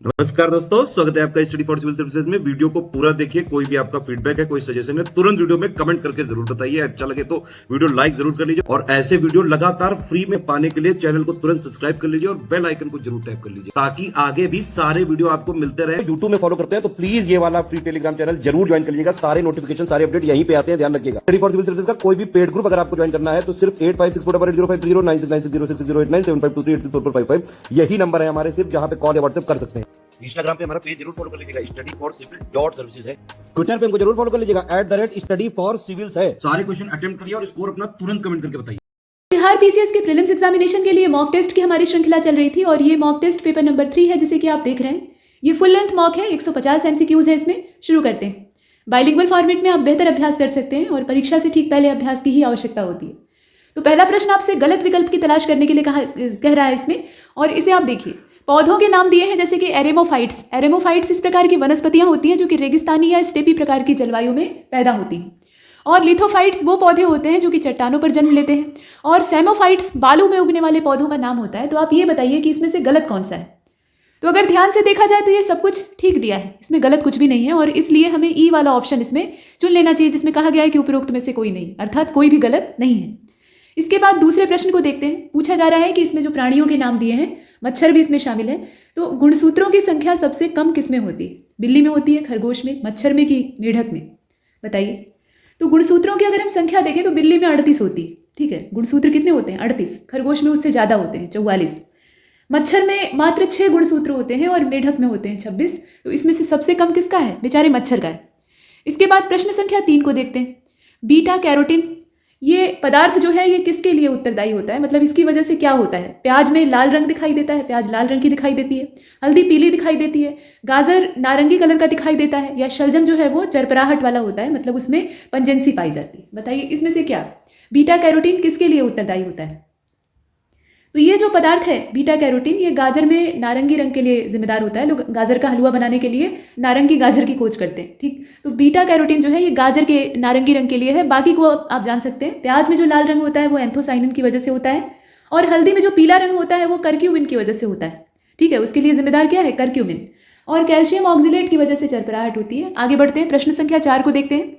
नमस्कार दोस्तों, स्वागत है आपका स्टडी फॉर सिविल सर्विसेज में। वीडियो को पूरा देखिए। कोई भी आपका फीडबैक है, कोई सजेशन है, तुरंत वीडियो में कमेंट करके जरूर बताइए। अच्छा लगे तो वीडियो लाइक जरूर कर लीजिए और ऐसे वीडियो लगातार फ्री में पाने के लिए चैनल को तुरंत सब्सक्राइब कर लीजिए और बेल आइकन को जरूर टैप कर लीजिए ताकि आगे भी सारे वीडियो आपको मिलते रहे। यूट्यूब में फॉलो करते हैं तो प्लीज ये वाला फ्री टेलीग्राम चैनल जरूर ज्वाइन कर लीजिएगा। सारे नोटिफिकेशन, सारे अपडेट यहीं पे आते हैं, ध्यान रखिएगा। स्टडी फॉर सिविल सर्विसेज का कोई भी पेड ग्रुप अगर आपको ज्वाइन करना है तो सिर्फ 856480560660897523864455 यही नंबर है हमारे, सिर्फ जहां पे कॉल या व्हाट्सएप कर सकते हैं। इंस्टाग्राम पे हमारा पेज जरूर फॉलो कर लीजिएगा, studyforcivil.services है। ट्विटर पे हमको जरूर फॉलो कर लीजिएगा, @studyforcivils है। सारे क्वेश्चन अटेम्प्ट करिए और स्कोर अपना तुरंत कमेंट करके बताइए। बिहार पीसीएस के प्रीलिम्स एग्जामिनेशन के लिए मॉक टेस्ट की हमारी श्रृंखला चल रही थी और ये मॉक टेस्ट पेपर नंबर 3 है, जिसे कि आप देख रहे हैं। ये फुल लेंथ मॉक है, 150 एमसीक्यूज है। इसमें शुरू करते हैं। बाइलिंगुअल फॉर्मेट में आप बेहतर अभ्यास कर सकते हैं और परीक्षा से ठीक पहले अभ्यास की ही आवश्यकता होती है। तो पहला प्रश्न आपसे गलत विकल्प की तलाश करने के लिए कह रहा है इसमें, और इसे आप देखिए। पौधों के नाम दिए हैं जैसे कि एरेमोफाइट्स। एरेमोफाइट्स इस प्रकार की वनस्पतियां होती हैं जो कि रेगिस्तानी या स्टेपी प्रकार की जलवायु में पैदा होती हैं। और लिथोफाइट्स वो पौधे होते हैं जो कि चट्टानों पर जन्म लेते हैं। और सेमोफाइट्स बालू में उगने वाले पौधों का नाम होता है। तो आप ये बताइए कि इसमें से गलत कौन सा है। तो अगर ध्यान से देखा जाए तो ये सब कुछ ठीक दिया है, इसमें गलत कुछ भी नहीं है और इसलिए हमें ई वाला ऑप्शन इसमें चुन लेना चाहिए, जिसमें कहा गया है कि उपरोक्त में से कोई नहीं, अर्थात कोई भी गलत नहीं है। इसके बाद दूसरे प्रश्न को देखते हैं। पूछा जा रहा है कि इसमें जो प्राणियों के नाम दिए हैं, मच्छर भी इसमें शामिल है, तो गुणसूत्रों की संख्या सबसे कम किसमें होती है? बिल्ली में होती है, खरगोश में, मच्छर में कि मेढक में? बताइए। तो गुणसूत्रों की अगर हम संख्या देखें तो बिल्ली में 38 होती है। ठीक है, गुणसूत्र कितने होते हैं? 38। खरगोश में उससे ज़्यादा होते हैं, 44। मच्छर में मात्र 6 गुणसूत्र होते हैं और मेढक में होते हैं 26। तो इसमें से सबसे कम किसका है? बेचारे मच्छर का है। इसके बाद प्रश्न संख्या 3 को देखते हैं। बीटा कैरोटीन ये पदार्थ जो है ये किसके लिए उत्तरदायी होता है, मतलब इसकी वजह से क्या होता है? प्याज में लाल रंग दिखाई देता है, प्याज लाल रंग की दिखाई देती है। हल्दी पीली दिखाई देती है। गाजर नारंगी कलर का दिखाई देता है। या शलजम जो है वो चरपराहट वाला होता है, मतलब उसमें पंजेंसी पाई जाती है। बताइए इसमें से क्या बीटा कैरोटीन किसके लिए उत्तरदायी होता है? तो ये जो पदार्थ है बीटा कैरोटीन, ये गाजर में नारंगी रंग के लिए जिम्मेदार होता है। लोग गाजर का हलवा बनाने के लिए नारंगी गाजर की खोज करते हैं। ठीक, तो बीटा कैरोटीन जो है ये गाजर के नारंगी रंग के लिए है। बाकी को आप जान सकते हैं। प्याज में जो लाल रंग होता है वो एंथोसाइनिन की वजह से होता है और हल्दी में जो पीला रंग होता है वो करक्यूमिन की वजह से होता है। ठीक है, उसके लिए जिम्मेदार क्या है? करक्यूमिन। और कैल्शियम ऑक्जिलेट की वजह से चरपराहट होती है। आगे बढ़ते हैं, प्रश्न संख्या 4 को देखते हैं।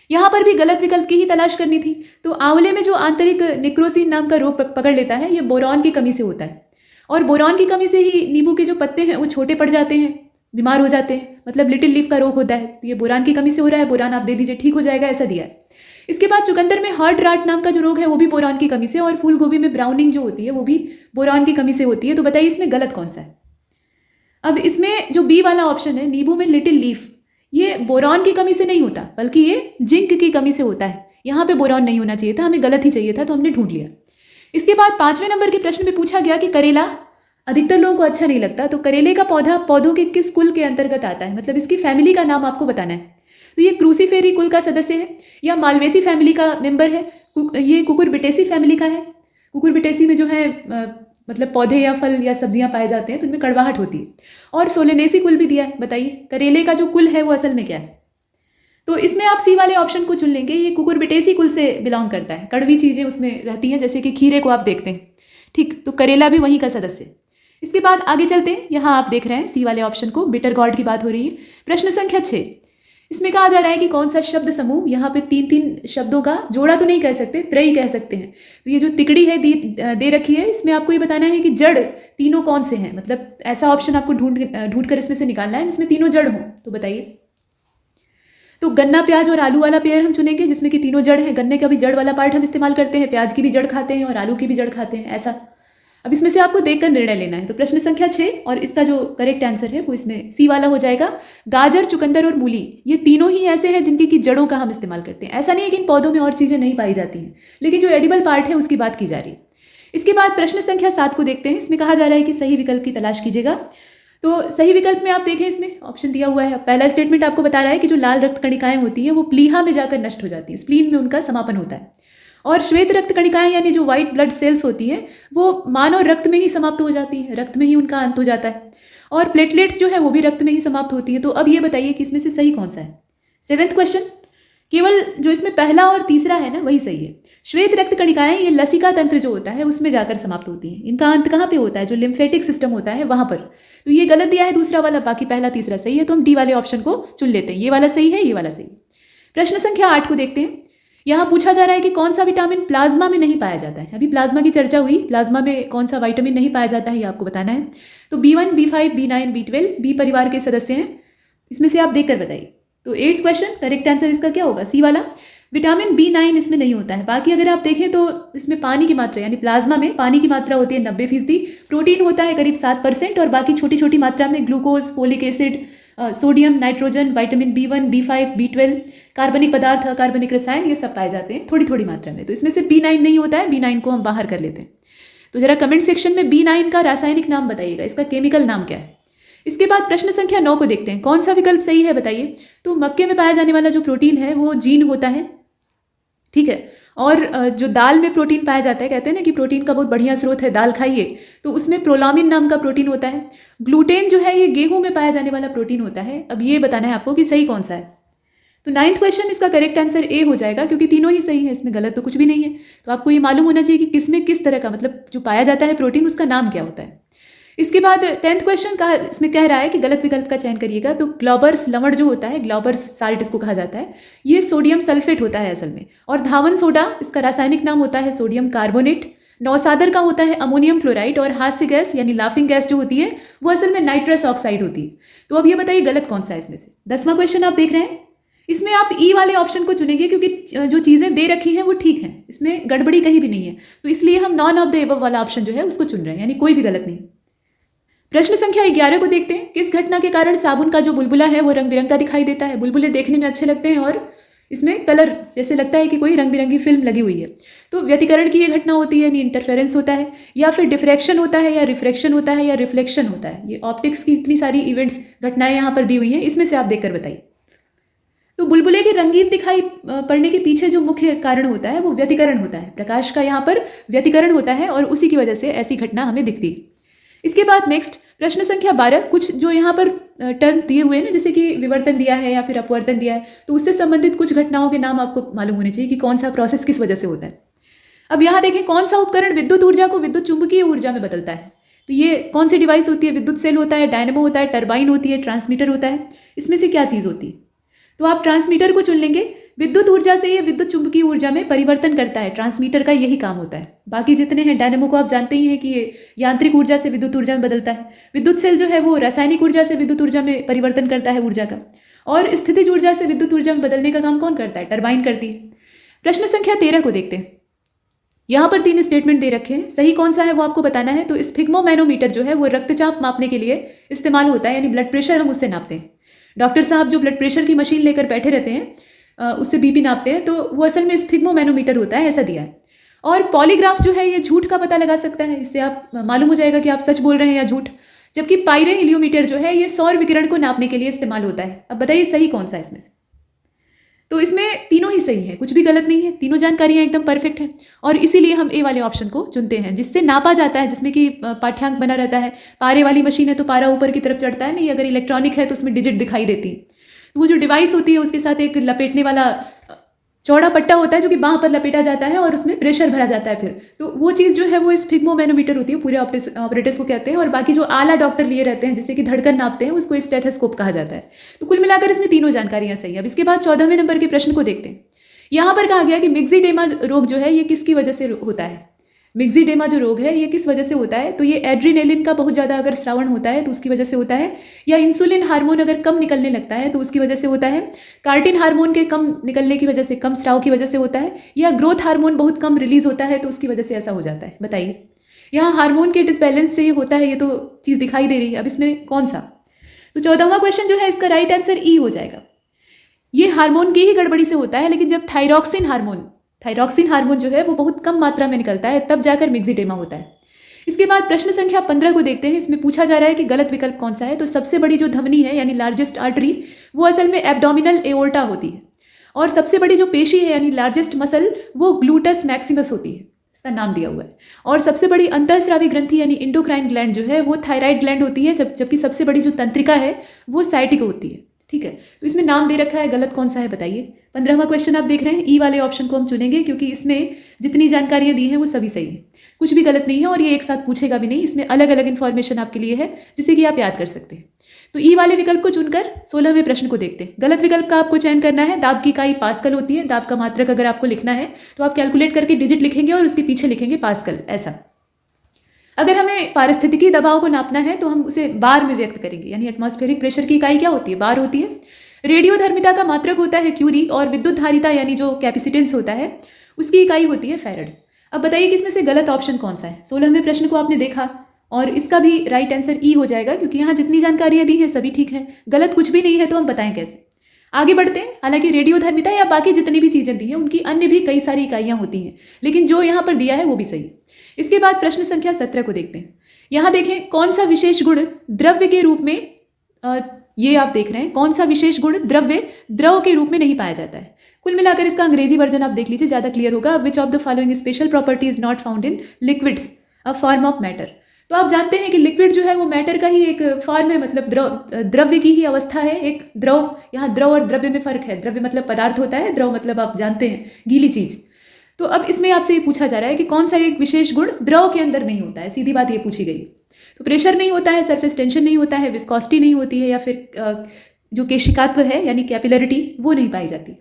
यहाँ पर भी गलत विकल्प की ही तलाश करनी थी। तो आंवले में जो आंतरिक निक्रोसिन नाम का रोग पकड़ लेता है, ये बोरॉन की कमी से होता है। और बोरॉन की कमी से ही नींबू के जो पत्ते हैं वो छोटे पड़ जाते हैं, बीमार हो जाते हैं, मतलब लिटिल लीफ का रोग होता है। तो ये बोरान की कमी से हो रहा है। बोरान आप दे दीजिए, ठीक हो जाएगा, ऐसा दिया है। इसके बाद चुकंदर में हार्ट राट नाम का जो रोग है वो भी बोरॉन की कमी से, और फूल गोभी में ब्राउनिंग जो होती है वो भी बोरॉन की कमी से होती है। तो बताइए इसमें गलत कौन सा है? अब इसमें जो बी वाला ऑप्शन है, नींबू में लिटिल लीफ, ये बोरॉन की कमी से नहीं होता बल्कि ये जिंक की कमी से होता है। यहाँ पे बोरॉन नहीं होना चाहिए था, हमें गलत ही चाहिए था, तो हमने ढूंढ लिया। इसके बाद 5वें नंबर के प्रश्न में पूछा गया कि करेला अधिकतर लोगों को अच्छा नहीं लगता, तो करेले का पौधा पौधों के किस कुल के अंतर्गत आता है, मतलब इसकी फैमिली का नाम आपको बताना है। तो ये क्रूसीफेरी कुल का सदस्य है या मालवेसी फैमिली का मेंबर है, ये कुकुरबिटेसी फैमिली का है। कुकुरबिटेसी में जो है मतलब पौधे या फल या सब्जियां पाए जाते हैं तो उनमें कड़वाहट होती है। और सोलेनेसी कुल भी दिया है। बताइए करेले का जो कुल है वो असल में क्या है? तो इसमें आप सी वाले ऑप्शन को चुन लेंगे। ये कुकुरबिटेसी कुल से बिलोंग करता है। कड़वी चीज़ें उसमें रहती हैं, जैसे कि खीरे को आप देखते हैं। ठीक, तो करेला भी वहीं का सदस्य। इसके बाद आगे चलते हैं। यहाँ आप देख रहे हैं सी वाले ऑप्शन को, बिटर गॉड की बात हो रही है। प्रश्न संख्या 6, इसमें कहा जा रहा है कि कौन सा शब्द समूह, यहाँ पे 3-3 शब्दों का जोड़ा तो नहीं कह सकते, त्रयी कह सकते हैं। तो ये जो तिकड़ी है दे रखी है, इसमें आपको ये बताना है कि जड़ तीनों कौन से हैं, मतलब ऐसा ऑप्शन आपको ढूंढ कर इसमें से निकालना है जिसमें तीनों जड़ हों। तो बताइए। तो गन्ना, प्याज और आलू वाला पेयर हम चुनेंगे जिसमें कि तीनों जड़ है। गन्ने का भी जड़ वाला पार्ट हम इस्तेमाल करते हैं, प्याज की भी जड़ खाते हैं और आलू की भी जड़ खाते हैं, ऐसा। अब इसमें से आपको देखकर निर्णय लेना है। तो प्रश्न संख्या 6 और इसका जो करेक्ट आंसर है वो इसमें सी वाला हो जाएगा। गाजर, चुकंदर और मूली ये तीनों ही ऐसे हैं जिनकी की जड़ों का हम इस्तेमाल करते हैं। ऐसा नहीं है कि इन पौधों में और चीज़ें नहीं पाई जाती हैं, लेकिन जो एडिबल पार्ट है उसकी बात की जा रही है। इसके बाद प्रश्न संख्या 7 को देखते हैं। इसमें कहा जा रहा है कि सही विकल्प की तलाश कीजिएगा। तो सही विकल्प में आप देखें, इसमें ऑप्शन दिया हुआ है। पहला स्टेटमेंट आपको बता रहा है कि जो लाल रक्त कणिकाएं होती हैं वो प्लीहा में जाकर नष्ट हो जाती है, स्प्लीन में उनका समापन होता है। और श्वेत रक्त कणिकाएं यानी जो व्हाइट ब्लड सेल्स होती है वो मानव रक्त में ही समाप्त हो जाती है, रक्त में ही उनका अंत हो जाता है। और प्लेटलेट्स जो है वो भी रक्त में ही समाप्त होती है। तो अब ये बताइए कि इसमें से सही कौन सा है? 7वां क्वेश्चन केवल जो इसमें पहला और तीसरा है ना वही सही है। श्वेत रक्त कणिकाएं ये लसिका तंत्र जो होता है उसमें जाकर समाप्त होती हैं। इनका अंत कहाँ पे होता है? जो लिम्फेटिक सिस्टम होता है वहां पर। तो ये गलत दिया है दूसरा वाला, बाकी पहला तीसरा सही है, तो हम डी वाले ऑप्शन को चुन लेते हैं। ये वाला सही है, ये वाला सही है। प्रश्न संख्या 8 को देखते हैं। यहाँ पूछा जा रहा है कि कौन सा विटामिन प्लाज्मा में नहीं पाया जाता है। अभी प्लाज्मा की चर्चा हुई, प्लाज्मा में कौन सा विटामिन नहीं पाया जाता है ये आपको बताना है। तो B1, B5, B9, B12 B परिवार के सदस्य हैं। इसमें से आप देखकर बताइए। तो 8th क्वेश्चन, करेक्ट आंसर इसका क्या होगा? सी वाला। विटामिन B9 इसमें नहीं होता है। बाकी अगर आप देखें तो इसमें पानी की मात्रा, यानी प्लाज्मा में पानी की मात्रा होती है 90%, प्रोटीन होता है करीब 7% और बाकी छोटी छोटी मात्रा में glucose, folic acid, sodium, nitrogen, vitamin B1, B5, B12, कार्बनिक पदार्थ, कार्बनिक रसायन, ये सब पाए जाते हैं थोड़ी थोड़ी मात्रा में। तो इसमें से B9 नहीं होता है, B9 को हम बाहर कर लेते हैं। तो जरा कमेंट सेक्शन में B9 का रासायनिक नाम बताइएगा, इसका केमिकल नाम क्या है। इसके बाद प्रश्न संख्या 9 को देखते हैं। कौन सा विकल्प सही है बताइए। तो मक्के में पाया जाने वाला जो प्रोटीन है वो जीन होता है, ठीक है। और जो दाल में प्रोटीन पाया जाता है, कहते हैं ना कि प्रोटीन का बहुत बढ़िया स्रोत है, दाल खाइए, तो उसमें प्रोलामिन नाम का प्रोटीन होता है। ग्लूटेन जो है ये गेहूं में पाया जाने वाला प्रोटीन होता है। अब ये बताना है आपको कि सही कौन सा है। तो 9th क्वेश्चन, इसका करेक्ट आंसर ए हो जाएगा, क्योंकि तीनों ही सही है, इसमें गलत तो कुछ भी नहीं है। तो आपको ये मालूम होना चाहिए कि किसमें किस तरह का, मतलब जो पाया जाता है प्रोटीन उसका नाम क्या होता है। इसके बाद 10th क्वेश्चन का इसमें कह रहा है कि गलत विकल्प का चयन करिएगा। तो ग्लोबर्स लवण जो होता है, ग्लोबर्स साल्ट इसको कहा जाता है, ये सोडियम सल्फेट होता है असल में। और धावन सोडा, इसका रासायनिक नाम होता है सोडियम कार्बोनेट। नौसादर का होता है अमोनियम क्लोराइड। और हास्य गैस यानी लाफिंग गैस जो होती है वो असल में नाइट्रस ऑक्साइड होती है। तो अब ये बताइए गलत कौन सा है इसमें से। 10वां क्वेश्चन आप देख रहे हैं, इसमें आप ई वाले ऑप्शन को चुनेंगे क्योंकि जो चीज़ें दे रखी हैं वो ठीक हैं, इसमें गड़बड़ी कहीं भी नहीं है। तो इसलिए हम नॉन ऑफ द एबव वाला ऑप्शन जो है उसको चुन रहे हैं, यानी कोई भी गलत नहीं। प्रश्न संख्या 11 को देखते हैं। किस घटना के कारण साबुन का जो बुलबुला है वो रंग बिरंगा दिखाई देता है। बुलबुले देखने में अच्छे लगते हैं और इसमें कलर जैसे लगता है कि कोई रंग बिरंगी फिल्म लगी हुई है। तो व्यतिकरण की ये घटना होती है, यानी इंटरफेरेंस होता है, या फिर डिफ्रैक्शन होता है, या रिफ्रैक्शन होता है, या रिफ्लेक्शन होता है। ये ऑप्टिक्स की इतनी सारी इवेंट्स, घटनाएं यहाँ पर दी हुई हैं, इसमें से आप देखकर बताइए। तो बुलबुले के रंगीन दिखाई पड़ने के पीछे जो मुख्य कारण होता है वो व्यतिकरण होता है। प्रकाश का यहाँ पर व्यतिकरण होता है और उसी की वजह से ऐसी घटना हमें दिखती है। इसके बाद नेक्स्ट प्रश्न संख्या 12, कुछ जो यहाँ पर टर्म दिए हुए हैं ना, जैसे कि विवर्तन दिया है या फिर अपवर्तन दिया है, तो उससे संबंधित कुछ घटनाओं के नाम आपको मालूम होने चाहिए कि कौन सा प्रोसेस किस वजह से होता है। अब यहाँ देखें, कौन सा उपकरण विद्युत ऊर्जा को विद्युत चुंबकीय ऊर्जा में बदलता है। तो ये कौन सी डिवाइस होती है? विद्युत सेल होता है, डायनेमो होता है, टरबाइन होती है, ट्रांसमीटर होता है। इसमें से क्या चीज़ होती है? तो आप ट्रांसमीटर को चुन लेंगे। विद्युत ऊर्जा से ये विद्युत चुंबकीय ऊर्जा में परिवर्तन करता है, ट्रांसमीटर का यही काम होता है। बाकी जितने हैं, डायनेमो को आप जानते ही हैं कि ये यांत्रिक ऊर्जा से विद्युत ऊर्जा में बदलता है। विद्युत सेल जो है वो रासायनिक ऊर्जा से विद्युत ऊर्जा में परिवर्तन करता है ऊर्जा का। और स्थितिज ऊर्जा से विद्युत ऊर्जा में बदलने का काम कौन करता है? टरबाइन करती है। प्रश्न संख्या 13 को देखते हैं। यहाँ पर 3 स्टेटमेंट दे रखे हैं, सही कौन सा है वो आपको बताना है। तो स्फिग्मोमैनोमीटर जो है वो रक्तचाप मापने के लिए इस्तेमाल होता है, यानी ब्लड प्रेशर हम उससे नापते हैं। डॉक्टर साहब जो ब्लड प्रेशर की मशीन लेकर बैठे रहते हैं, उससे बीपी नापते हैं, तो वो असल में स्फिग्मोमैनोमीटर होता है, ऐसा दिया है। और पॉलीग्राफ जो है ये झूठ का पता लगा सकता है, इससे आप मालूम हो जाएगा कि आप सच बोल रहे हैं या झूठ। जबकि पायरोहीलियोमीटर जो है ये सौर विकिरण को नापने के लिए इस्तेमाल होता है। अब बताइए सही कौन सा है इसमें से। तो इसमें तीनों ही सही है, कुछ भी गलत नहीं है, तीनों जानकारियां एकदम परफेक्ट है। और इसीलिए हम ए वाले ऑप्शन को चुनते हैं, जिससे नापा जाता है, जिसमें कि पाठ्यांक बना रहता है। पारे वाली मशीन है तो पारा ऊपर की तरफ चढ़ता है, नहीं अगर इलेक्ट्रॉनिक है तो उसमें डिजिट दिखाई देती है। तो वो जो डिवाइस होती है उसके साथ एक लपेटने वाला चौड़ा पट्टा होता है जो कि बाँह पर लपेटा जाता है और उसमें प्रेशर भरा जाता है। फिर तो वो चीज़ जो है वो स्फिग्मोमैनोमीटर होती है, पूरे ऑपरेटर्स को कहते हैं। और बाकी जो आला डॉक्टर लिए रहते हैं जिससे कि धड़कन नापते हैं उसको स्टेथोस्कोप कहा जाता है। तो कुल मिलाकर इसमें तीनों जानकारियां सही है। अब इसके बाद 14वें नंबर के प्रश्न को देखते हैं। यहाँ पर कहा गया कि मिक्सिडेमा रोग जो है ये किसकी वजह से होता है। मिक्सिडेमा जो रोग है ये किस वजह से होता है? तो ये एड्रीनेलिन का बहुत ज़्यादा अगर स्रावण होता है तो उसकी वजह से होता है, या इंसुलिन हार्मोन अगर कम निकलने लगता है तो उसकी वजह से होता है, कार्टिन हार्मोन के कम निकलने की वजह से, कम स्राव की वजह से होता है, या ग्रोथ हार्मोन बहुत कम रिलीज होता है तो उसकी वजह से ऐसा हो जाता है। बताइए, यहाँ हार्मोन के डिसबैलेंस से ये होता है, ये तो चीज़ दिखाई दे रही है। अब इसमें कौन सा? तो 14वां क्वेश्चन जो है इसका राइट आंसर ई हो जाएगा। ये हार्मोन की ही गड़बड़ी से होता है, लेकिन जब थायरॉक्सिन हार्मोन जो है वो बहुत कम मात्रा में निकलता है तब जाकर मिक्सिडेमा होता है। इसके बाद प्रश्न संख्या 15 को देखते हैं। इसमें पूछा जा रहा है कि गलत विकल्प कौन सा है। तो सबसे बड़ी जो धमनी है यानी लार्जेस्ट आर्टरी वो असल में एब्डोमिनल एओर्टा होती है, और सबसे बड़ी जो पेशी है यानी लार्जेस्ट मसल वो ग्लूटस मैक्सिमस होती है, इसका नाम दिया हुआ है। और सबसे बड़ी अंतःस्रावी ग्रंथि यानी इंडोक्राइन ग्लैंड जो है वो थायराइड ग्लैंड होती है, जबकि सबसे बड़ी जो तंत्रिका है वो साइटिक होती है। ठीक है, तो इसमें नाम दे रखा है, गलत कौन सा है बताइए। 15वां क्वेश्चन आप देख रहे हैं, ई वाले ऑप्शन को हम चुनेंगे क्योंकि इसमें जितनी जानकारियां दी हैं वो सभी सही है, कुछ भी गलत नहीं है और ये एक साथ पूछेगा भी नहीं, इसमें अलग अलग इन्फॉर्मेशन आपके लिए है जिसे कि आप याद कर सकते हैं। तो ई वाले विकल्प को चुनकर 16वें प्रश्न को देखते हैं। गलत विकल्प का आपको चयन करना है। दाब की इकाई पास्कल होती है। दाब का मात्रक अगर आपको लिखना है तो आप कैलकुलेट करके डिजिट लिखेंगे और उसके पीछे लिखेंगे पास्कल, ऐसा। अगर हमें पारिस्थितिकी दबाव को नापना है तो हम उसे बार में व्यक्त करेंगे, यानी एटमॉस्फेरिक प्रेशर की इकाई क्या होती है, बार होती है। रेडियोधर्मिता का मात्रक होता है क्यूरी और विद्युत धारिता यानी जो कैपेसिटेंस होता है उसकी इकाई होती है फैरड। अब बताइए कि इसमें से गलत ऑप्शन कौन सा है। 16वें प्रश्न को आपने देखा और इसका भी राइट आंसर ई हो जाएगा क्योंकि यहाँ जितनी जानकारियाँ दी हैं सभी ठीक है, गलत कुछ भी नहीं है, तो हम बताएं कैसे। आगे बढ़ते हैं। हालांकि रेडियोधर्मिता या बाकी जितनी भी चीज़ें दी हैं उनकी अन्य भी कई सारी इकाइयाँ होती हैं, लेकिन जो यहाँ पर दिया है वो भी सही। इसके बाद प्रश्न संख्या 17 को देखते हैं। यहाँ देखें कौन सा विशेष गुण द्रव्य के रूप में, ये आप देख रहे हैं, कौन सा विशेष गुण द्रव के रूप में नहीं पाया जाता है। कुल मिलाकर इसका अंग्रेजी वर्जन आप देख लीजिए, ज़्यादा क्लियर होगा। Which of the following special property is not found in liquids a form of matter. तो आप जानते हैं कि लिक्विड जो है वो मैटर का ही एक फॉर्म है, मतलब द्रव्य की ही अवस्था है, एक द्रव। यहाँ द्रव और द्रव्य में फर्क है। द्रव्य मतलब पदार्थ होता है, द्रव मतलब आप जानते हैं गीली चीज। तो अब इसमें आपसे ये पूछा जा रहा है कि कौन सा एक विशेष गुण द्रव के अंदर नहीं होता है, सीधी बात ये पूछी गई। तो प्रेशर नहीं होता है, सरफेस टेंशन नहीं होता है, विस्कोसिटी नहीं होती है, या फिर जो केशिकात्व है यानी कैपिलरिटी वो नहीं पाई जाती।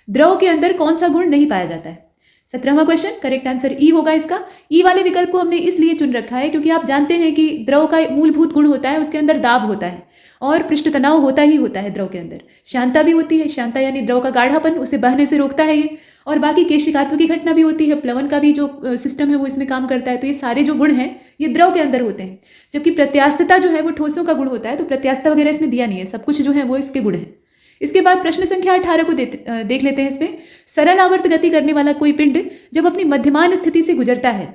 द्रव के अंदर कौन सा गुण नहीं पाया जाता है। 17वां क्वेश्चन, करेक्ट आंसर ई होगा इसका। ई वाले विकल्प को हमने इसलिए चुन रखा है क्योंकि आप जानते हैं कि द्रव का मूलभूत गुण होता है, उसके अंदर दाब होता है और पृष्ठ तनाव होता ही होता है। द्रव के अंदर शांता भी होती है, शांता यानी द्रव का गाढ़ापन, उसे बहने से रोकता है ये। और बाकी केशिकात्व की घटना भी होती है, प्लवन का भी जो सिस्टम है वो इसमें काम करता है। तो ये सारे जो गुण हैं ये द्रव के अंदर होते हैं, जबकि प्रत्यास्थता जो है वो ठोसों का गुण होता है। तो प्रत्यास्थता वगैरह इसमें दिया नहीं है, सब कुछ जो है वो इसके गुण है। इसके बाद प्रश्न संख्या 18 को देख लेते हैं। इसमें सरल आवर्त गति करने वाला कोई पिंड जब अपनी मध्यमान स्थिति से गुजरता है,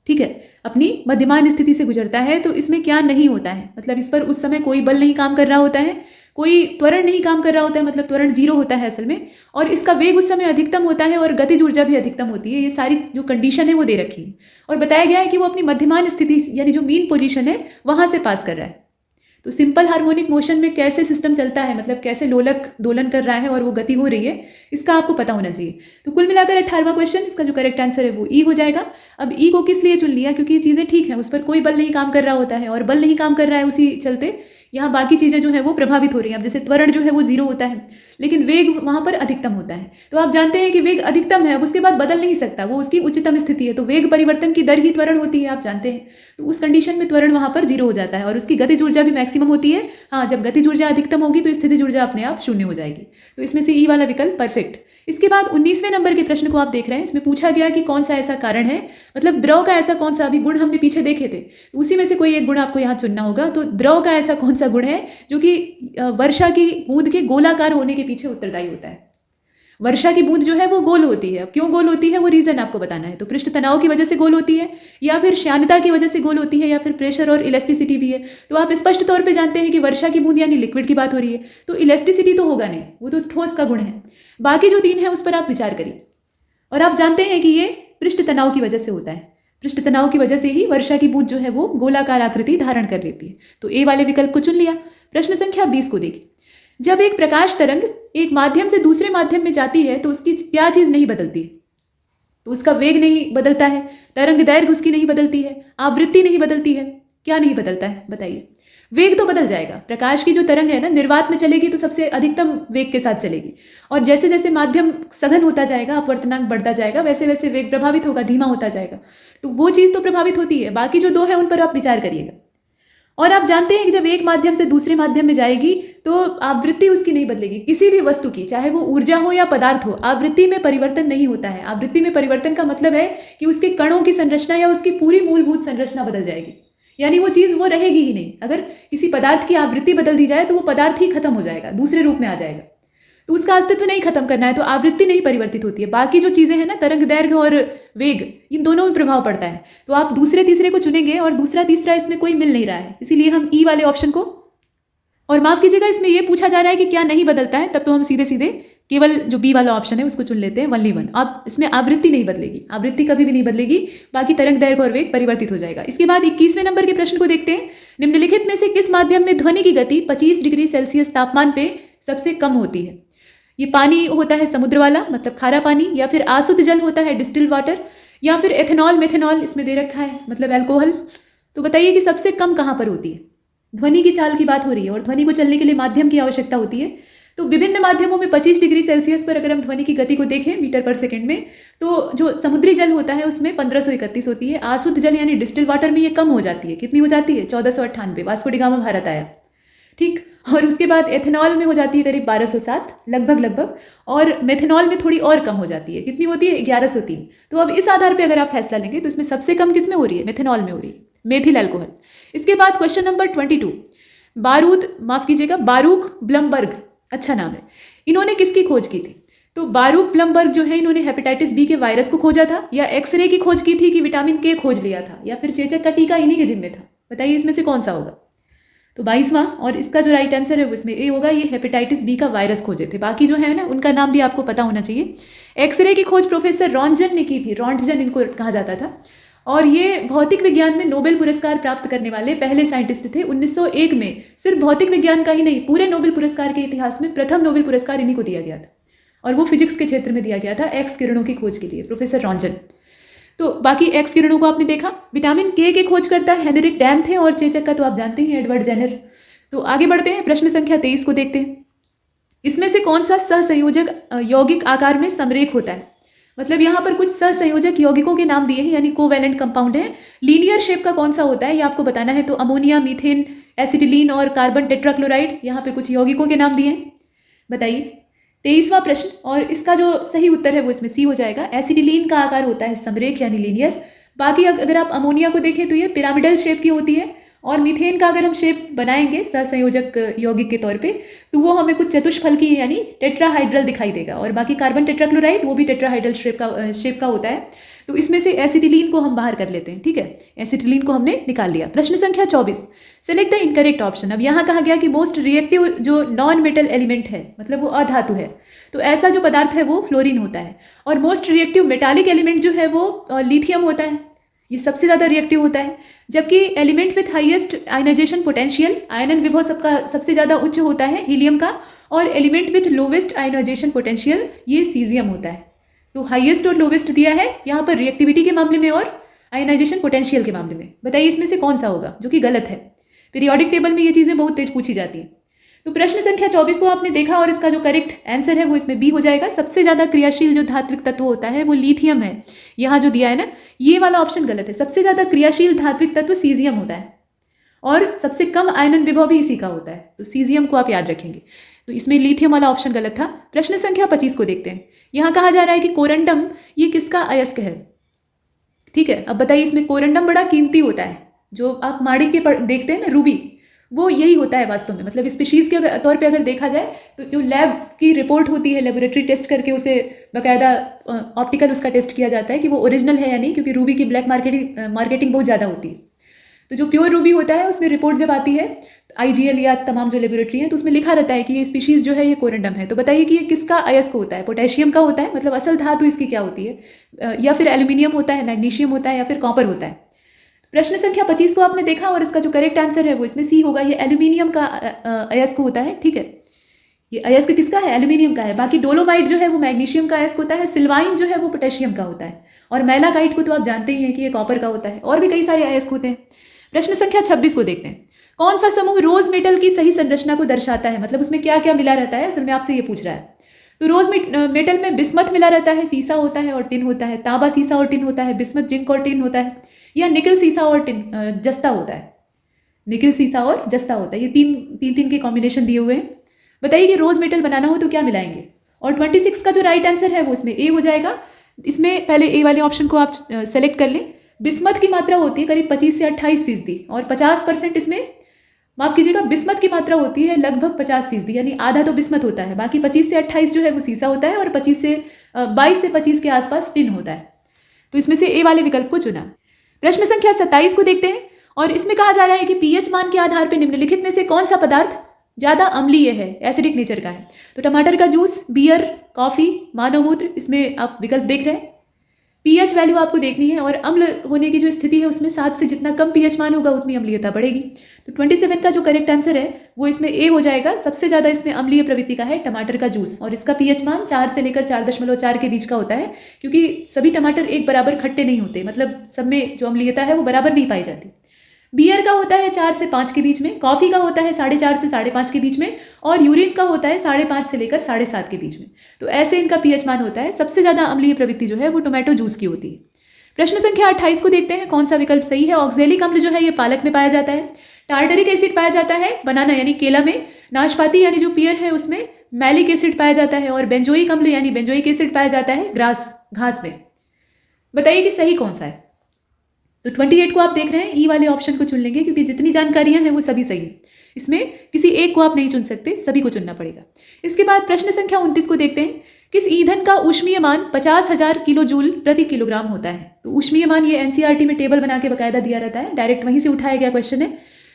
ठीक है, अपनी मध्यमान स्थिति से गुजरता है, तो इसमें क्या नहीं होता है, मतलब इस पर उस समय कोई बल नहीं काम कर रहा होता है, कोई त्वरण नहीं काम कर रहा होता है, मतलब त्वरण 0 होता है असल में, और इसका वेग उस समय अधिकतम होता है और गतिज ऊर्जा भी अधिकतम होती है। ये सारी जो कंडीशन है वो दे रखी है और बताया गया है कि वो अपनी मध्यमान स्थिति यानी जो मीन पोजीशन है वहां से पास कर रहा है। तो सिंपल हार्मोनिक मोशन में कैसे सिस्टम चलता है, मतलब कैसे लोलक दोलन कर रहा है और वो गति हो रही है, इसका आपको पता होना चाहिए। तो कुल मिलाकर 18वां क्वेश्चन, इसका जो करेक्ट आंसर है वो ई हो जाएगा। अब ई को किस लिए चुन लिया, क्योंकि ये चीज़ें ठीक है, उस पर कोई बल नहीं काम कर रहा होता है और बल नहीं काम कर रहा है, उसी चलते यहाँ बाकी चीज़ें जो है वो प्रभावित हो रही हैं। अब जैसे त्वरण जो है वो 0 होता है लेकिन वेग वहाँ पर अधिकतम होता है। तो आप जानते हैं कि वेग अधिकतम है, अब उसके बाद बदल नहीं सकता, वो उसकी उच्चतम स्थिति है। तो वेग परिवर्तन की दर ही त्वरण होती है, आप जानते हैं। तो उस कंडीशन में त्वरण वहाँ पर 0 हो जाता है और उसकी गतिज ऊर्जा भी मैक्सिमम होती है। हाँ, जब गतिज ऊर्जा अधिकतम होगी तो स्थितिज ऊर्जा अपने आप 0 हो जाएगी। तो इसमें से ई वाला विकल्प परफेक्ट। इसके बाद 19वें नंबर के प्रश्न को आप देख रहे हैं। इसमें पूछा गया कि कौन सा ऐसा कारण है, मतलब द्रव का ऐसा कौन सा, अभी गुण हमने पीछे देखे थे, उसी में से कोई एक गुण आपको यहाँ चुनना होगा। तो द्रव का ऐसा कौन सा गुण है जो कि वर्षा की बूंद के गोलाकार होने के पीछे उत्तरदायी होता है। वर्षा की बूंद जो है वो गोल होती है। अब क्यों गोल होती है वो रीजन आपको बताना है। तो पृष्ठ तनाव की वजह से गोल होती है, या फिर श्यानता की वजह से गोल होती है, या फिर प्रेशर और इलास्टिसिटी भी है। तो आप स्पष्ट तौर पे जानते हैं कि वर्षा की बूंद यानी लिक्विड की बात हो रही है, तो इलास्टिसिटी तो होगा नहीं, वो तो ठोस का गुण है। बाकी जो 3 है उस पर आप विचार करिए। और आप जानते हैं कि ये पृष्ठ तनाव की वजह से होता है। पृष्ठ तनाव की वजह से ही वर्षा की बूंद जो है वो गोलाकार आकृति धारण कर लेती है। तो ए वाले विकल्प को चुन लिया। प्रश्न संख्या 20 को देखिए। जब एक प्रकाश तरंग एक माध्यम से दूसरे माध्यम में जाती है तो उसकी क्या चीज नहीं बदलती? तो उसका वेग नहीं बदलता है, तरंग दैर्घ्य उसकी नहीं बदलती है, आवृत्ति नहीं बदलती है, क्या नहीं बदलता है बताइए? वेग तो बदल जाएगा। प्रकाश की जो तरंग है ना, निर्वात में चलेगी तो सबसे अधिकतम वेग के साथ चलेगी, और जैसे जैसे माध्यम सघन होता जाएगा, अपवर्तनांक बढ़ता जाएगा, वैसे वैसे वेग प्रभावित होगा, धीमा होता जाएगा। तो वो चीज़ तो प्रभावित होती है। बाकी जो 2 है उन पर आप विचार करिएगा। और आप जानते हैं कि जब एक माध्यम से दूसरे माध्यम में जाएगी तो आवृत्ति उसकी नहीं बदलेगी, किसी भी वस्तु की, चाहे वो ऊर्जा हो या पदार्थ हो, आवृत्ति में परिवर्तन नहीं होता है। आवृत्ति में परिवर्तन का मतलब है कि उसके कणों की संरचना या उसकी पूरी मूलभूत संरचना बदल जाएगी, यानी वो चीज़ वो रहेगी ही नहीं। अगर किसी पदार्थ की आवृत्ति बदल दी जाए तो वो पदार्थ ही खत्म हो जाएगा, दूसरे रूप में आ जाएगा। तो उसका अस्तित्व नहीं खत्म करना है, तो आवृत्ति नहीं परिवर्तित होती है। बाकी जो चीज़ें हैं ना, तरंग दैर्घ्य और वेग, इन दोनों में प्रभाव पड़ता है। तो आप दूसरे तीसरे को चुनेंगे और दूसरा तीसरा इसमें कोई मिल नहीं रहा है, इसीलिए हम ई वाले ऑप्शन को, और माफ कीजिएगा इसमें ये पूछा जा रहा है कि क्या नहीं बदलता है, तब तो हम सीधे सीधे केवल जो बी वाला ऑप्शन है उसको चुन लेते हैं, ओनली वन। अब इसमें आवृत्ति नहीं बदलेगी, आवृत्ति कभी भी नहीं बदलेगी, बाकी तरंग दैर्घ्य और वेग परिवर्तित हो जाएगा। इसके बाद 21वें नंबर के प्रश्न को देखते हैं। निम्नलिखित में से किस माध्यम में ध्वनि की गति 25 डिग्री सेल्सियस तापमान पे सबसे कम होती है? ये पानी होता है समुद्र वाला, मतलब खारा पानी, या फिर आशुद्ध जल होता है डिस्टिल्ड वाटर, या फिर एथेनॉल मेथेनॉल इसमें दे रखा है मतलब अल्कोहल। तो बताइए कि सबसे कम कहाँ पर होती है? ध्वनि की चाल की बात हो रही है और ध्वनि को चलने के लिए माध्यम की आवश्यकता होती है। तो विभिन्न माध्यमों में 25 डिग्री सेल्सियस पर अगर हम ध्वनि की गति को देखें मीटर पर सेकंड में, तो जो समुद्री जल होता है उसमें 1531 होती है। आशुद्ध जल यानी डिस्टिल वाटर में ये कम हो जाती है। कितनी हो जाती है? 1498। वास्को डी गामा भारत आया, ठीक। और उसके बाद एथेनॉल में हो जाती है करीब 1207 लगभग, और मेथेनॉल में थोड़ी और कम हो जाती है। कितनी होती है? 1103। तो अब इस आधार पर अगर आप फैसला लेंगे तो इसमें सबसे कम किस में हो रही है? मेथेनॉल में हो रही है, मेथिल अल्कोहल। इसके बाद क्वेश्चन नंबर 22, बारूक ब्लमबर्ग, अच्छा नाम है, इन्होंने किसकी खोज की थी? तो बारूक ब्लमबर्ग जो है इन्होंने हेपेटाइटिस बी के वायरस को खोजा था, या एक्सरे की खोज की थी, कि विटामिन के खोज लिया था, या फिर चेचक का टीका इन्हीं के जिम्मे था? बताइए इसमें से कौन सा होगा? तो 22वां, और इसका जो राइट आंसर है वो इसमें ए होगा। ये हेपेटाइटिस बी का वायरस खोजे थे। बाकी जो है ना उनका नाम भी आपको पता होना चाहिए। एक्सरे की खोज प्रोफेसर रॉन्टजन ने की थी, रॉन्टजन इनको कहा जाता था, और ये भौतिक विज्ञान में नोबेल पुरस्कार प्राप्त करने वाले पहले साइंटिस्ट थे। 1901 में सिर्फ भौतिक विज्ञान का ही नहीं, पूरे नोबेल पुरस्कार के इतिहास में प्रथम नोबेल पुरस्कार इन्हीं को दिया गया था, और वो फिजिक्स के क्षेत्र में दिया गया था, एक्स किरणों की खोज के लिए, प्रोफेसर रॉन्टजन। तो बाकी एक्स किरणों को आपने देखा। विटामिन के खोज करता हेनरिक डैम थे, और चेचक का तो आप जानते ही एडवर्ड जेनर। तो आगे बढ़ते हैं, प्रश्न संख्या 23 को देखते हैं। इसमें से कौन सा सहसंयोजक यौगिक आकार में समरेख होता है? मतलब यहाँ पर कुछ सहसंयोजक यौगिकों के नाम दिए हैं, यानी कोवैलेंट कंपाउंड है। लीनियर शेप का कौन सा होता है ये आपको बताना है। तो अमोनिया, मीथेन, एसिटिलीन और कार्बन टेट्राक्लोराइड, यहाँ पे कुछ यौगिकों के नाम दिए हैं, बताइए। 23वां प्रश्न, और इसका जो सही उत्तर है वो इसमें सी हो जाएगा। एसिटिलीन का आकार होता है समरेख यानी लीनियर। बाकी अगर आप अमोनिया को देखें तो ये पिरामिडल शेप की होती है, और मीथेन का अगर हम शेप बनाएंगे सहसंयोजक यौगिक के तौर पे तो वो हमें कुछ चतुष्फलकी यानी टेट्राहाइड्रल दिखाई देगा। और बाकी कार्बन टेट्राक्लोराइड वो भी टेट्राहाइड्रल शेप का होता है। तो इसमें से एसिटिलीन को हम बाहर कर लेते हैं, ठीक है। एसिटिलीन को हमने निकाल लिया। प्रश्न संख्या 24, सेलेक्ट द इनकरेक्ट ऑप्शन। अब यहाँ कहा गया कि मोस्ट रिएक्टिव जो नॉन मेटल एलिमेंट है, मतलब वो अधातु है, तो ऐसा जो पदार्थ है वो फ्लोरीन होता है। और मोस्ट रिएक्टिव मेटालिक एलिमेंट जो है वो लिथियम होता है, ये सबसे ज़्यादा रिएक्टिव होता है। जबकि element with highest ionisation potential, आयनन विभव सबसे ज़्यादा उच्च होता है हीलियम का। और element with lowest ionisation potential ये सीजियम होता है। तो हाईएस्ट और लोवेस्ट दिया है यहाँ पर रिएक्टिविटी के मामले में और आयनाइजेशन पोटेंशियल के मामले में। बताइए इसमें से कौन सा होगा, जो कि गलत है। पीरियोडिक टेबल में ये चीज़ें बहुत तेज पूछी जाती हैं। तो प्रश्न संख्या 24 को आपने देखा, और इसका जो करेक्ट आंसर है वो इसमें बी हो जाएगा। सबसे ज़्यादा क्रियाशील जो धात्विक तत्व होता है वो लिथियम है। यहाँ जो दिया है ना, ये वाला ऑप्शन गलत है। सबसे ज़्यादा क्रियाशील धात्विक तत्व सीजियम होता है, और सबसे कम आयनन विभव भी इसी का होता है। तो सीजियम को आप याद रखेंगे। तो इसमें लिथियम वाला ऑप्शन गलत था। प्रश्न संख्या 25 को देखते हैं। यहाँ कहा जा रहा है कि कोरंडम ये किसका अयस्क है, ठीक है। अब बताइए इसमें कोरंडम बड़ा कीमती होता है। जो आप माणिक के देखते हैं ना, रूबी, वो यही होता है वास्तव में। मतलब स्पीशीज़ के तौर पे अगर देखा जाए तो जो लैब की रिपोर्ट होती है, लेबोरेटरी टेस्ट करके उसे बाकायदा ऑप्टिकल उसका टेस्ट किया जाता है कि वो ओरिजिनल है या नहीं, क्योंकि रूबी की ब्लैक मार्केटिंग बहुत ज़्यादा होती है। तो जो प्योर रूबी होता है उसमें रिपोर्ट जब आती है IGL या तमाम जो लेबोरेटरी है, तो उसमें लिखा रहता है कि ये स्पीशीज़ जो है ये कोरंडम है। तो बताइए कि ये किसका अयस्क होता है? पोटेशियम का होता है, मतलब असल धातु इसकी क्या होती है, या फिर एल्यूमिनियम होता है, मैग्नीशियम होता है, या फिर कॉपर होता है। प्रश्न संख्या 25 को आपने देखा, और इसका जो करेक्ट आंसर है वो इसमें सी होगा। ये एल्यूमिनियम का अयस्क होता है, ठीक है। ये अयस्क किसका है? एल्यूमिनियम का है। बाकी डोलोमाइट जो है वो मैग्नीशियम का अयस्क होता है। सिल्वाइन जो है वो पोटेशियम का होता है। और मैलाकाइट को तो आप जानते ही हैं कि ये कॉपर का होता है। और भी कई सारे अयस्क होते हैं। प्रश्न संख्या 26 को देखते हैं। कौन सा समूह रोज मेटल की सही संरचना को दर्शाता है? मतलब उसमें क्या क्या मिला रहता है, असल में आपसे ये पूछ रहा है। तो रोज मेटल में बिस्मथ मिला रहता है, सीसा होता है और टिन होता है। तांबा, सीसा और टिन होता है। बिस्मथ, जिंक और टिन होता है। या निकल, सीसा और टिन, जस्ता होता है। निकल, सीसा और जस्ता होता है। ये तीन के कॉम्बिनेशन दिए हुए हैं। बताइए कि रोज मेटल बनाना हो तो क्या मिलाएंगे। और 26 का जो राइट आंसर है वो इसमें ए हो जाएगा। इसमें पहले ए वाले ऑप्शन को आप सेलेक्ट कर लें। बिस्मथ की मात्रा होती है करीब 25 से 28%, और 50% इसमें, माफ कीजिएगा, बिस्मथ की मात्रा होती है लगभग 50%, यानी आधा तो बिस्मथ होता है। बाकी 25 से 28 जो है वो सीसा होता है, और 22 से 25 के आसपास टिन होता है। तो इसमें से ए वाले विकल्प को चुना। प्रश्न संख्या 27 को देखते हैं, और इसमें कहा जा रहा है कि pH मान के आधार पर निम्नलिखित में से कौन सा पदार्थ ज़्यादा अम्लीय है, एसिडिक नेचर का है। तो टमाटर का जूस, बियर, कॉफ़ी, मानव मूत्र, इसमें आप विकल्प देख रहे हैं। पीएच वैल्यू आपको देखनी है और अम्ल होने की जो स्थिति है उसमें 7 से जितना कम पीएच मान होगा उतनी अम्लीयता बढ़ेगी। तो 27 का जो करेक्ट आंसर है वो इसमें ए हो जाएगा। सबसे ज़्यादा इसमें अम्लीय प्रवृत्ति का है टमाटर का जूस और इसका पीएच मान 4 से लेकर 4.4 के बीच का होता है, क्योंकि सभी टमाटर एक बराबर खट्टे नहीं होते, मतलब सब में जो अम्लीयता है वो बराबर नहीं पाई जाती। बियर का होता है 4 से 5 के बीच में, कॉफ़ी का होता है 4.5 से 5.5 के बीच में और यूरिन का होता है 5.5 से लेकर 7.5 के बीच में। तो ऐसे इनका पीएच मान होता है। सबसे ज़्यादा अम्लीय प्रवृत्ति जो है वो टोमेटो जूस की होती है। प्रश्न संख्या 28 को देखते हैं, कौन सा विकल्प सही है। ऑक्जेलिक अम्ल जो है ये पालक में पाया जाता है। टार्टरिक एसिड पाया जाता है बनाना यानी केला में। नाशपाती यानी जो पियर है उसमें मैलिक एसिड पाया जाता है और बेंजोइक अम्ल यानी बेंजोइक एसिड पाया जाता है घास में। बताइए कि सही कौन सा है। तो 28 को आप देख रहे हैं, ई वाले ऑप्शन को चुन लेंगे क्योंकि जितनी जानकारियां हैं वो सभी सही है। इसमें किसी एक को आप नहीं चुन सकते, सभी को चुनना पड़ेगा। इसके बाद प्रश्न संख्या 29 को देखते हैं, किस ईंधन का ऊष्मीय मान 50,000 किलो जूल प्रति किलोग्राम होता है। तो ऊष्मीय मान ये एनसीईआरटी में टेबल बना के बकायदा दिया रहता है, डायरेक्ट वहीं से उठाया गया क्वेश्चन है।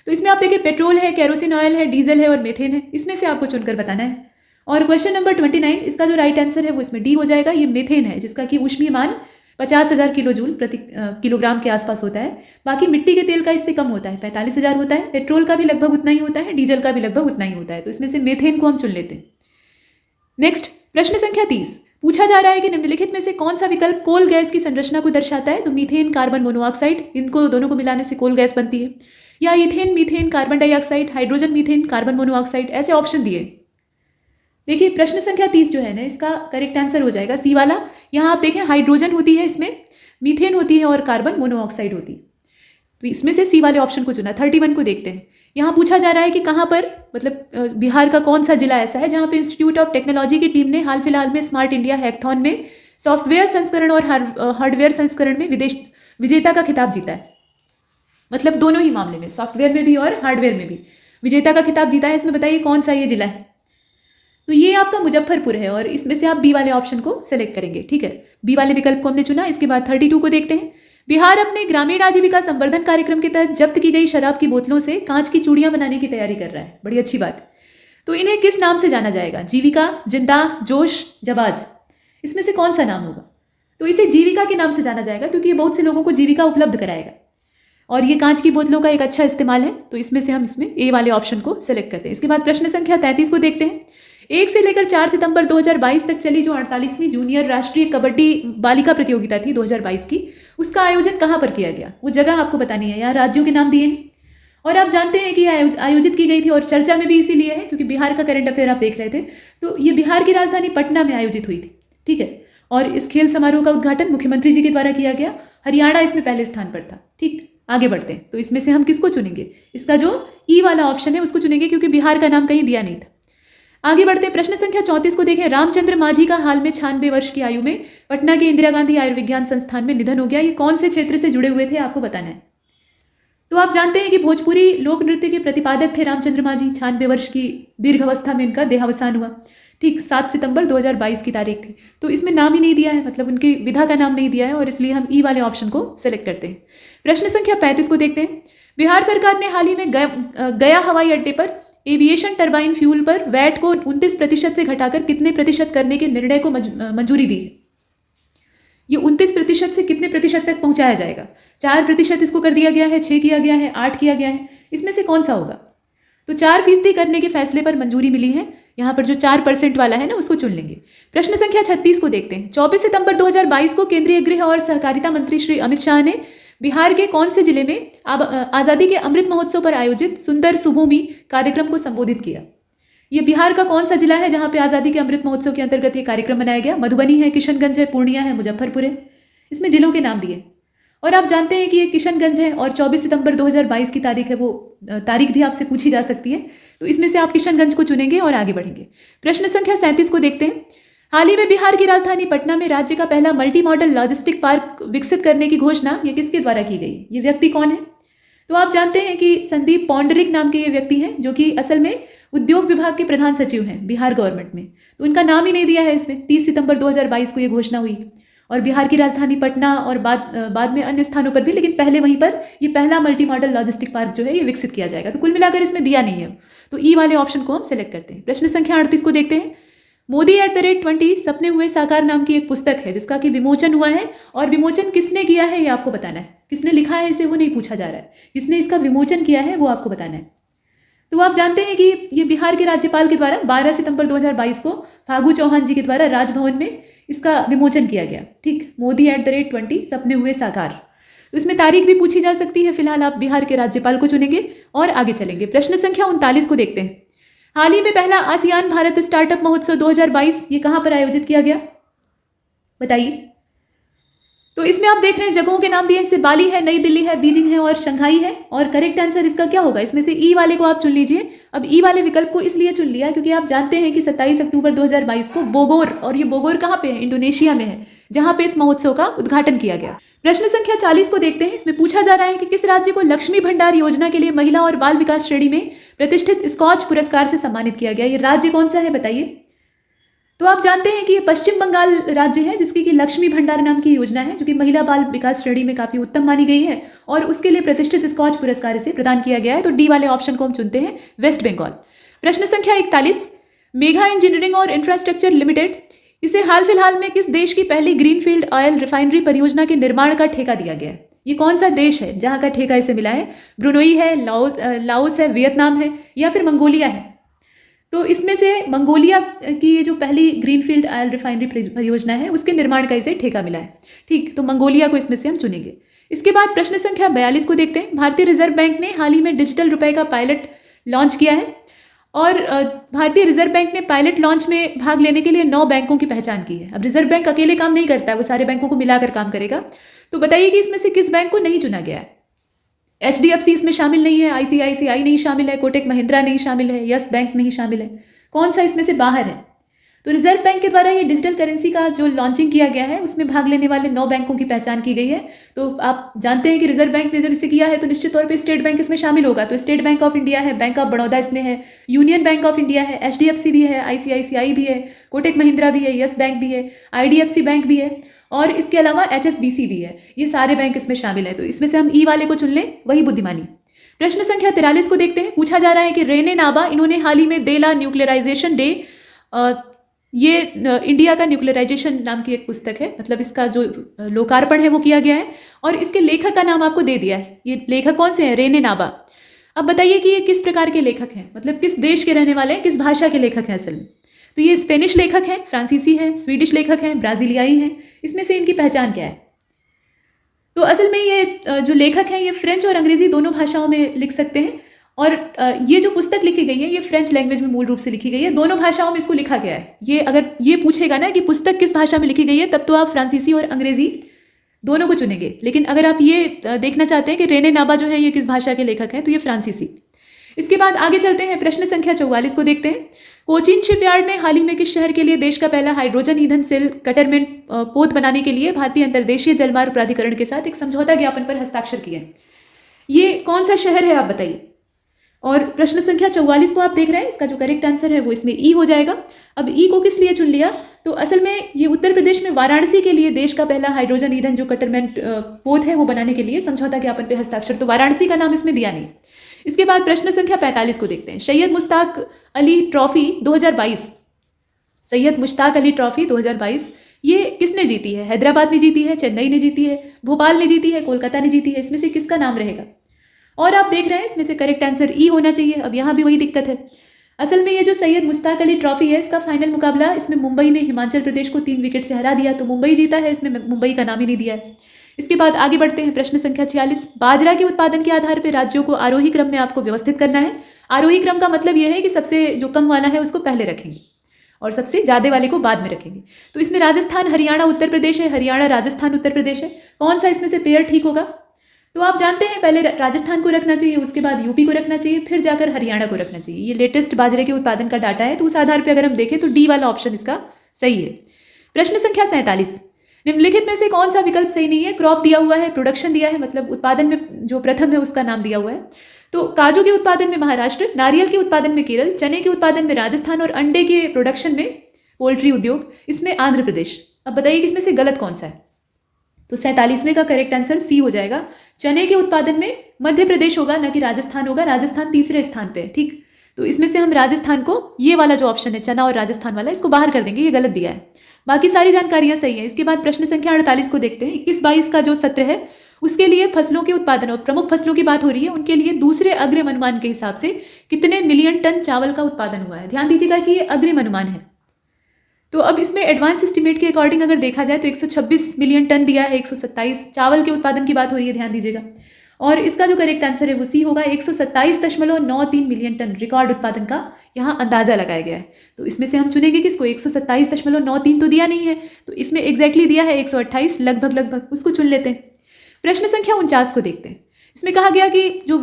तो इसमें आप देखिए पेट्रोल है, केरोसिन ऑयल है, डीजल है और मेथेन है, इसमें से आपको चुनकर बताना है। और क्वेश्चन नंबर 29, इसका जो राइट आंसर है वो इसमें डी हो जाएगा। ये मेथेन है जिसका कि ऊष्मीय मान 50,000 किलो जूल प्रति किलोग्राम के आसपास होता है। बाकी मिट्टी के तेल का इससे कम होता है, 45,000 होता है। पेट्रोल का भी लगभग उतना ही होता है, डीजल का भी लगभग उतना ही होता है। तो इसमें से मेथेन को हम चुन लेते हैं। नेक्स्ट प्रश्न संख्या 30, पूछा जा रहा है कि निम्नलिखित में से कौन सा विकल्प कोल गैस की संरचना को दर्शाता है। तो मीथेन, कार्बन मोनोऑक्साइड, इनको दोनों को मिलाने से कोल गैस बनती है, या ethane, methane, carbon dioxide, hydrogen methane, carbon monoxide, ऐसे ऑप्शन दिए। देखिए प्रश्न संख्या 30 जो है ना, इसका करेक्ट आंसर हो जाएगा सी वाला। यहाँ आप देखें हाइड्रोजन होती है, इसमें मीथेन होती है और कार्बन मोनोऑक्साइड होती है। तो इसमें से सी वाले ऑप्शन को चुना। 31 को देखते हैं, यहाँ पूछा जा रहा है कि कहाँ पर, मतलब बिहार का कौन सा जिला ऐसा है जहाँ पे इंस्टीट्यूट ऑफ टेक्नोलॉजी की टीम ने हाल फिलहाल में स्मार्ट इंडिया हैकथॉन में सॉफ्टवेयर संस्करण और हार्डवेयर संस्करण में विजेता का खिताब जीता है। मतलब दोनों ही मामले में, सॉफ्टवेयर में भी और हार्डवेयर में भी विजेता का खिताब जीता है। इसमें बताइए कौन सा ये जिला है। तो ये आपका मुजफ्फरपुर है और इसमें से आप बी वाले ऑप्शन को सेलेक्ट करेंगे। ठीक है, बी वाले विकल्प को हमने चुना। इसके बाद 32 को देखते हैं, बिहार अपने ग्रामीण आजीविका संवर्धन कार्यक्रम के तहत जब्त की गई शराब की बोतलों से कांच की चूड़ियां बनाने की तैयारी कर रहा है। बड़ी अच्छी बात। तो इन्हें किस नाम से जाना जाएगा। जीविका, जिंदा, जोश, जवाज, इसमें से कौन सा नाम होगा। तो इसे जीविका के नाम से जाना जाएगा क्योंकि ये बहुत से लोगों को जीविका उपलब्ध कराएगा और ये कांच की बोतलों का एक अच्छा इस्तेमाल है। तो इसमें से हम इसमें ए वाले ऑप्शन को सेलेक्ट करते हैं। इसके बाद प्रश्न संख्या 33 को देखते हैं, 1 से लेकर 4 सितंबर 2022 तक चली जो 48वीं जूनियर राष्ट्रीय कबड्डी बालिका प्रतियोगिता थी 2022 की, उसका आयोजन कहाँ पर किया गया। वो जगह आपको बतानी है। यहाँ राज्यों के नाम दिए हैं और आप जानते हैं कि आयोजित की गई थी और चर्चा में भी इसीलिए है क्योंकि बिहार का करंट अफेयर आप देख रहे थे। तो ये बिहार की राजधानी पटना में आयोजित हुई थी। ठीक है, और इस खेल समारोह का उद्घाटन मुख्यमंत्री जी के द्वारा किया गया। हरियाणा इसमें पहले स्थान पर था। ठीक, आगे बढ़ते हैं। तो इसमें से हम किसको चुनेंगे, इसका जो ई वाला ऑप्शन है उसको चुनेंगे क्योंकि बिहार का नाम कहीं दिया नहीं था। आगे बढ़ते हैं, प्रश्न संख्या 34 को देखें, रामचंद्र मांझी का हाल में 96 वर्ष की आयु में पटना के इंदिरा गांधी आयुर्विज्ञान संस्थान में निधन हो गया। ये कौन से क्षेत्र से जुड़े हुए थे आपको बताना है। तो आप जानते हैं कि भोजपुरी लोक नृत्य के प्रतिपादक थे रामचंद्र मांझी। 96 वर्ष की दीर्घ अवस्था में इनका देहावसान हुआ। ठीक, 7 सितंबर 2022 की तारीख थी। तो इसमें नाम ही नहीं दिया है, मतलब उनकी विधा का नाम नहीं दिया है और इसलिए हम ई वाले ऑप्शन को सेलेक्ट करते हैं। प्रश्न संख्या 35 को देखते हैं, बिहार सरकार ने हाल ही में गया हवाई अड्डे पर एविएशन टरबाइन फ्यूल पर वैट को 29% से घटाकर कितने प्रतिशत करने के निर्णय को मंजूरी दी है। ये 29% से कितने प्रतिशत तक पहुंचाया जाएगा। 4% इसको कर दिया गया है, 6 किया गया है, 8 किया गया है, इसमें से कौन सा होगा। तो 4% करने के फैसले पर मंजूरी मिली है। यहाँ पर जो 4% वाला है ना उसको चुन लेंगे। प्रश्न संख्या 36 को देखते हैं, 24 सितंबर 2022 को केंद्रीय गृह और सहकारिता मंत्री श्री अमित शाह ने बिहार के कौन से जिले में आज़ादी के अमृत महोत्सव पर आयोजित सुंदर सुभूमि कार्यक्रम को संबोधित किया। ये बिहार का कौन सा जिला है जहाँ पे आज़ादी के अमृत महोत्सव के अंतर्गत ये कार्यक्रम मनाया गया। मधुबनी है, किशनगंज है, पूर्णिया है, मुजफ्फरपुर है। इसमें जिलों के नाम दिए और आप जानते हैं कि ये किशनगंज है और 24 सितंबर 2022 की तारीख है, वो तारीख भी आपसे पूछी जा सकती है। तो इसमें से आप किशनगंज को चुनेंगे और आगे बढ़ेंगे। प्रश्न संख्या 37 को देखते हैं, हाल ही में बिहार की राजधानी पटना में राज्य का पहला मल्टी मॉडल लॉजिस्टिक पार्क विकसित करने की घोषणा ये किसके द्वारा की गई। ये व्यक्ति कौन है। तो आप जानते हैं कि संदीप पौंडरिक नाम के ये व्यक्ति हैं जो कि असल में उद्योग विभाग के प्रधान सचिव हैं बिहार गवर्नमेंट में। तो इनका नाम ही नहीं दिया है इसमें। 30 सितंबर 2022 को ये घोषणा हुई और बिहार की राजधानी पटना और बाद में अन्य स्थानों पर भी, लेकिन पहले वहीं पर ये पहला मल्टी मॉडल लॉजिस्टिक पार्क जो है ये विकसित किया जाएगा। तो कुल मिलाकर इसमें दिया नहीं है, तो ई वाले ऑप्शन को हम सेलेक्ट करते हैं। प्रश्न संख्या 38 को देखते हैं। मोदी@20 सपने हुए साकार नाम की एक पुस्तक है जिसका कि विमोचन हुआ है, और विमोचन किसने किया है ये आपको बताना है। किसने लिखा है इसे वो नहीं पूछा जा रहा है, किसने इसका विमोचन किया है वो आपको बताना है। तो आप जानते हैं कि ये बिहार के राज्यपाल के द्वारा 12 सितंबर 2022 को फागू चौहान जी के द्वारा राजभवन में इसका विमोचन किया गया। ठीक, मोदी@20 सपने हुए साकार। तो इसमें तारीख भी पूछी जा सकती है। फिलहाल आप बिहार के राज्यपाल को चुनेंगे और आगे चलेंगे। प्रश्न संख्या 39 को देखते हैं। हाल ही में पहला आसियान भारत स्टार्टअप महोत्सव 2022 ये कहाँ पर आयोजित किया गया, बताइए। तो इसमें आप देख रहे हैं जगहों के नाम दिए, इससे बाली है, नई दिल्ली है, बीजिंग है और शंघाई है। और करेक्ट आंसर इसका क्या होगा, इसमें से ई वाले को आप चुन लीजिए। अब ई वाले विकल्प को इसलिए चुन लिया क्योंकि आप जानते हैं कि 27 अक्टूबर 2022 को बोगोर, और ये बोगोर कहाँ पे है, इंडोनेशिया में है, जहां पे इस महोत्सव का उद्घाटन किया गया। प्रश्न संख्या 40 को देखते हैं। इसमें पूछा जा रहा है कि किस राज्य को लक्ष्मी भंडार योजना के लिए महिला और बाल विकास श्रेणी में प्रतिष्ठित स्कॉच पुरस्कार से सम्मानित किया गया। ये राज्य कौन सा है बताइए। तो आप जानते हैं कि ये पश्चिम बंगाल राज्य है जिसकी कि लक्ष्मी भंडार नाम की योजना है, जो कि महिला बाल विकास श्रेणी में काफी उत्तम मानी गई है, और उसके लिए प्रतिष्ठित स्कॉच पुरस्कार इसे प्रदान किया गया है। तो डी वाले ऑप्शन को हम चुनते हैं, वेस्ट बंगाल। प्रश्न संख्या 41। मेघा इंजीनियरिंग और इंफ्रास्ट्रक्चर लिमिटेड, इसे हाल फिलहाल में किस देश की पहली ग्रीनफील्ड ऑयल रिफाइनरी परियोजना के निर्माण का ठेका दिया गया है। ये कौन सा देश है जहां का ठेका इसे मिला है। ब्रुनोई है, लाओस है, वियतनाम है या फिर मंगोलिया है। तो इसमें से मंगोलिया की ये जो पहली ग्रीनफील्ड ऑयल रिफाइनरी परियोजना है उसके निर्माण का इसे ठेका मिला है। ठीक, तो मंगोलिया को इसमें से हम चुनेंगे। इसके बाद प्रश्न संख्या 42 को देखते हैं। भारतीय रिजर्व बैंक ने हाल ही में डिजिटल रुपए का पायलट लॉन्च किया है, और भारतीय रिजर्व बैंक ने पायलट लॉन्च में भाग लेने के लिए 9 बैंकों की पहचान की है। अब रिजर्व बैंक अकेले काम नहीं करता है, वो सारे बैंकों को मिलाकर काम करेगा। तो बताइए कि इसमें से किस बैंक को नहीं चुना गया है। HDFC इसमें शामिल नहीं है, ICICI नहीं शामिल है, कोटक महिंद्रा नहीं शामिल है, यस बैंक नहीं शामिल है। कौन सा इसमें से बाहर है। तो रिजर्व बैंक के द्वारा ये डिजिटल करेंसी का जो लॉन्चिंग किया गया है उसमें भाग लेने वाले 9 बैंकों की पहचान की गई है। तो आप जानते हैं कि रिजर्व बैंक ने जब इसे किया है तो निश्चित तौर पे स्टेट बैंक इसमें शामिल होगा। तो स्टेट बैंक ऑफ इंडिया है, बैंक ऑफ बड़ौदा इसमें है, यूनियन बैंक ऑफ इंडिया है, HDFC भी है, ICICI भी है, कोटक महिंद्रा भी है, यस बैंक भी है, IDFC बैंक भी है, और इसके अलावा HSBC भी है। ये सारे बैंक इसमें शामिल है। तो इसमें से हम ई वाले को चुन लें, वही बुद्धिमानी। प्रश्न संख्या 43 को देखते हैं। पूछा जा रहा है कि रेने नाबा, इन्होंने हाल ही में देला न्यूक्लियराइजेशन डे, ये इंडिया का न्यूक्लियराइजेशन नाम की एक पुस्तक है, मतलब इसका जो लोकार्पण है वो किया गया है, और इसके लेखक का नाम आपको दे दिया है। ये लेखक कौन से हैं, रेने नाबा। अब बताइए कि ये किस प्रकार के लेखक हैं, मतलब किस देश के रहने वाले हैं, किस भाषा के लेखक हैं असल में। तो ये स्पेनिश लेखक हैं, फ्रांसीसी हैं, स्वीडिश लेखक हैं, ब्राजीलियाई हैं। इसमें से इनकी पहचान क्या है। तो असल में ये जो लेखक हैं ये फ्रेंच और अंग्रेजी दोनों भाषाओं में लिख सकते हैं, और ये जो पुस्तक लिखी गई है ये फ्रेंच लैंग्वेज में मूल रूप से लिखी गई है। दोनों भाषाओं में इसको लिखा गया है। ये अगर ये पूछेगा ना कि पुस्तक किस भाषा में लिखी गई है, तब तो आप फ्रांसीसी और अंग्रेजी दोनों को चुनेंगे। लेकिन अगर आप ये देखना चाहते हैं कि रेने नाबा जो है ये किस भाषा के लेखक हैं, तो ये फ्रांसीसी। इसके बाद आगे चलते हैं। प्रश्न संख्या 44 को देखते हैं। कोचीन शिपयार्ड ने हाल ही में किस शहर के लिए देश का पहला हाइड्रोजन ईंधन सेल कटरमेंट पोत बनाने के लिए भारतीय अंतर्देशीय जलमार्ग प्राधिकरण के साथ एक समझौता ज्ञापन पर हस्ताक्षर किए हैं। ये कौन सा शहर है आप बताइए। और प्रश्न संख्या 44 को आप देख रहे हैं, इसका जो करेक्ट आंसर है वो इसमें ई हो जाएगा। अब ई को किस लिए चुन लिया, तो असल में ये उत्तर प्रदेश में वाराणसी के लिए देश का पहला हाइड्रोजन ईंधन जो कटरमेंट पोत है वो बनाने के लिए समझौता ज्ञापन पर हस्ताक्षर, तो वाराणसी का नाम इसमें दिया नहीं। इसके बाद प्रश्न संख्या 45 को देखते हैं। सैयद मुश्ताक अली ट्रॉफी 2022, सैयद मुश्ताक अली ट्रॉफी 2022 ये किसने जीती है। हैदराबाद ने जीती है, चेन्नई ने जीती है, भोपाल ने जीती है, कोलकाता ने जीती है। इसमें से किसका नाम रहेगा। और आप देख रहे हैं इसमें से करेक्ट आंसर ई होना चाहिए। अब यहाँ भी वही दिक्कत है। असल में ये जो सैयद मुश्ताक अली ट्रॉफी है इसका फाइनल मुकाबला इसमें मुंबई ने हिमाचल प्रदेश को 3 विकेट से हरा दिया, तो मुंबई जीता है। इसमें मुंबई का नाम ही नहीं दिया है। इसके बाद आगे बढ़ते हैं। प्रश्न संख्या 46। बाजरा के उत्पादन के आधार पर राज्यों को आरोही क्रम में आपको व्यवस्थित करना है। आरोही क्रम का मतलब यह है कि सबसे जो कम वाला है उसको पहले रखेंगे और सबसे ज़्यादा वाले को बाद में रखेंगे। तो इसमें राजस्थान हरियाणा उत्तर प्रदेश है, हरियाणा राजस्थान उत्तर प्रदेश है। कौन सा इसमें से पेयर ठीक होगा। तो आप जानते हैं पहले राजस्थान को रखना चाहिए, उसके बाद यूपी को रखना चाहिए, फिर जाकर हरियाणा को रखना चाहिए। ये लेटेस्ट बाजरे के उत्पादन का डाटा है, तो उस आधार पर अगर हम देखें तो डी वाला ऑप्शन इसका सही है। प्रश्न संख्या 47। निम्नलिखित में से कौन सा विकल्प सही नहीं है। क्रॉप दिया हुआ है, प्रोडक्शन दिया है, मतलब उत्पादन में जो प्रथम है उसका नाम दिया हुआ है। तो काजू के उत्पादन में महाराष्ट्र, नारियल के उत्पादन में केरल, चने के उत्पादन में राजस्थान और अंडे के प्रोडक्शन में पोल्ट्री उद्योग इसमें आंध्र प्रदेश। अब बताइए कि इसमें से गलत कौन सा है। तो 47वें का करेक्ट आंसर सी हो जाएगा। चने के उत्पादन में मध्य प्रदेश होगा, न कि राजस्थान होगा। राजस्थान तीसरे स्थान पे है, ठीक। तो इसमें से हम राजस्थान को, ये वाला जो ऑप्शन है चना और राजस्थान वाला, इसको बाहर कर देंगे, ये गलत दिया है। बाकी सारी जानकारियां सही है। इसके बाद प्रश्न संख्या 48 को देखते हैं। 21-22 का जो सत्र है उसके लिए फसलों के उत्पादन और प्रमुख फसलों की बात हो रही है। उनके लिए दूसरे अग्रिम अनुमान के हिसाब से कितने मिलियन टन चावल का उत्पादन हुआ है। ध्यान दीजिएगा कि ये अग्रिम अनुमान है। तो अब इसमें एडवांस एस्टीमेट के अकॉर्डिंग अगर देखा जाए तो 126 मिलियन टन दिया है, 127 चावल के उत्पादन की बात हो रही है, ध्यान दीजिएगा। और इसका जो करेक्ट आंसर है वो सी होगा। 127.93 मिलियन टन रिकॉर्ड उत्पादन का यहाँ अंदाजा लगाया गया है। तो इसमें से हम चुनेंगे किसको, 127.93 तो दिया नहीं है, तो इसमें एग्जैक्टली दिया है 128, लगभग उसको चुन लेते हैं। प्रश्न संख्या 49 को देखते हैं। इसमें कहा गया कि जो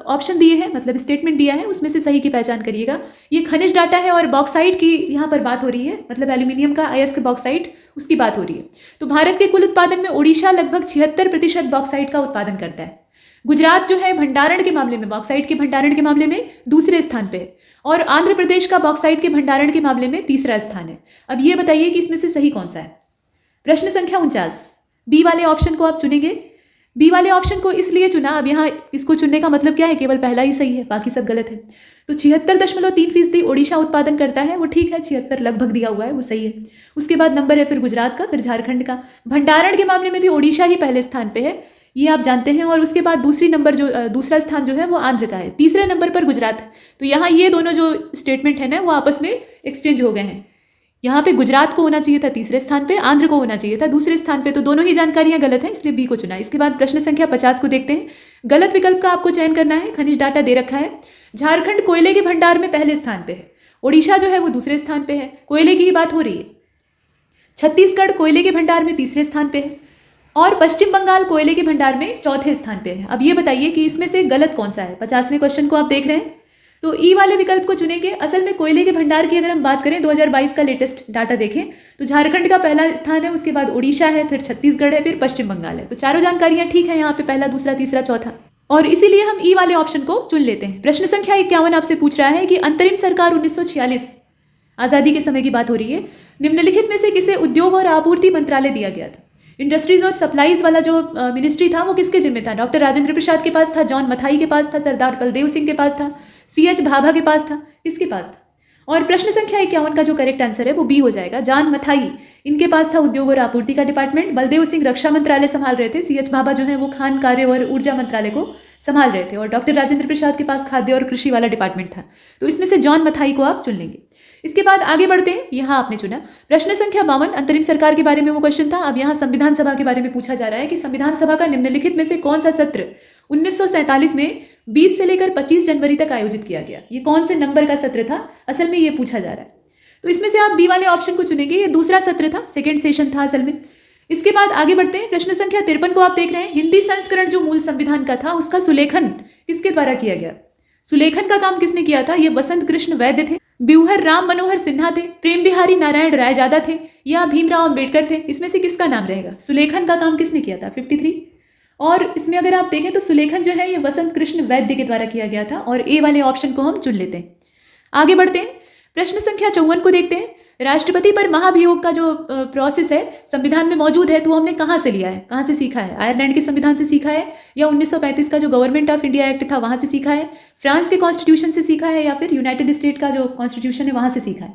ऑप्शन दिए हैं, मतलब स्टेटमेंट दिया है, उसमें से सही की पहचान करिएगा। ये खनिज डाटा है और बॉक्साइट की यहाँ पर बात हो रही है, मतलब एल्यूमिनियम का अयस्क बॉक्साइट, उसकी बात हो रही है। तो भारत के कुल उत्पादन में ओडिशा लगभग 76% बॉक्साइट का उत्पादन करता है। गुजरात जो है भंडारण के मामले में, बॉक्साइट के भंडारण के मामले में दूसरे स्थान पे है, और आंध्र प्रदेश का बॉक्साइट के भंडारण के मामले में तीसरा स्थान है। अब ये बताइए कि इसमें से सही कौन सा है। प्रश्न संख्या 49, बी वाले ऑप्शन को आप चुनेंगे। बी वाले ऑप्शन को इसलिए चुना, अब यहाँ इसको चुनने का मतलब क्या है, केवल पहला ही सही है, बाकी सब गलत है। तो 76.3% ओडिशा उत्पादन करता है, वो ठीक है, 76 लगभग दिया हुआ है, वो सही है। उसके बाद नंबर है फिर गुजरात का, फिर झारखंड का। भंडारण के मामले में भी ओडिशा ही पहले स्थान पे है, ये आप जानते हैं। और उसके बाद दूसरा स्थान जो है वो आंध्र का है, तीसरे नंबर पर गुजरात है। तो यहाँ ये दोनों जो स्टेटमेंट है ना वो आपस में एक्सचेंज हो गए हैं। यहाँ पे गुजरात को होना चाहिए था तीसरे स्थान पे, आंध्र को होना चाहिए था दूसरे स्थान पे, तो दोनों ही जानकारियां गलत हैं, इसलिए बी को चुना। इसके बाद प्रश्न संख्या 50 को देखते हैं। गलत विकल्प का आपको चयन करना है। खनिज डाटा दे रखा है, झारखंड कोयले के भंडार में पहले स्थान पे है, ओडिशा जो है वो दूसरे स्थान पे है, कोयले की ही बात हो रही है। छत्तीसगढ़ कोयले के भंडार में तीसरे स्थान पे है, और पश्चिम बंगाल कोयले के भंडार में चौथे स्थान पे है। अब ये बताइए कि इसमें से गलत कौन सा है। 50वें क्वेश्चन को आप देख रहे हैं, तो ई वाले विकल्प को चुनेंगे। असल में कोयले के भंडार की अगर हम बात करें, 2022 का लेटेस्ट डाटा देखें तो झारखंड का पहला स्थान है, उसके बाद ओडिशा है, फिर छत्तीसगढ़ है, फिर पश्चिम बंगाल है। तो चारों जानकारियां ठीक है यहाँ पे, पहला, दूसरा, तीसरा, चौथा, और इसीलिए हम ई वाले ऑप्शन को चुन लेते हैं। प्रश्न संख्या 51 आपसे पूछ रहा है कि अंतरिम सरकार 1946, आज़ादी के समय की बात हो रही है, निम्नलिखित में से किसे उद्योग और आपूर्ति मंत्रालय दिया गया था। इंडस्ट्रीज और सप्लाईज वाला जो मिनिस्ट्री था वो किसके जिम्मे था। डॉक्टर राजेंद्र प्रसाद के पास था, जॉन मथाई के पास था, सरदार बलदेव सिंह के पास था, CH भाभा के पास था, किसके पास था। और प्रश्न संख्या 51 का जो करेक्ट आंसर है वो बी हो जाएगा। जॉन मथाई, इनके पास था उद्योग और आपूर्ति का डिपार्टमेंट। बलदेव सिंह रक्षा मंत्रालय संभाल रहे थे, CH भाभा जो है वो खान कार्य और ऊर्जा मंत्रालय को संभाल रहे थे, और डॉक्टर राजेंद्र प्रसाद के पास खाद्य और कृषि वाला डिपार्टमेंट था। तो इसमें से जॉन मथाई को आप चुन लेंगे। इसके बाद आगे बढ़ते हैं। यहाँ आपने चुना प्रश्न संख्या 52, अंतरिम सरकार के बारे में वो क्वेश्चन था। अब यहाँ संविधान सभा के बारे में पूछा जा रहा है कि संविधान सभा का निम्नलिखित में से कौन सा सत्र 1947 में 20 से लेकर 25 जनवरी तक आयोजित किया गया। ये कौन से नंबर का सत्र था, असल में ये पूछा जा रहा है। तो इसमें से आप बी वाले ऑप्शन को चुनेंगे। ये दूसरा सत्र था, सेकेंड सेशन था असल में। इसके बाद आगे बढ़ते हैं। प्रश्न संख्या 53 को आप देख रहे हैं। हिंदी संस्करण जो मूल संविधान का था उसका सुलेखन किसके द्वारा किया गया। सुलेखन का काम किसने किया था। ये वसंत कृष्ण वैद्य थे, ब्यूहर राम मनोहर सिन्हा थे, प्रेम बिहारी नारायण रायजादा थे, या भीमराव अंबेडकर थे। इसमें से किसका नाम रहेगा। सुलेखन का काम किसने किया था 53। और इसमें अगर आप देखें तो सुलेखन जो है ये वसंत कृष्ण वैद्य के द्वारा किया गया था, और ए वाले ऑप्शन को हम चुन लेते हैं। आगे बढ़ते हैं। प्रश्न संख्या 54 को देखते हैं। राष्ट्रपति पर महाभियोग का जो प्रोसेस है संविधान में मौजूद है, तो वो हमने कहाँ से लिया है, कहाँ से सीखा है। आयरलैंड के संविधान से सीखा है, या 1935 का जो गवर्नमेंट ऑफ इंडिया एक्ट था वहाँ से सीखा है, फ्रांस के कॉन्स्टिट्यूशन से सीखा है, या फिर यूनाइटेड स्टेट का जो कॉन्स्टिट्यूशन है वहाँ से सीखा है।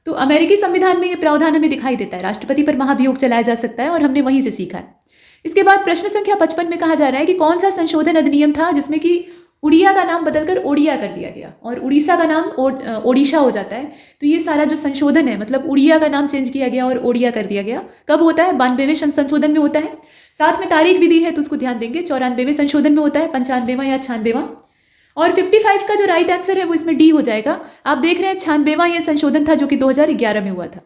तो अमेरिकी संविधान में ये प्रावधान हमें दिखाई देता है, राष्ट्रपति पर महाभियोग चलाया जा सकता है, और हमने वहीं से सीखा है। इसके बाद प्रश्न संख्या 55 में कहा जा रहा है कि कौन सा संशोधन अधिनियम था जिसमें कि उड़िया का नाम बदलकर ओडिया कर दिया गया और उड़ीसा का नाम ओडिशा हो जाता है। तो ये सारा जो संशोधन है, मतलब उड़िया का नाम चेंज किया गया और ओडिया कर दिया गया, कब होता है 92वें संशोधन में होता है। साथ में तारीख भी दी है तो उसको ध्यान देंगे, 94वें संशोधन में होता है, 95वां या 96वां। और 55 का जो राइट आंसर है वो इसमें डी हो जाएगा। आप देख रहे हैं 96वां ये संशोधन था जो कि 2011 में हुआ था।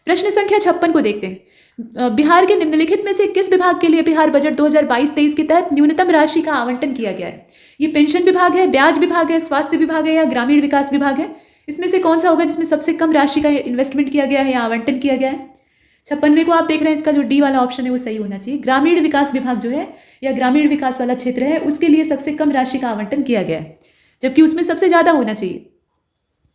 प्रश्न संख्या 56 को देखते हैं। बिहार के निम्नलिखित में से किस विभाग के लिए बिहार बजट 2022-23 के तहत न्यूनतम राशि का आवंटन किया गया है। ये पेंशन विभाग है, ब्याज विभाग है, स्वास्थ्य विभाग है, या ग्रामीण विकास विभाग है। इसमें से कौन सा होगा जिसमें सबसे कम राशि का इन्वेस्टमेंट किया गया है या आवंटन किया गया है। 56वें को आप देख रहे हैं, इसका जो डी वाला ऑप्शन है वो सही होना चाहिए। ग्रामीण विकास विभाग जो है या ग्रामीण विकास वाला क्षेत्र है उसके लिए सबसे कम राशि का आवंटन किया गया है, जबकि उसमें सबसे ज़्यादा होना चाहिए।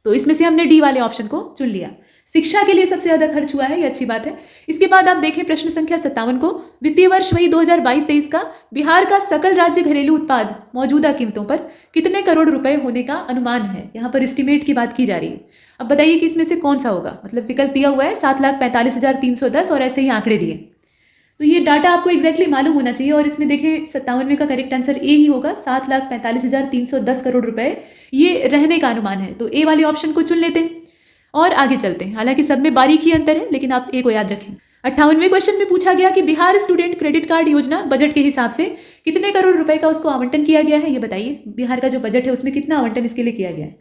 तो इसमें से हमने डी वाले ऑप्शन को चुन लिया। शिक्षा के लिए सबसे ज़्यादा खर्च हुआ है, ये अच्छी बात है। इसके बाद आप देखें प्रश्न संख्या 57 को, वित्तीय वर्ष वही 2022-23 का बिहार का सकल राज्य घरेलू उत्पाद मौजूदा कीमतों पर कितने करोड़ रुपए होने का अनुमान है। यहाँ पर एस्टिमेट की बात की जा रही है। अब बताइए कि इसमें से कौन सा होगा। मतलब विकल्प दिया हुआ है 7,45,310 और ऐसे ही आंकड़े दिए। तो ये डाटा आपको एग्जैक्टली मालूम होना चाहिए और इसमें देखें 57वें का करेक्ट आंसर ए ही होगा। 7,45,310 करोड़ रुपए ये रहने का अनुमान है। तो ए वाले ऑप्शन को चुन लेते हैं और आगे चलते हैं। हालांकि सब में बारीकी अंतर है, लेकिन आप ए को याद रखें। 58वें क्वेश्चन में पूछा गया कि बिहार स्टूडेंट क्रेडिट कार्ड योजना बजट के हिसाब से कितने करोड़ रुपए का उसको आवंटन किया गया है, ये बताइए। बिहार का जो बजट है उसमें कितना आवंटन इसके लिए किया गया है।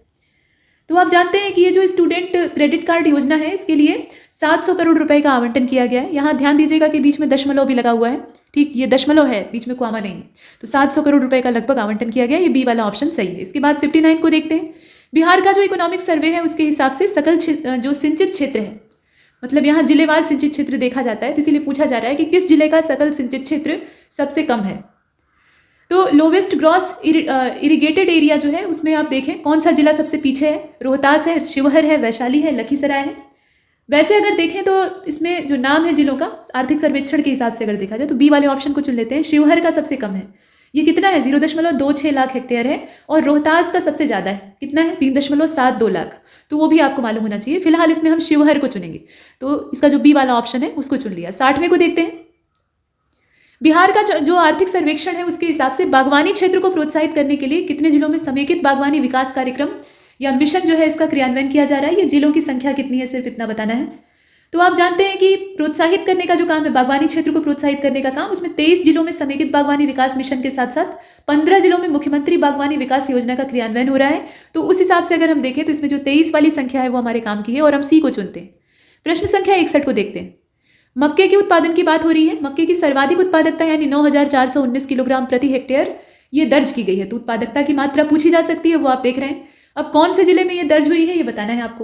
तो आप जानते हैं कि ये जो स्टूडेंट क्रेडिट कार्ड योजना है इसके लिए 700 करोड़ रुपए का आवंटन किया गया है। यहाँ ध्यान दीजिएगा कि बीच में दशमलव भी लगा हुआ है, ठीक, ये दशमलव है, बीच में कॉमा नहीं। तो 700 करोड़ रुपए का लगभग आवंटन किया गया, ये बी वाला ऑप्शन सही है। इसके बाद 59 को देखते हैं। बिहार का जो इकोनॉमिक सर्वे है उसके हिसाब से सकल जो सिंचित क्षेत्र है, मतलब यहाँ जिलेवार सिंचित क्षेत्र देखा जाता है, तो इसीलिए पूछा जा रहा है कि किस जिले का सकल सिंचित क्षेत्र सबसे कम है। तो लोवेस्ट ग्रॉस इरिगेटेड एरिया जो है उसमें आप देखें कौन सा जिला सबसे पीछे है। रोहतास है, शिवहर है, वैशाली है, लखीसराय है। वैसे अगर देखें तो इसमें जो नाम है जिलों का आर्थिक सर्वेक्षण के हिसाब से अगर देखा जाए तो बी वाले ऑप्शन को चुन लेते हैं। शिवहर का सबसे कम है, ये कितना है 0.26 लाख हेक्टेयर है, और रोहतास का सबसे ज़्यादा है, कितना है 3.72 लाख। तो वो भी आपको मालूम होना चाहिए। फिलहाल इसमें हम शिवहर को चुनेंगे, तो इसका जो बी वाला ऑप्शन है उसको चुन लिया। 60वें को देखते हैं। बिहार का जो आर्थिक सर्वेक्षण है उसके हिसाब से बागवानी क्षेत्र को प्रोत्साहित करने के लिए कितने जिलों में समेकित बागवानी विकास कार्यक्रम या मिशन जो है इसका क्रियान्वयन किया जा रहा है। ये जिलों की संख्या कितनी है सिर्फ इतना बताना है। तो आप जानते हैं कि प्रोत्साहित करने का जो काम है, बागवानी क्षेत्र को प्रोत्साहित करने का काम, उसमें 23 जिलों में समेकित बागवानी विकास मिशन के साथ साथ 15 जिलों में मुख्यमंत्री बागवानी विकास योजना का क्रियान्वयन हो रहा है। तो उस हिसाब से अगर हम देखें तो इसमें जो 23 वाली संख्या है वो हमारे काम की है और हम सी को चुनते हैं। प्रश्न संख्या 61 को देखते हैं। मक्के के उत्पादन की बात हो रही है। मक्के की सर्वाधिक उत्पादकता यानी 9,419 किलोग्राम प्रति हेक्टेयर ये दर्ज की गई है। तो उत्पादकता की मात्रा पूछी जा सकती है, वो आप देख रहे हैं। अब कौन से जिले में ये दर्ज हुई है ये बताना है आपको।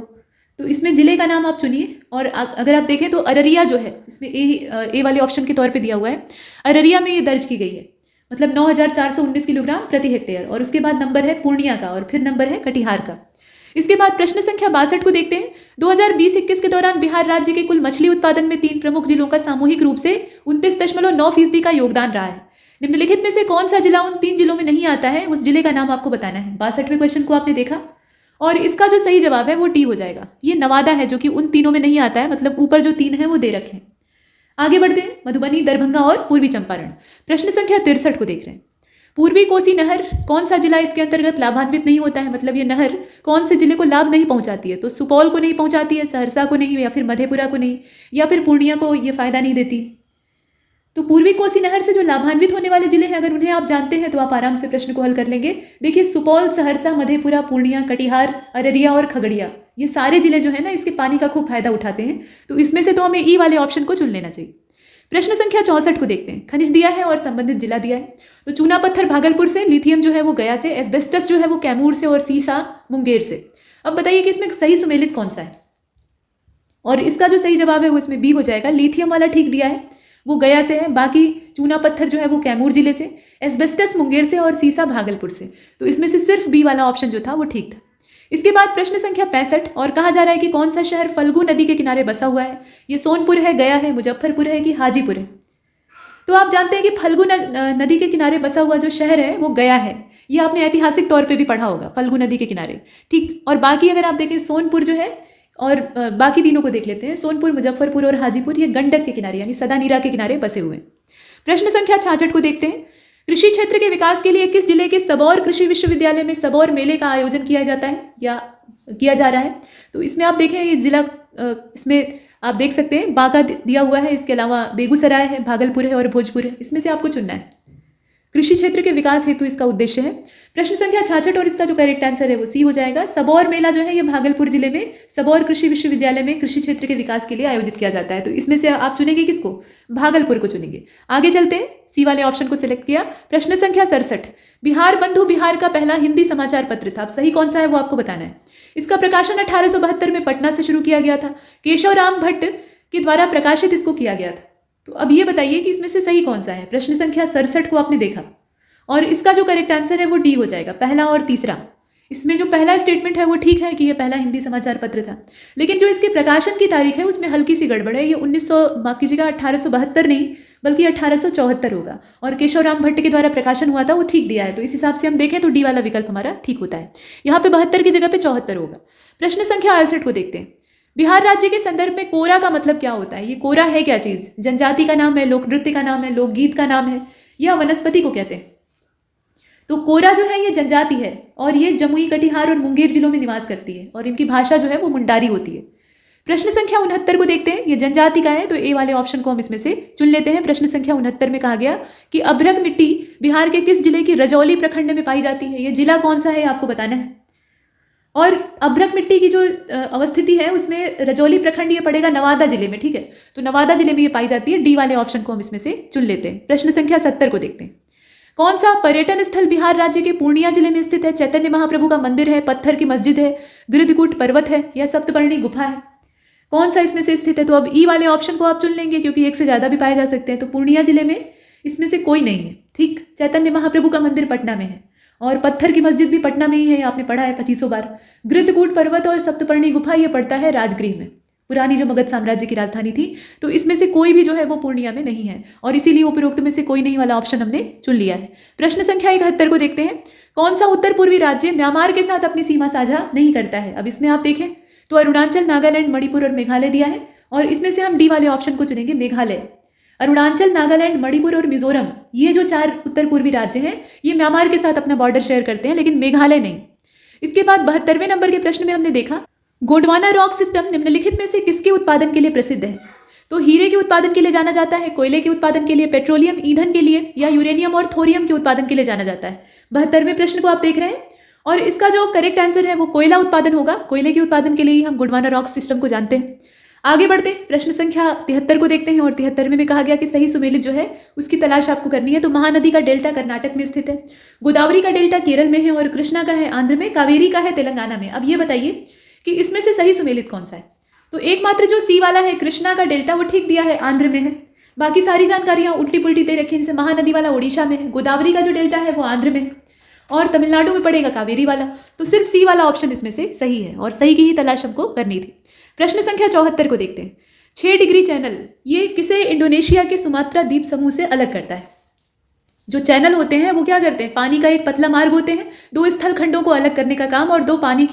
तो इसमें जिले का नाम आप चुनिए, और अगर आप देखें तो अररिया जो है इसमें ए वाले ऑप्शन के तौर पे दिया हुआ है। अररिया में ये दर्ज की गई है, मतलब 9,419 किलोग्राम प्रति हेक्टेयर। और उसके बाद नंबर है पूर्णिया का और फिर नंबर है कटिहार का। इसके बाद प्रश्न संख्या 62 को देखते हैं। 2020-21 के दौरान बिहार राज्य के कुल मछली उत्पादन में 3 प्रमुख जिलों का सामूहिक रूप से 29.9% का योगदान रहा है। निम्नलिखित में से कौन सा जिला उन 3 जिलों में नहीं आता है, उस जिले का नाम आपको बताना है। 62वें क्वेश्चन को आपने देखा और इसका जो सही जवाब है वो डी हो जाएगा। ये नवादा है जो कि उन तीनों में नहीं आता है, मतलब ऊपर जो 3 है वो दे रखे हैं। आगे बढ़ते हैं। मधुबनी, दरभंगा और पूर्वी चंपारण। प्रश्न संख्या 63 को देख रहे हैं। पूर्वी कोसी नहर कौन सा जिला इसके अंतर्गत लाभान्वित नहीं होता है, मतलब ये नहर कौन से जिले को लाभ नहीं पहुंचाती है। तो सुपौल को नहीं पहुंचाती है, सहरसा को नहीं, या फिर मधेपुरा को नहीं, या फिर पूर्णिया को ये फायदा नहीं देती। तो पूर्वी कोसी नहर से जो लाभान्वित होने वाले जिले हैं अगर उन्हें आप जानते हैं तो आप आराम से प्रश्न को हल कर लेंगे। देखिए सुपौल, सहरसा, मधेपुरा, पूर्णिया, कटिहार, अररिया और खगड़िया, ये सारे जिले जो है ना इसके पानी का खूब फायदा उठाते हैं। तो इसमें से तो हमें ई वाले ऑप्शन को चुन लेना चाहिए। प्रश्न संख्या 64 को देखते हैं। खनिज दिया है और संबंधित जिला दिया है। तो चूना पत्थर भागलपुर से, लिथियम जो है वो गया से, एस्बेस्टस जो है वो कैमूर से और सीसा मुंगेर से। अब बताइए कि इसमें सही सुमेलित कौन सा है, और इसका जो सही जवाब है वो इसमें बी हो जाएगा। लिथियम वाला ठीक दिया है, वो गया से है, बाकी चूना पत्थर जो है वो कैमूर जिले से, एस्बेस्टस मुंगेर से और सीसा भागलपुर से। तो इसमें से सिर्फ बी वाला ऑप्शन जो था वो ठीक था। इसके बाद प्रश्न संख्या 65 और कहा जा रहा है कि कौन सा शहर फल्गु नदी के किनारे बसा हुआ है। ये सोनपुर है, गया है, मुजफ्फरपुर है कि हाजीपुर है। तो आप जानते हैं कि फल्गु नदी के किनारे बसा हुआ जो शहर है वो गया है। ये आपने ऐतिहासिक तौर पे भी पढ़ा होगा, फल्गु नदी के किनारे, ठीक। और बाकी अगर आप देखें सोनपुर जो है, और बाकी तीनों को देख लेते हैं, सोनपुर, मुजफ्फरपुर और हाजीपुर, ये गंडक के किनारे यानी सदानीरा के किनारे बसे हुए हैं। प्रश्न संख्या 66 को देखते हैं। कृषि क्षेत्र के विकास के लिए किस जिले के सबौर कृषि विश्वविद्यालय में सबौर मेले का आयोजन किया जाता है या किया जा रहा है। तो इसमें आप देखें ये जिला, इसमें आप देख सकते हैं बांका दिया हुआ है, इसके अलावा बेगूसराय है, भागलपुर है और भोजपुर है। इसमें से आपको चुनना है। कृषि क्षेत्र के विकास हेतु इसका उद्देश्य है। प्रश्न संख्या 66 और इसका जो करेक्ट आंसर है वो सी हो जाएगा। सबौर मेला जो है ये भागलपुर जिले में सबौर कृषि विश्वविद्यालय में कृषि क्षेत्र के विकास के लिए आयोजित किया जाता है। तो इसमें से आप चुनेंगे किसको, भागलपुर को चुनेंगे। आगे चलते हैं, सी वाले ऑप्शन को सिलेक्ट किया। प्रश्न संख्या 67, बिहार बंधु बिहार का पहला हिंदी समाचार पत्र था। अब सही कौन सा है वो आपको बताना है। इसका प्रकाशन 1872 में पटना से शुरू किया गया था। केशव राम भट्ट के द्वारा प्रकाशित इसको किया गया था। तो अब ये बताइए कि इसमें से सही कौन सा है। प्रश्न संख्या 67 को आपने देखा और इसका जो करेक्ट आंसर है वो डी हो जाएगा, पहला और तीसरा। इसमें जो पहला स्टेटमेंट है वो ठीक है कि ये पहला हिंदी समाचार पत्र था, लेकिन जो इसके प्रकाशन की तारीख है उसमें हल्की सी गड़बड़ है। ये 1872 नहीं बल्कि 1874 होगा, और केशवराम भट्ट के द्वारा प्रकाशन हुआ था, वो ठीक दिया है। तो इस हिसाब से हम देखें तो डी वाला विकल्प हमारा ठीक होता है। यहाँ पे 72 की जगह पे 74 होगा। प्रश्न संख्या 68 को देखते हैं। बिहार राज्य के संदर्भ में कोरा का मतलब क्या होता है? ये कोरा है क्या चीज? जनजाति का नाम है, लोक नृत्य का नाम है, लोकगीत का नाम है, या वनस्पति को कहते हैं? तो कोरा जो है ये जनजाति है, और ये जमुई, कटिहार और मुंगेर जिलों में निवास करती है, और इनकी भाषा जो है वो मुंडारी होती है। प्रश्न संख्या 69 को देखते हैं। ये जनजाति का है, तो ए वाले ऑप्शन को हम इसमें से चुन लेते हैं। प्रश्न संख्या 69 में कहा गया कि अभ्रक मिट्टी बिहार के किस जिले की रजौली प्रखंड में पाई जाती है? ये जिला कौन सा है आपको बताना है। और अभ्रक मिट्टी की जो अवस्थिति है उसमें रजौली प्रखंड ये पड़ेगा नवादा जिले में, ठीक है। तो नवादा जिले में ये पाई जाती है। डी वाले ऑप्शन को हम इसमें से चुन लेते हैं। प्रश्न संख्या 70 को देखते हैं। कौन सा पर्यटन स्थल बिहार राज्य के पूर्णिया जिले में स्थित है? चैतन्य महाप्रभु का मंदिर है, पत्थर की मस्जिद है, गृद्धकूट पर्वत है, या सप्तपर्णी गुफा है? कौन सा इसमें से स्थित है? तो अब ई वाले ऑप्शन को आप चुन लेंगे, क्योंकि एक से ज्यादा भी पाए जा सकते हैं। तो पूर्णिया जिले में इसमें से कोई नहीं है, ठीक। चैतन्य महाप्रभु का मंदिर पटना में है, और पत्थर की मस्जिद भी पटना में ही है, आपने पढ़ा है 2500 बार। गृद्धकूट पर्वत और सप्तपर्णी गुफा ये पड़ता है राजगृह में, पुरानी जो मगध साम्राज्य की राजधानी थी। तो इसमें से कोई भी जो है वो पूर्णिया में नहीं है, और इसीलिए उपरोक्त में से कोई नहीं वाला ऑप्शन हमने चुन लिया है। प्रश्न संख्या 71 को देखते हैं। कौन सा उत्तर पूर्वी राज्य म्यांमार के साथ अपनी सीमा साझा नहीं करता है? अब इसमें आप देखें तो अरुणाचल, नागालैंड, मणिपुर और मेघालय दिया है, और इसमें से हम डी वाले ऑप्शन को चुनेंगे, मेघालय। अरुणाचल, नागालैंड, मणिपुर और मिजोरम, ये जो 4 उत्तर पूर्वी राज्य हैं ये म्यांमार के साथ अपना बॉर्डर शेयर करते हैं, लेकिन मेघालय नहीं। इसके बाद 72वें नंबर के प्रश्न में हमने देखा गोंडवाना रॉक सिस्टम निम्नलिखित में से किसके उत्पादन के लिए प्रसिद्ध है? तो हीरे के उत्पादन के लिए जाना जाता है, कोयले के उत्पादन के लिए, पेट्रोलियम ईंधन के लिए, या यूरेनियम और थोरियम के उत्पादन के लिए जाना जाता है? 72वें प्रश्न को आप देख रहे हैं, और इसका जो करेक्ट आंसर है वो कोयला उत्पादन होगा। कोयले के उत्पादन के लिए ही हम गोंडवाना रॉक सिस्टम को जानते हैं। आगे बढ़ते हैं, प्रश्न संख्या 73 को देखते हैं, और 73वें में कहा गया कि सही सुमेलित जो है उसकी तलाश आपको करनी है। तो महानदी का डेल्टा कर्नाटक में स्थित है, गोदावरी का डेल्टा केरल में है, और कृष्णा का है आंध्र में, कावेरी का है तेलंगाना में। अब ये बताइए कि इसमें से सही सुमेलित कौन सा है? तो एकमात्र जो सी वाला है कृष्णा का डेल्टा वो ठीक दिया है, आंध्र में है। बाकी सारी जानकारियां उल्टी पुल्टी दे रखी हैं, जैसे महानदी वाला उड़ीसा में है, गोदावरी का जो डेल्टा है वो आंध्र में है, और तमिलनाडु में पड़ेगा कावेरी वाला। तो सिर्फ सी वाला ऑप्शन इसमें से सही है, और सही की ही तलाश हमको करनी थी। प्रश्न संख्या 74 को देखते हैं। 6 डिग्री चैनल ये किसे इंडोनेशिया के सुमात्रा द्वीप समूह से अलग करता है? जो चैनल होते हैं वो क्या करते हैं? पानी का एक पतला मार्ग होते हैं, 2 स्थल खंडों को अलग करने का काम और 2 पानी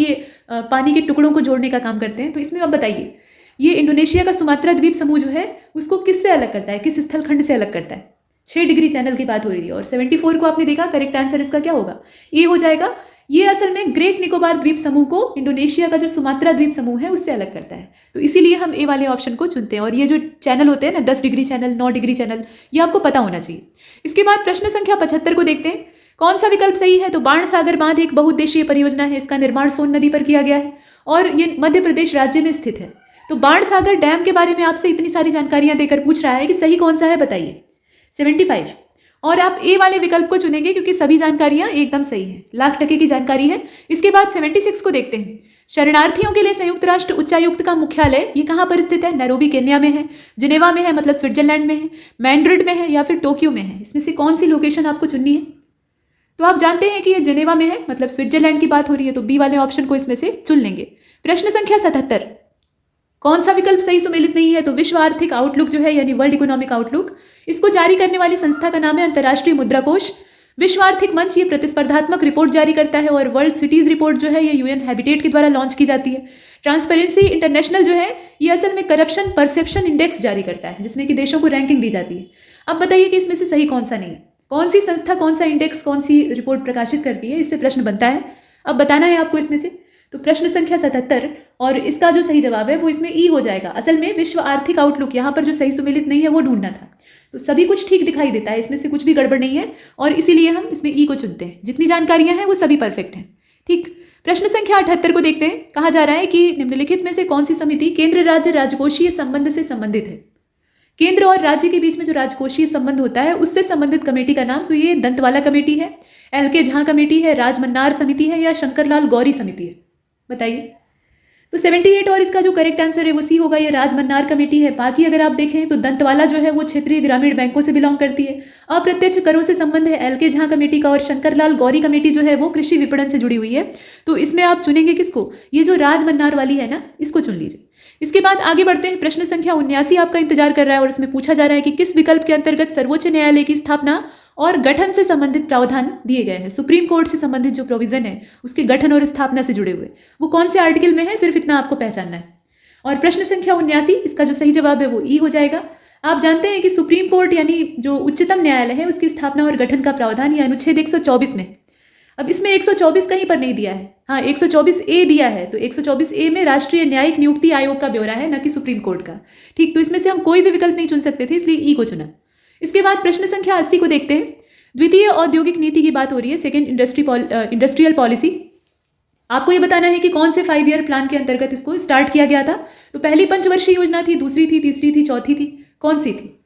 के टुकड़ों को जोड़ने का काम करते हैं। तो इसमें आप बताइए ये इंडोनेशिया का सुमात्रा द्वीप समूह जो है उसको किससे अलग करता है, किस स्थल खंड से अलग करता है? 6 डिग्री चैनल की बात हो रही है। और 74 को आपने देखा, करेक्ट आंसर इसका क्या होगा? ये हो जाएगा। ये असल में ग्रेट निकोबार द्वीप समूह को इंडोनेशिया का जो सुमात्रा द्वीप समूह है उससे अलग करता है। तो इसीलिए हम ए वाले ऑप्शन को चुनते हैं। और ये जो चैनल होते हैं ना, 10 डिग्री चैनल, 9 डिग्री चैनल, ये आपको पता होना चाहिए। इसके बाद प्रश्न संख्या 75 को देखते हैं। कौन सा विकल्प सही है? तो बाणसागर बांध एक बहुउद्देशीय परियोजना है, इसका निर्माण सोन नदी पर किया गया है और ये मध्य प्रदेश राज्य में स्थित है। तो बाणसागर डैम के बारे में आपसे इतनी सारी जानकारियां देकर पूछ रहा है कि सही कौन सा है, बताइए। 75। और आप ए वाले विकल्प को चुनेंगे क्योंकि सभी जानकारियां एकदम सही हैं, लाख टके की जानकारी है। इसके बाद 76 को देखते हैं। शरणार्थियों के लिए संयुक्त राष्ट्र उच्चायुक्त का मुख्यालय ये कहाँ पर स्थित है? नैरोबी केन्या में है, जिनेवा में है मतलब स्विट्जरलैंड में है, मैड्रिड में है या फिर टोक्यो में है? इसमें से कौन सी लोकेशन आपको चुननी है? तो आप जानते हैं कि ये जिनेवा में है, मतलब स्विट्जरलैंड की बात हो रही है, तो बी वाले ऑप्शन को इसमें से चुन लेंगे। प्रश्न संख्या 77। कौन सा विकल्प सही सुमेलित नहीं है? तो विश्व आर्थिक आउटलुक जो है यानी वर्ल्ड इकोनॉमिक आउटलुक, इसको जारी करने वाली संस्था का नाम है अंतर्राष्ट्रीय मुद्रा कोष। विश्व आर्थिक मंच ये प्रतिस्पर्धात्मक रिपोर्ट जारी करता है और वर्ल्ड सिटीज रिपोर्ट जो है ये यूएन हैबिटेट के द्वारा लॉन्च की जाती है। ट्रांसपेरेंसी इंटरनेशनल जो है ये असल में करप्शन परसेप्शन इंडेक्स जारी करता है, जिसमें कि देशों को रैंकिंग दी जाती है। अब बताइए कि इसमें से सही कौन सा नहीं है, कौन सी संस्था कौन सा इंडेक्स कौन सी रिपोर्ट प्रकाशित करती है, इससे प्रश्न बनता है। अब बताना है आपको इसमें से। तो प्रश्न संख्या 77 और इसका जो सही जवाब है वो इसमें ई हो जाएगा। असल में विश्व आर्थिक आउटलुक, यहाँ पर जो सही सुमेलित नहीं है वो ढूंढना था। तो सभी कुछ ठीक दिखाई देता है, इसमें से कुछ भी गड़बड़ नहीं है और इसीलिए हम इसमें ई को चुनते हैं। जितनी जानकारियां हैं वो सभी परफेक्ट हैं। ठीक, प्रश्न संख्या 78 को देखते हैं। कहा जा रहा है कि निम्नलिखित में से कौन सी समिति केंद्र राज्य राजकोषीय संबंध से संबंधित है? केंद्र और राज्य के बीच में जो राजकोषीय संबंध होता है उससे संबंधित कमेटी का नाम, तो ये दंतवाला कमेटी है, LK झा कमेटी है, राजमन्नार समिति है या शंकरलाल गौरी समिति है? बताइए। तो 78 और इसका जो करेक्ट आंसर है वो सी होगा, ये राजमन्नार कमेटी है। बाकी अगर आप देखें तो दंतवाला जो है वो क्षेत्रीय ग्रामीण बैंकों से बिलोंग करती है। अप्रत्यक्ष करों से संबंध है एल के झा कमेटी का, और शंकरलाल गौरी कमेटी जो है वो कृषि विपणन से जुड़ी हुई है। तो इसमें आप चुनेंगे किसको, ये जो राजमन्नार वाली है ना, इसको चुन लीजिए। इसके बाद आगे बढ़ते हैं। प्रश्न संख्या 79 आपका इंतजार कर रहा है और इसमें पूछा जा रहा है कि किस विकल्प के अंतर्गत सर्वोच्च न्यायालय की स्थापना और गठन से संबंधित प्रावधान दिए गए हैं। सुप्रीम कोर्ट से संबंधित जो प्रोविजन है उसके गठन और स्थापना से जुड़े हुए वो कौन से आर्टिकल में है, सिर्फ इतना आपको पहचानना है। और प्रश्न संख्या 79 इसका जो सही जवाब है वो ई हो जाएगा। आप जानते हैं कि सुप्रीम कोर्ट यानी जो उच्चतम न्यायालय है उसकी स्थापना और गठन का प्रावधान ये अनुच्छेद 124 में। अब इसमें 124 कहीं पर नहीं दिया है, हाँ 124A दिया है। तो 124A में राष्ट्रीय न्यायिक नियुक्ति आयोग का ब्यौरा है, न कि सुप्रीम कोर्ट का। ठीक, तो इसमें से हम कोई भी विकल्प नहीं चुन सकते थे, इसलिए ई को चुना। इसके बाद प्रश्न संख्या 80 को देखते हैं। द्वितीय औद्योगिक नीति की बात हो रही है, सेकेंड इंडस्ट्रियल पॉलिसी। आपको ये बताना है कि कौन से 5 ईयर प्लान के अंतर्गत इसको स्टार्ट किया गया था। तो पहली पंचवर्षीय योजना थी, दूसरी थी, तीसरी थी, चौथी थी, कौन सी थी?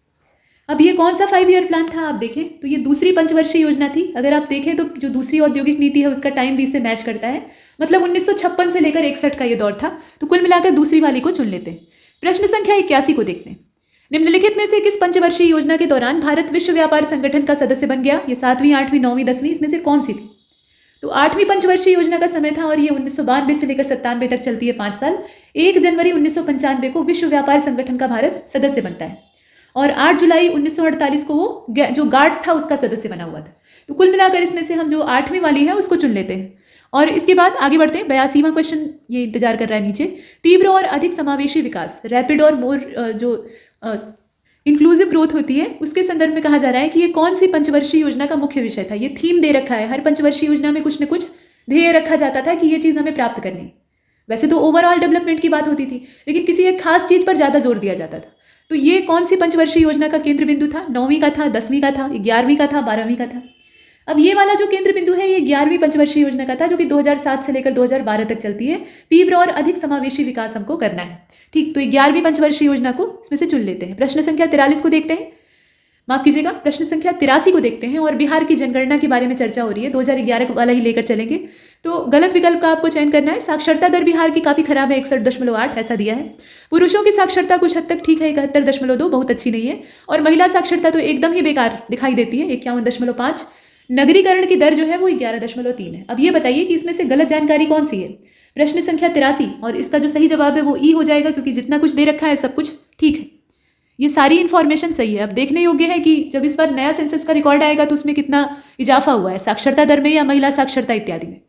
अब ये कौन सा 5 ईयर प्लान था आप देखें तो ये दूसरी पंचवर्षीय योजना थी। अगर आप देखें तो जो दूसरी औद्योगिक नीति है उसका टाइम भी इससे मैच करता है, मतलब 1956 से लेकर 61 का ये दौर था। तो कुल मिलाकर दूसरी वाली को चुन लेते हैं। प्रश्न संख्या 81 को देखते हैं। निम्नलिखित में से किस पंचवर्षीय योजना के दौरान भारत विश्व व्यापार संगठन का सदस्य बन गया? ये 7वीं, 8वीं, 9वीं, 10वीं, इसमें से कौन सी थी? तो 8वीं पंचवर्षीय योजना का समय था और ये 1992 से लेकर 97 तक चलती है, 5 साल। 1 जनवरी 1995 को विश्व व्यापार संगठन का भारत सदस्य बनता है और 8 जुलाई 1948 को वो जो गार्ड था उसका सदस्य बना हुआ था। तो कुल मिलाकर इसमें से हम जो 8वीं वाली है उसको चुन लेते हैं। और इसके बाद आगे बढ़ते हैं। 82वां क्वेश्चन ये इंतजार कर रहा है नीचे। तीव्र और अधिक समावेशी विकास, रैपिड और मोर जो इंक्लूसिव ग्रोथ होती है उसके संदर्भ में कहा जा रहा है कि ये कौन सी पंचवर्षीय योजना का मुख्य विषय था। ये थीम दे रखा है, हर पंचवर्षीय योजना में कुछ न कुछ ध्येय रखा जाता था कि ये चीज़ हमें प्राप्त करनी है। वैसे तो ओवरऑल डेवलपमेंट की बात होती थी, लेकिन किसी एक खास चीज़ पर ज़्यादा जोर दिया जाता था। तो ये कौन सी पंचवर्षीय योजना का केंद्र बिंदु था? 9वीं का था, 10वीं का था, 11वीं का था, 12वीं का था। अब ये वाला जो केंद्र बिंदु है ये 11वीं पंचवर्षीय योजना का था, जो कि 2007 से लेकर 2012 तक चलती है। तीव्र और अधिक समावेशी विकास हमको करना है। ठीक, तो 11वीं पंचवर्षीय योजना को इसमें से चुन लेते हैं। प्रश्न संख्या 43 को देखते हैं, माफ कीजिएगा, प्रश्न संख्या 83 को देखते हैं। और बिहार की जनगणना के बारे में चर्चा हो रही है, 2011 वाला ही लेकर चलेंगे। तो गलत विकल्प का आपको चयन करना है। साक्षरता दर बिहार की काफ़ी खराब है, 61.8 ऐसा दिया है। पुरुषों की साक्षरता कुछ हद तक ठीक है, 71.2, बहुत अच्छी नहीं है। और महिला साक्षरता तो एकदम ही बेकार दिखाई देती है, 51.5। नगरीकरण की दर जो है वो 11.3 है। अब ये बताइए कि इसमें से गलत जानकारी कौन सी है? प्रश्न संख्या 83 और इसका जो सही जवाब है वो ई हो जाएगा, क्योंकि जितना कुछ दे रखा है सब कुछ ठीक है, ये सारी इन्फॉर्मेशन सही है। अब देखने योग्य है कि जब इस बार नया सेंसस का रिकॉर्ड आएगा तो उसमें कितना इजाफा हुआ है साक्षरता दर में या महिला साक्षरता इत्यादि में।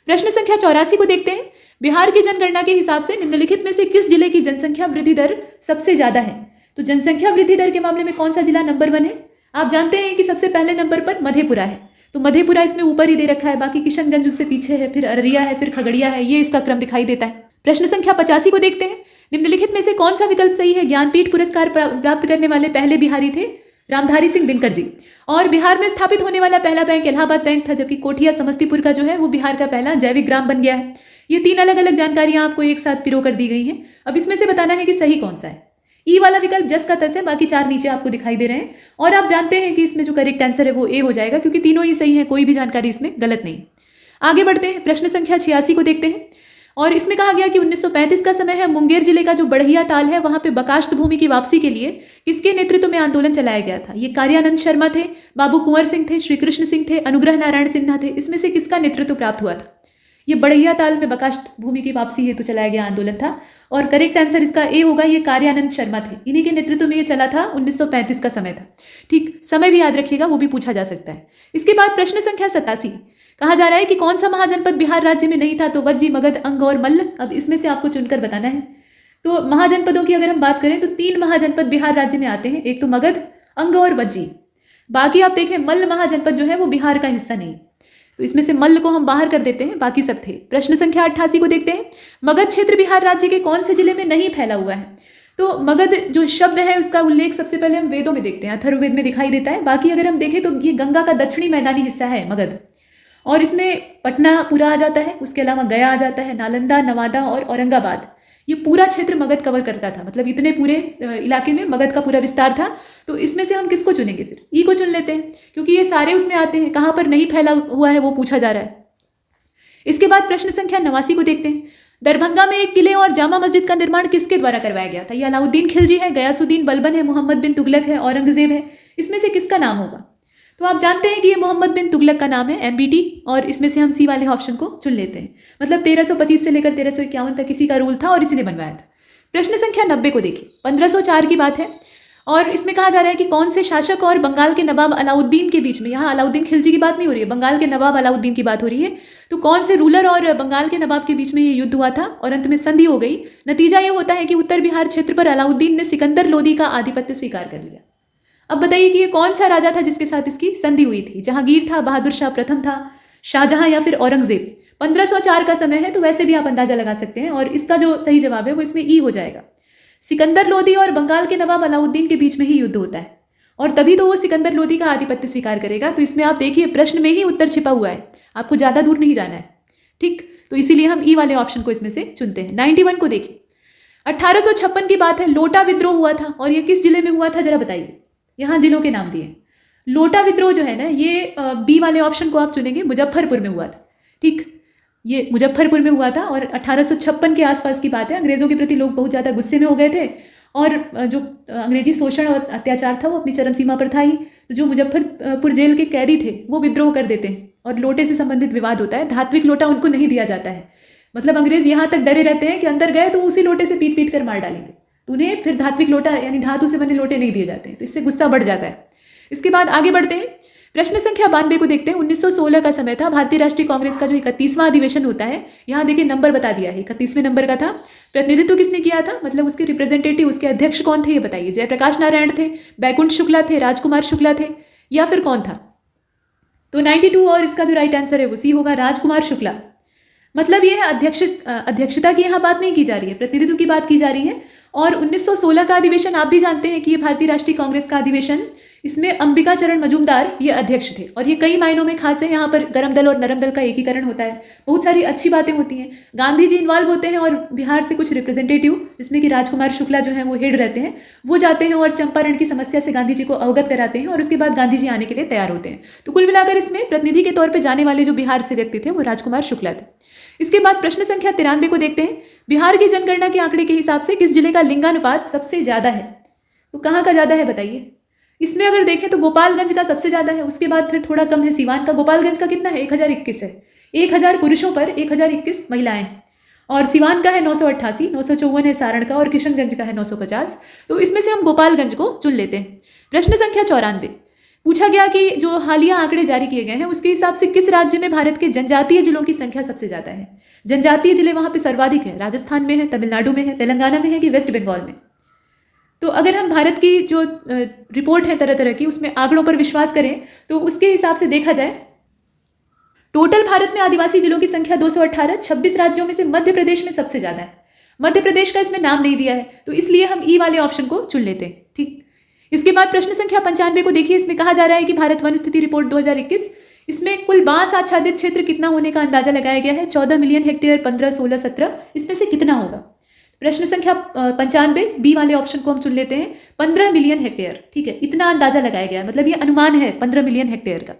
प्रश्न संख्या 84 को देखते हैं। बिहार की जनगणना के हिसाब से निम्नलिखित में से किस जिले की जनसंख्या वृद्धि दर सबसे ज्यादा है? तो जनसंख्या वृद्धि दर के मामले में कौन सा जिला नंबर 1 है? आप जानते हैं कि सबसे पहले नंबर पर मधेपुरा है, तो मधेपुरा इसमें ऊपर ही दे रखा है, बाकी किशनगंज उससे पीछे है, फिर अररिया है, फिर खगड़िया है, ये इसका क्रम दिखाई देता है। प्रश्न संख्या 85 को देखते हैं। निम्नलिखित में से कौन सा विकल्प सही है? ज्ञानपीठ पुरस्कार प्राप्त करने वाले पहले बिहारी थे रामधारी सिंह दिनकर जी, और बिहार में स्थापित होने वाला पहला बैंक इलाहाबाद बैंक था, जबकि कोठिया समस्तीपुर का जो है वो बिहार का पहला जैविक ग्राम बन गया है। ये 3 अलग अलग जानकारियां आपको एक साथ पिरो कर दी गई हैं। अब इसमें से बताना है कि सही कौन सा है। ई वाला विकल्प जस का तस है, बाकी 4 नीचे आपको दिखाई दे रहे हैं। और आप जानते हैं कि इसमें जो करेक्ट आंसर है वो ए हो जाएगा, क्योंकि तीनों ही सही है, कोई भी जानकारी इसमें गलत नहीं। आगे बढ़ते हैं। प्रश्न संख्या 86 को देखते हैं। और इसमें कहा गया कि 1935 का समय है। मुंगेर जिले का जो बढ़िया ताल है वहां पे बकाष्ठ भूमि की वापसी के लिए किसके नेतृत्व में आंदोलन चलाया गया था? ये कार्यानंद शर्मा थे, बाबू कुंवर सिंह थे, श्री कृष्ण सिंह थे, अनुग्रह नारायण सिन्हा थे। इसमें से किसका नेतृत्व प्राप्त हुआ था? ये बढ़िया ताल में बकाष्ठ भूमि की वापसी हेतु चलाया गया आंदोलन था, और करेक्ट आंसर इसका ए होगा। ये कार्यानंद शर्मा थे, इन्हीं के नेतृत्व में ये चला था। 1935 का समय था। ठीक, समय भी याद रखिएगा, वो भी पूछा जा सकता है। इसके बाद प्रश्न संख्या 87 कहा जा रहा है कि कौन सा महाजनपद बिहार राज्य में नहीं था? तो वज्जी, मगध, अंग और मल्ल। अब इसमें से आपको चुनकर बताना है। तो महाजनपदों की अगर हम बात करें तो 3 महाजनपद बिहार राज्य में आते हैं, एक तो मगध, अंग और वज्जी। बाकी आप देखें मल्ल महाजनपद जो है वो बिहार का हिस्सा नहीं, तो इसमें से मल्ल को हम बाहर कर देते हैं, बाकी सब थे। प्रश्न संख्या 88 को देखते हैं। मगध क्षेत्र बिहार राज्य के कौन से जिले में नहीं फैला हुआ है? तो मगध जो शब्द है उसका उल्लेख सबसे पहले हम वेदों में देखते हैं, अथर्ववेद में दिखाई देता है। बाकी अगर हम देखें तो ये गंगा का दक्षिणी मैदानी हिस्सा है मगध, और इसमें पटना पूरा आ जाता है, उसके अलावा गया आ जाता है, नालंदा, नवादा और औरंगाबाद। ये पूरा क्षेत्र मगध कवर करता था, मतलब इतने पूरे इलाके में मगध का पूरा विस्तार था। तो इसमें से हम किसको चुनेंगे? फिर ई को चुन लेते हैं, क्योंकि ये सारे उसमें आते हैं। कहाँ पर नहीं फैला हुआ है वो पूछा जा रहा है। इसके बाद प्रश्न संख्या 89 को देखते हैं। दरभंगा में एक किले और जामा मस्जिद का निर्माण किसके द्वारा करवाया गया था? ये अलाउद्दीन खिलजी है, गयासुद्दीन बलबन है, मोहम्मद बिन तुगलक है, औरंगजेब है। इसमें से किसका नाम होगा? तो आप जानते हैं कि ये मोहम्मद बिन तुगलक का नाम है, MBT, और इसमें से हम सी वाले ऑप्शन को चुन लेते हैं। मतलब 1325 से लेकर 1351 तक इसी का रूल था और इसी ने बनवाया था। प्रश्न संख्या 90 को देखिए, 1504 की बात है और इसमें कहा जा रहा है कि कौन से शासक और बंगाल के नवाब अलाउद्दीन के बीच में, यहाँ अलाउद्दीन खिलजी की बात नहीं हो रही है, बंगाल के नवाब अलाउद्दीन की बात हो रही है, तो कौन से रूलर और बंगाल के नवाब के बीच में ये युद्ध हुआ था और अंत में संधि हो गई। नतीजा ये होता है कि उत्तर बिहार क्षेत्र पर अलाउद्दीन ने सिकंदर लोदी का आधिपत्य स्वीकार कर लिया। अब बताइए कि ये कौन सा राजा था जिसके साथ इसकी संधि हुई थी? जहांगीर था, बहादुर शाह प्रथम था, शाहजहां या फिर औरंगजेब? 1504 का समय है तो वैसे भी आप अंदाजा लगा सकते हैं और इसका जो सही जवाब है वो इसमें ई हो जाएगा। सिकंदर लोदी और बंगाल के नवाब अलाउद्दीन के बीच में ही युद्ध होता है और तभी तो वो सिकंदर लोदी का आधिपत्य स्वीकार करेगा। तो इसमें आप देखिए प्रश्न में ही उत्तर छिपा हुआ है, आपको ज़्यादा दूर नहीं जाना है। ठीक, तो इसीलिए हम ई वाले ऑप्शन को इसमें से चुनते हैं। 91 को देखिए, 1856 की बात है, लोटा विद्रोह हुआ था और ये किस जिले में हुआ था जरा बताइए। यहाँ जिलों के नाम दिए। लोटा विद्रोह जो है ना, ये बी वाले ऑप्शन को आप चुनेंगे, मुजफ्फरपुर में हुआ था। ठीक, ये मुजफ्फरपुर में हुआ था और 1856 के आसपास की बात है। अंग्रेज़ों के प्रति लोग बहुत ज़्यादा गुस्से में हो गए थे और जो अंग्रेजी शोषण और अत्याचार था वो अपनी चरम सीमा पर था ही। तो जो मुजफ्फरपुर जेल के कैदी थे वो विद्रोह कर देते हैं और लोटे से संबंधित विवाद होता है। धात्विक लोटा उनको नहीं दिया जाता है, मतलब अंग्रेज़ यहाँ तक डरे रहते हैं कि अंदर गए तो उसी लोटे से पीट पीट कर मार डालेंगे, तो उन्हें फिर धात्विक लोटा यानी धातु से बने लोटे नहीं दिए जाते हैं। तो इससे गुस्सा बढ़ जाता है। इसके बाद आगे बढ़ते हैं, प्रश्न संख्या 92 को देखते हैं। 1916 का समय था, भारतीय राष्ट्रीय कांग्रेस का जो 31वां अधिवेशन होता है, यहाँ देखिए नंबर बता दिया है, 31वें नंबर का था। प्रतिनिधित्व किसने किया था, मतलब उसके रिप्रेजेंटेटिव, उसके अध्यक्ष कौन थे ये बताइए। जयप्रकाश नारायण थे, बैकुंठ शुक्ला थे, राजकुमार शुक्ला थे या फिर कौन था? तो 92 और इसका जो राइट आंसर है वो सी होगा, राजकुमार शुक्ला। मतलब ये है अध्यक्षता की यहाँ बात नहीं की जा रही है, प्रतिनिधित्व की बात की जा रही है। और 1916 का अधिवेशन आप भी जानते हैं कि ये भारतीय राष्ट्रीय कांग्रेस का अधिवेशन, इसमें अंबिका चरण मजूमदार ये अध्यक्ष थे और ये कई मायनों में खास है। यहाँ पर गरम दल और नरम दल का एकीकरण होता है, बहुत सारी अच्छी बातें होती हैं। गांधी जी इन्वॉल्व होते हैं और बिहार से कुछ रिप्रेजेंटेटिव, जिसमें कि राजकुमार शुक्ला जो हैं वो हेड रहते हैं, वो जाते हैं और चंपारण की समस्या से गांधी जी को अवगत कराते हैं और उसके बाद गांधी जी आने के लिए तैयार होते हैं। तो कुल मिलाकर इसमें प्रतिनिधि के तौर पर जाने वाले जो बिहार से व्यक्ति थे वो राजकुमार शुक्ला थे। इसके बाद प्रश्न संख्या 93 को देखते हैं। बिहार की जनगणना के आंकड़े के हिसाब से किस जिले का लिंगानुपात सबसे ज़्यादा है? तो कहाँ का ज़्यादा है बताइए। इसमें अगर देखें तो गोपालगंज का सबसे ज़्यादा है, उसके बाद फिर थोड़ा कम है सीवान का। गोपालगंज का कितना है? 1021 है, 1000 पुरुषों पर 1021 महिलाएं। और सीवान का है 988, 954 है सारण का और किशनगंज का है 950। तो इसमें से हम गोपालगंज को चुन लेते हैं। प्रश्न संख्या 94 पूछा गया कि जो हालिया आंकड़े जारी किए गए हैं उसके हिसाब से किस राज्य में भारत के जनजातीय जिलों की संख्या सबसे ज़्यादा है? जनजातीय जिले वहाँ पे सर्वाधिक है, राजस्थान में है, तमिलनाडु में है, तेलंगाना में है कि वेस्ट बंगाल में? तो अगर हम भारत की जो रिपोर्ट है तरह तरह की, उसमें आंकड़ों पर विश्वास करें तो उसके हिसाब से देखा जाए, टोटल भारत में आदिवासी जिलों की संख्या 218, 26 राज्यों में से मध्य प्रदेश में सबसे ज़्यादा है। मध्य प्रदेश का इसमें नाम नहीं दिया है, तो इसलिए हम ई वाले ऑप्शन को चुन लेते हैं। ठीक, इसके बाद प्रश्न संख्या 95 को देखिए। इसमें कहा जा रहा है कि भारत वन स्थिति रिपोर्ट 2021, इसमें कुल बांस आच्छादित क्षेत्र कितना होने का अंदाजा लगाया गया है? 14 मिलियन हेक्टेयर, 15, 16, 17, इसमें से कितना होगा? प्रश्न संख्या 95 बी वाले ऑप्शन को हम चुन लेते हैं, 15 मिलियन हेक्टेयर। ठीक है, इतना अंदाजा लगाया गया है, मतलब ये अनुमान है 15 मिलियन हेक्टेयर का।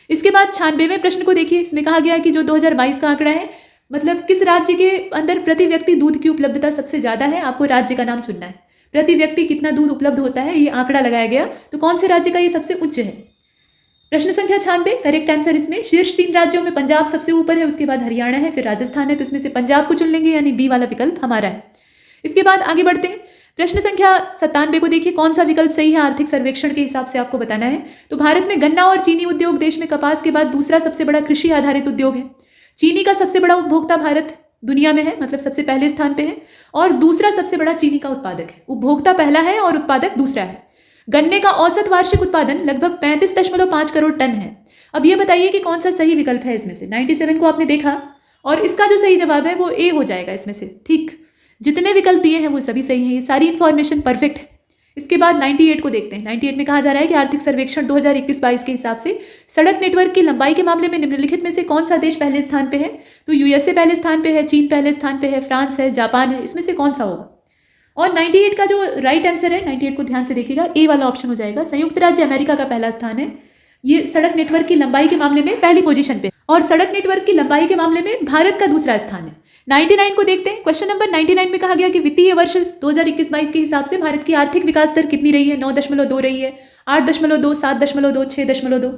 इसके बाद 96वें प्रश्न को देखिए। इसमें कहा गया कि जो 2022 का आंकड़ा है, मतलब किस राज्य के अंदर प्रति व्यक्ति दूध की उपलब्धता सबसे ज़्यादा है, आपको राज्य का नाम चुनना है। प्रति व्यक्ति कितना दूध उपलब्ध होता है ये आंकड़ा लगाया गया, तो कौन से राज्य का ये सबसे उच्च है? प्रश्न संख्या 96 करेक्ट आंसर इसमें शीर्ष 3 राज्यों में पंजाब सबसे ऊपर है, उसके बाद हरियाणा है, फिर राजस्थान है, तो इसमें से पंजाब को चुन लेंगे, यानी बी वाला विकल्प हमारा है। इसके बाद आगे बढ़ते हैं। प्रश्न संख्या 97 को देखिए, कौन सा विकल्प सही है आर्थिक सर्वेक्षण के हिसाब से आपको बताना है। तो भारत में गन्ना और चीनी उद्योग देश में कपास के बाद दूसरा सबसे बड़ा कृषि आधारित उद्योग है। चीनी का सबसे बड़ा उपभोक्ता भारत दुनिया में है, मतलब सबसे पहले स्थान पे है, और दूसरा सबसे बड़ा चीनी का उत्पादक है। उपभोक्ता पहला है और उत्पादक दूसरा है। गन्ने का औसत वार्षिक उत्पादन लगभग 35.5 करोड़ टन है। अब ये बताइए कि कौन सा सही विकल्प है इसमें से। 97 को आपने देखा और इसका जो सही जवाब है वो ए हो जाएगा इसमें से। ठीक, जितने विकल्प दिए हैं वो सभी सही हैं, ये सारी इन्फॉर्मेशन परफेक्ट है। इसके बाद 98 को देखते हैं। 98 में कहा जा रहा है कि आर्थिक सर्वेक्षण 2021-22 के हिसाब से सड़क नेटवर्क की लंबाई के मामले में निम्नलिखित में से कौन सा देश पहले स्थान पे है? तो यूएसए पहले स्थान पे है, चीन पहले स्थान पे है, फ्रांस है, जापान है, इसमें से कौन सा होगा? और 98 का जो राइट आंसर है, 98 को ध्यान से देखिएगा, ए वाला ऑप्शन हो जाएगा। संयुक्त राज्य अमेरिका का पहला स्थान है, ये सड़क नेटवर्क की लंबाई के मामले में पहली पोजीशन पे, और सड़क नेटवर्क की लंबाई के मामले में भारत का दूसरा स्थान है। 99 को देखते हैं। क्वेश्चन नंबर 99 में कहा गया कि वित्तीय वर्ष 2021-22 के हिसाब से भारत की आर्थिक विकास दर कितनी रही है। 9.2 रही है, 8.2, 7.2, 6.2।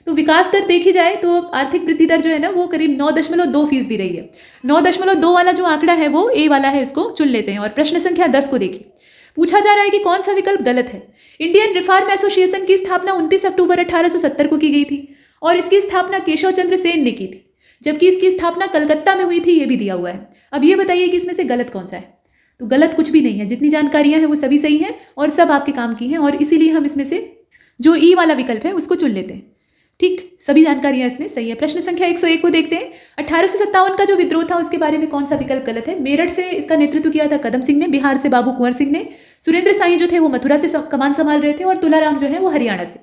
तो विकास दर देखी जाए तो आर्थिक वृद्धि दर जो है ना वो करीब 9.2% रही है। 9.2 वाला जो आंकड़ा है वो ए वाला है, इसको चुन लेते हैं। और प्रश्न संख्या 10 को देखिए, पूछा जा रहा है कि कौन सा विकल्प गलत है। इंडियन रिफॉर्म एसोसिएशन की स्थापना 29 अक्टूबर 1870 को की गई थी और इसकी स्थापना केशव चंद्र सेन ने की थी, जबकि इसकी स्थापना कलकत्ता में हुई थी, ये भी दिया हुआ है। अब ये बताइए कि इसमें से गलत कौन सा है। तो गलत कुछ भी नहीं है, जितनी जानकारियां हैं वो सभी सही हैं और सब आपके काम की हैं, और इसीलिए हम इसमें से जो ई वाला विकल्प है उसको चुन लेते हैं। ठीक, सभी जानकारियां इसमें सही है। प्रश्न संख्या 101 को देखते हैं। 1857 का जो विद्रोह था उसके बारे में कौन सा विकल्प गलत है। मेरठ से इसका नेतृत्व किया था कदम सिंह ने, बिहार से बाबू कुंवर सिंह ने, सुरेंद्र साई जो थे वो मथुरा से कमान संभाल रहे थे और तुलाराम जो है वो हरियाणा से।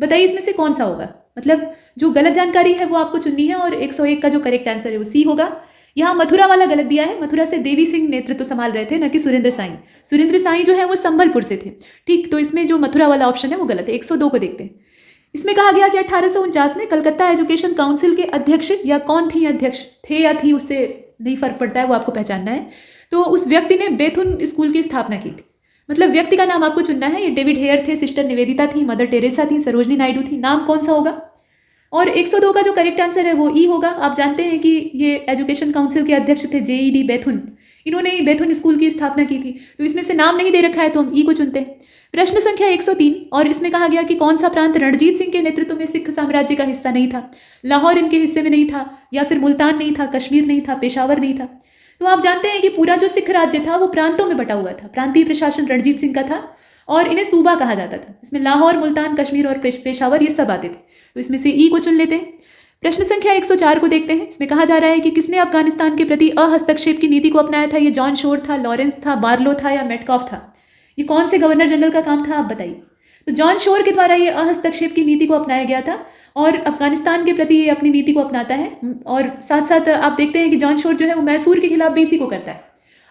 बताइए इसमें से कौन सा होगा। मतलब जो गलत जानकारी है वो आपको चुननी है और 101 का जो करेक्ट आंसर है वो सी होगा। यहाँ मथुरा वाला गलत दिया है, मथुरा से देवी सिंह नेतृत्व संभाल रहे थे, न कि सुरेंद्र साई। सुरेंद्र साई जो है वो संबलपुर से थे। ठीक, तो इसमें जो मथुरा वाला ऑप्शन है वो गलत है। 102 को देखते हैं। इसमें कहा गया कि 1849 में कलकत्ता एजुकेशन काउंसिल के अध्यक्ष, या कौन थी अध्यक्ष, थे या थी उससे नहीं फर्क पड़ता है, वो आपको पहचानना है। तो उस व्यक्ति ने बेथुन स्कूल की स्थापना की थी। मतलब व्यक्ति का नाम आपको चुनना है। ये डेविड हेयर थे, सिस्टर निवेदिता थी, मदर टेरेसा थी, सरोजनी नायडू थी। नाम कौन सा होगा। और 102 का जो करेक्ट आंसर है वो ई होगा। आप जानते हैं कि ये एजुकेशन काउंसिल के अध्यक्ष थे JED बेथुन। इन्होंने बेथुन स्कूल की स्थापना की थी। तो इसमें से नाम नहीं दे रखा है तो हम ई को चुनते हैं। प्रश्न संख्या 103, और इसमें कहा गया कि कौन सा प्रांत रणजीत सिंह के नेतृत्व में सिख साम्राज्य का हिस्सा नहीं था। लाहौर इनके हिस्से में नहीं था, या फिर मुल्तान नहीं था, कश्मीर नहीं था, पेशावर नहीं था। तो आप जानते हैं कि पूरा जो सिख राज्य था वो प्रांतों में बटा हुआ था। प्रांतीय प्रशासन रणजीत सिंह का था और इन्हें सूबा कहा जाता था। इसमें लाहौर, मुल्तान, कश्मीर और पेशावर ये सब आते थे। तो इसमें से ई को चुन लेते हैं। प्रश्न संख्या 104 को देखते हैं। इसमें कहा जा रहा है कि किसने अफगानिस्तान के प्रति अहस्तक्षेप की नीति को अपनाया था। ये जॉन शोर था, लॉरेंस था, बार्लो था, या मेटकॉफ था। ये कौन से गवर्नर जनरल का काम था, आप बताइए। तो जॉन शोर के द्वारा ये अहस्तक्षेप की नीति को अपनाया गया था और अफगानिस्तान के प्रति ये अपनी नीति को अपनाता है। और साथ साथ आप देखते हैं कि जॉन शोर जो है वो मैसूर के खिलाफ भी इसी को करता है।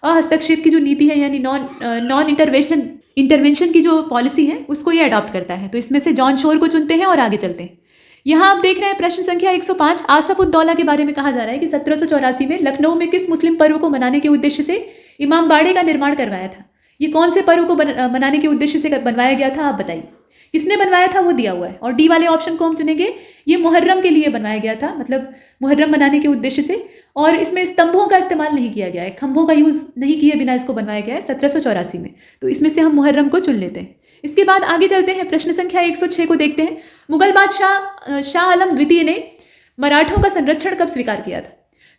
अहस्तक्षेप की जो नीति है, यानी नॉन इंटरवेंशन की जो पॉलिसी है उसको ये अडॉप्ट करता है। तो इसमें से जॉन शोर को चुनते हैं और आगे चलते हैं। यहाँ आप देख रहे हैं प्रश्न संख्या 105, आसफ उद दौला के बारे में कहा जा रहा है कि 1784 में लखनऊ में किस मुस्लिम पर्व को मनाने के उद्देश्य से इमाम बाड़े का निर्माण करवाया था। ये कौन से पर्व को मनाने के उद्देश्य से बनवाया गया था, आप बताइए। किसने बनवाया था वो दिया हुआ है। और डी वाले ऑप्शन को हम चुनेंगे। ये मुहर्रम के लिए बनवाया गया था, मतलब मुहर्रम मनाने के उद्देश्य से। और इसमें स्तंभों का इस्तेमाल नहीं किया गया है, खंभों का यूज़ नहीं किए बिना इसको बनवाया गया है 1784 में। तो इसमें से हम मुहर्रम को चुन लेते हैं। इसके बाद आगे चलते हैं। प्रश्न संख्या 106 को देखते हैं। मुगल बादशाह शाह आलम द्वितीय ने मराठों का संरक्षण कब स्वीकार किया था।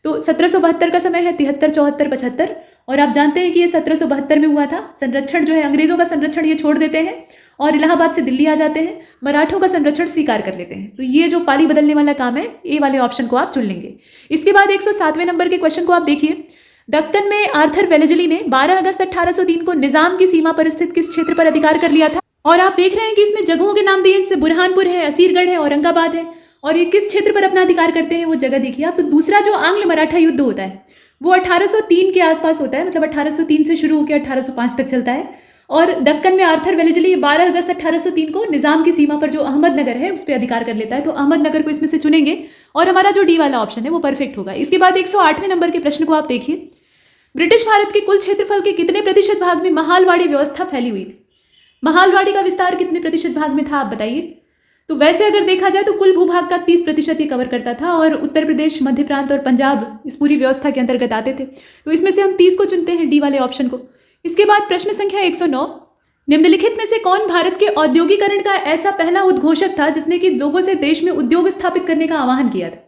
तो 1772 का समय है, 73, 74, 75। और आप जानते हैं कि ये 1772 में हुआ था। संरक्षण जो है, अंग्रेजों का संरक्षण ये छोड़ देते हैं और इलाहाबाद से दिल्ली आ जाते हैं, मराठों का संरक्षण स्वीकार कर लेते हैं। तो ये जो पाली बदलने वाला काम है, ए वाले ऑप्शन को आप चुन लेंगे। इसके बाद 107वें नंबर के क्वेश्चन को आप देखिए। दक्कन में आर्थर वेलेजली ने 12 अगस्त 1803 को निजाम की सीमा पर स्थित किस क्षेत्र पर अधिकार कर लिया था। और आप देख रहे हैं कि इसमें जगहों के नाम दिए, जैसे बुरहानपुर है, असीरगढ़ है, औरंगाबाद है। और ये किस क्षेत्र पर अपना अधिकार करते हैं वो जगह देखिए आप। तो दूसरा जो आंग्ल मराठा युद्ध होता है वो 1803 के आसपास होता है, मतलब 1803 से शुरू होकर 1805 तक चलता है। और दक्कन में आर्थर वेलेजली 12 अगस्त 1803 को निजाम की सीमा पर जो अहमदनगर है उस पर अधिकार कर लेता है। तो अहमदनगर को इसमें से चुनेंगे और हमारा जो डी वाला ऑप्शन है वो परफेक्ट होगा। इसके बाद 108वें नंबर के प्रश्न को आप देखिए। ब्रिटिश भारत के कुल क्षेत्रफल के कितने प्रतिशत भाग में महालवाड़ी व्यवस्था फैली हुई थी। महालवाड़ी का विस्तार कितने प्रतिशत भाग में था, आप बताइए। तो वैसे अगर देखा जाए तो कुल भूभाग का 30% ये कवर करता था और उत्तर प्रदेश, मध्य प्रांत और पंजाब इस पूरी व्यवस्था के अंतर्गत आते थे। तो इसमें से हम 30 को चुनते हैं, डी वाले ऑप्शन को। इसके बाद प्रश्न संख्या 109, निम्नलिखित में से कौन भारत के औद्योगिकरण का ऐसा पहला उद्घोषक था जिसने कि लोगों से देश में उद्योग स्थापित करने का आह्वान किया था।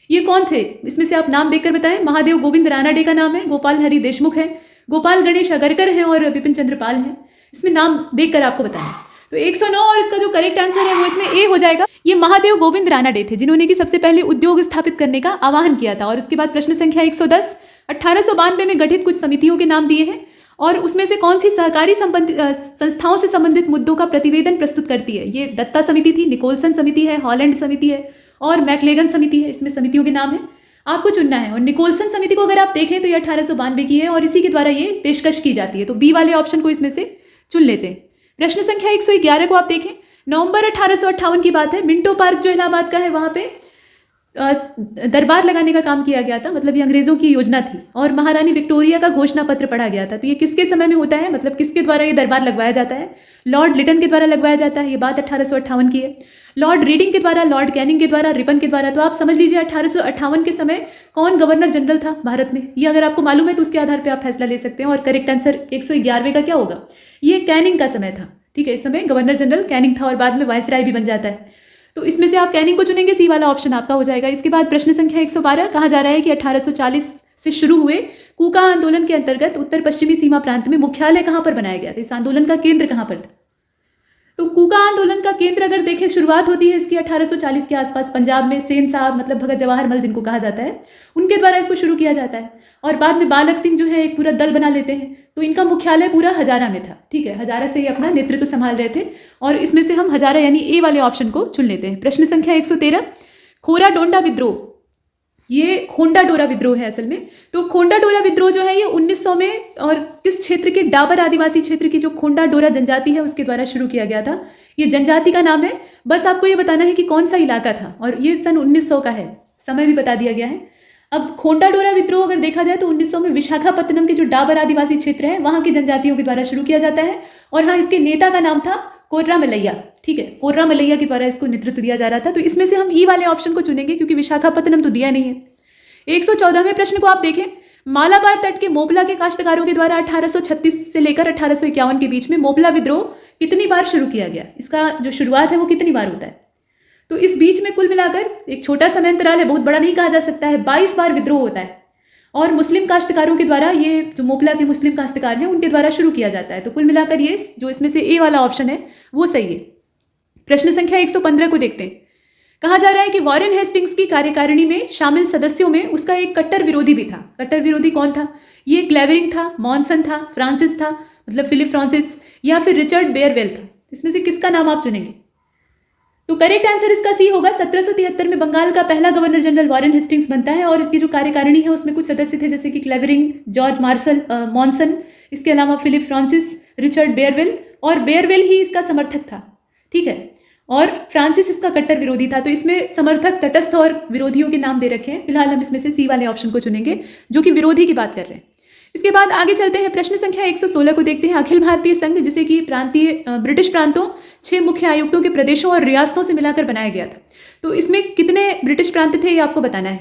ये कौन थे, इसमें से आप नाम देखकर बताएं। महादेव गोविंद रानाडे का नाम है, गोपाल हरि देशमुख है, गोपाल गणेश अगरकर हैं और विपिन चंद्र पाल हैं। इसमें नाम देखकर आपको बताना। तो 109 और इसका जो करेक्ट आंसर है वो इसमें ए हो जाएगा। ये महादेव गोविंद रानाडे थे जिन्होंने कि सबसे पहले उद्योग स्थापित करने का आह्वान किया था। और उसके बाद प्रश्न संख्या 110, 1892 में गठित कुछ समितियों के नाम दिए हैं और उसमें से कौन सी सहकारी संस्थाओं से संबंधित मुद्दों का प्रतिवेदन प्रस्तुत करती है। ये दत्ता समिति थी, निकोलसन समिति है, हॉलैंड समिति है और मैकलेगन समिति है। इसमें समितियों के नाम है, आपको चुनना है। और निकोलसन समिति को अगर आप देखें तो ये 1892 की है और इसी के द्वारा ये पेशकश की जाती है। तो बी वाले ऑप्शन को इसमें से चुन लेते हैं। प्रश्न संख्या 111 को आप देखें। नवंबर 1858 की बात है। मिंटो पार्क जो इलाहाबाद का है वहां पे दरबार लगाने का काम किया गया था, मतलब ये अंग्रेज़ों की योजना थी, और महारानी विक्टोरिया का घोषणा पत्र पढ़ा गया था। तो ये किसके समय में होता है, मतलब किसके द्वारा ये दरबार लगवाया जाता है? लॉर्ड लिटन के द्वारा लगवाया जाता है। ये बात 1858 की है। लॉर्ड रीडिंग के द्वारा, लॉर्ड कैनिंग के द्वारा, रिपन के द्वारा। तो आप समझ लीजिए 1858 के समय कौन गवर्नर जनरल था भारत में, ये अगर आपको मालूम है तो उसके आधार पर आप फैसला ले सकते हैं। और करेक्ट आंसर 111वें का क्या होगा? ये कैनिंग का समय था। ठीक है, इस समय गवर्नर जनरल कैनिंग था और बाद में वायसराय भी बन जाता है। तो इसमें से आप कैनिंग को चुनेंगे, सी वाला ऑप्शन आपका हो जाएगा। इसके बाद प्रश्न संख्या 112, कहा जा रहा है कि 1840 से शुरू हुए कूका आंदोलन के अंतर्गत उत्तर पश्चिमी सीमा प्रांत में मुख्यालय कहाँ पर बनाया गया था? इस आंदोलन का केंद्र कहाँ पर था? तो कूका आंदोलन का केंद्र अगर देखें, शुरुआत होती है इसकी 1840 के आसपास पंजाब में। सेन साहब, मतलब भगत जवाहर मल जिनको कहा जाता है, उनके द्वारा इसको शुरू किया जाता है। और बाद में बालक सिंह जो है एक पूरा दल बना लेते हैं, तो इनका मुख्यालय पूरा हजारा में था। ठीक है, हजारा से ये अपना नेतृत्व संभाल रहे थे। और इसमें से हम हजारा यानी ए वाले ऑप्शन को चुन लेते हैं। प्रश्न संख्या 113, खोरा डोंडा विद्रोह, ये खोंडा डोरा विद्रोह है असल में। तो खोंडा डोरा विद्रोह जो है ये 1900 में, और किस क्षेत्र के? डाबर आदिवासी क्षेत्र की जो खोंडा डोरा जनजाति है उसके द्वारा शुरू किया गया था। ये जनजाति का नाम है। बस आपको ये बताना है कि कौन सा इलाका था, और ये सन 1900 का है, समय भी बता दिया गया है। अब खोंडा डोरा विद्रोह अगर देखा जाए तो 1900 में विशाखापत्तनम के जो डाबर आदिवासी क्षेत्र है वहाँ की जनजातियों के द्वारा शुरू किया जाता है। और हाँ, इसके नेता का नाम था कोर्रा मलैया। ठीक है, कोर्रा मलैया के द्वारा इसको नेतृत्व दिया जा रहा था। तो इसमें से हम ई वाले ऑप्शन को चुनेंगे क्योंकि विशाखापत्तनम तो दिया नहीं है। 114वें प्रश्न को आप देखें, मालाबार तट के मोपला के काश्तकारों के द्वारा 1836 से लेकर 1851 के बीच में मोपला विद्रोह कितनी बार शुरू किया गया? इसका जो शुरुआत है वो कितनी बार होता है? तो इस बीच में कुल मिलाकर एक छोटा समय अंतराल है, बहुत बड़ा नहीं कहा जा सकता है, 22 बार विद्रोह होता है। और मुस्लिम काश्तकारों के द्वारा, ये जो मोपला के मुस्लिम काश्तकार हैं उनके द्वारा शुरू किया जाता है। तो कुल मिलाकर ये जो इसमें से ए वाला ऑप्शन है वो सही है। प्रश्न संख्या 115 को देखते हैं। कहा जा रहा है कि वॉरेन हेस्टिंग्स की कार्यकारिणी में शामिल सदस्यों में उसका एक कट्टर विरोधी भी था। कट्टर विरोधी कौन था? ये क्लेवरिंग था, मॉनसन था, फ्रांसिस था, मतलब फिलिप फ्रांसिस, या फिर रिचर्ड बेयरवेल था। इसमें से किसका नाम आप चुनेंगे? तो करेक्ट आंसर इसका सी होगा। 1773 में बंगाल का पहला गवर्नर जनरल वॉरेन हेस्टिंग्स बनता है, और इसकी जो कार्यकारिणी है उसमें कुछ सदस्य थे जैसे कि क्लेवरिंग, जॉर्ज मार्शल मॉनसन, इसके अलावा फिलिप फ्रांसिस, रिचर्ड बेयरवेल, और बेयरवेल ही इसका समर्थक था। ठीक है, और फ्रांसिस इसका कट्टर विरोधी था। तो इसमें समर्थक, तटस्थ और विरोधियों के नाम दे रखे हैं। फिलहाल हम इसमें से सी वाले ऑप्शन को चुनेंगे जो कि विरोधी की बात कर रहे हैं। इसके बाद आगे चलते हैं, प्रश्न संख्या 116 को देखते हैं। अखिल भारतीय संघ, जिसे कि प्रांतीय ब्रिटिश प्रांतों, 6 मुख्य आयुक्तों के प्रदेशों और रियासतों से मिलाकर बनाया गया था। तो इसमें कितने ब्रिटिश प्रांत थे ये आपको बताना है।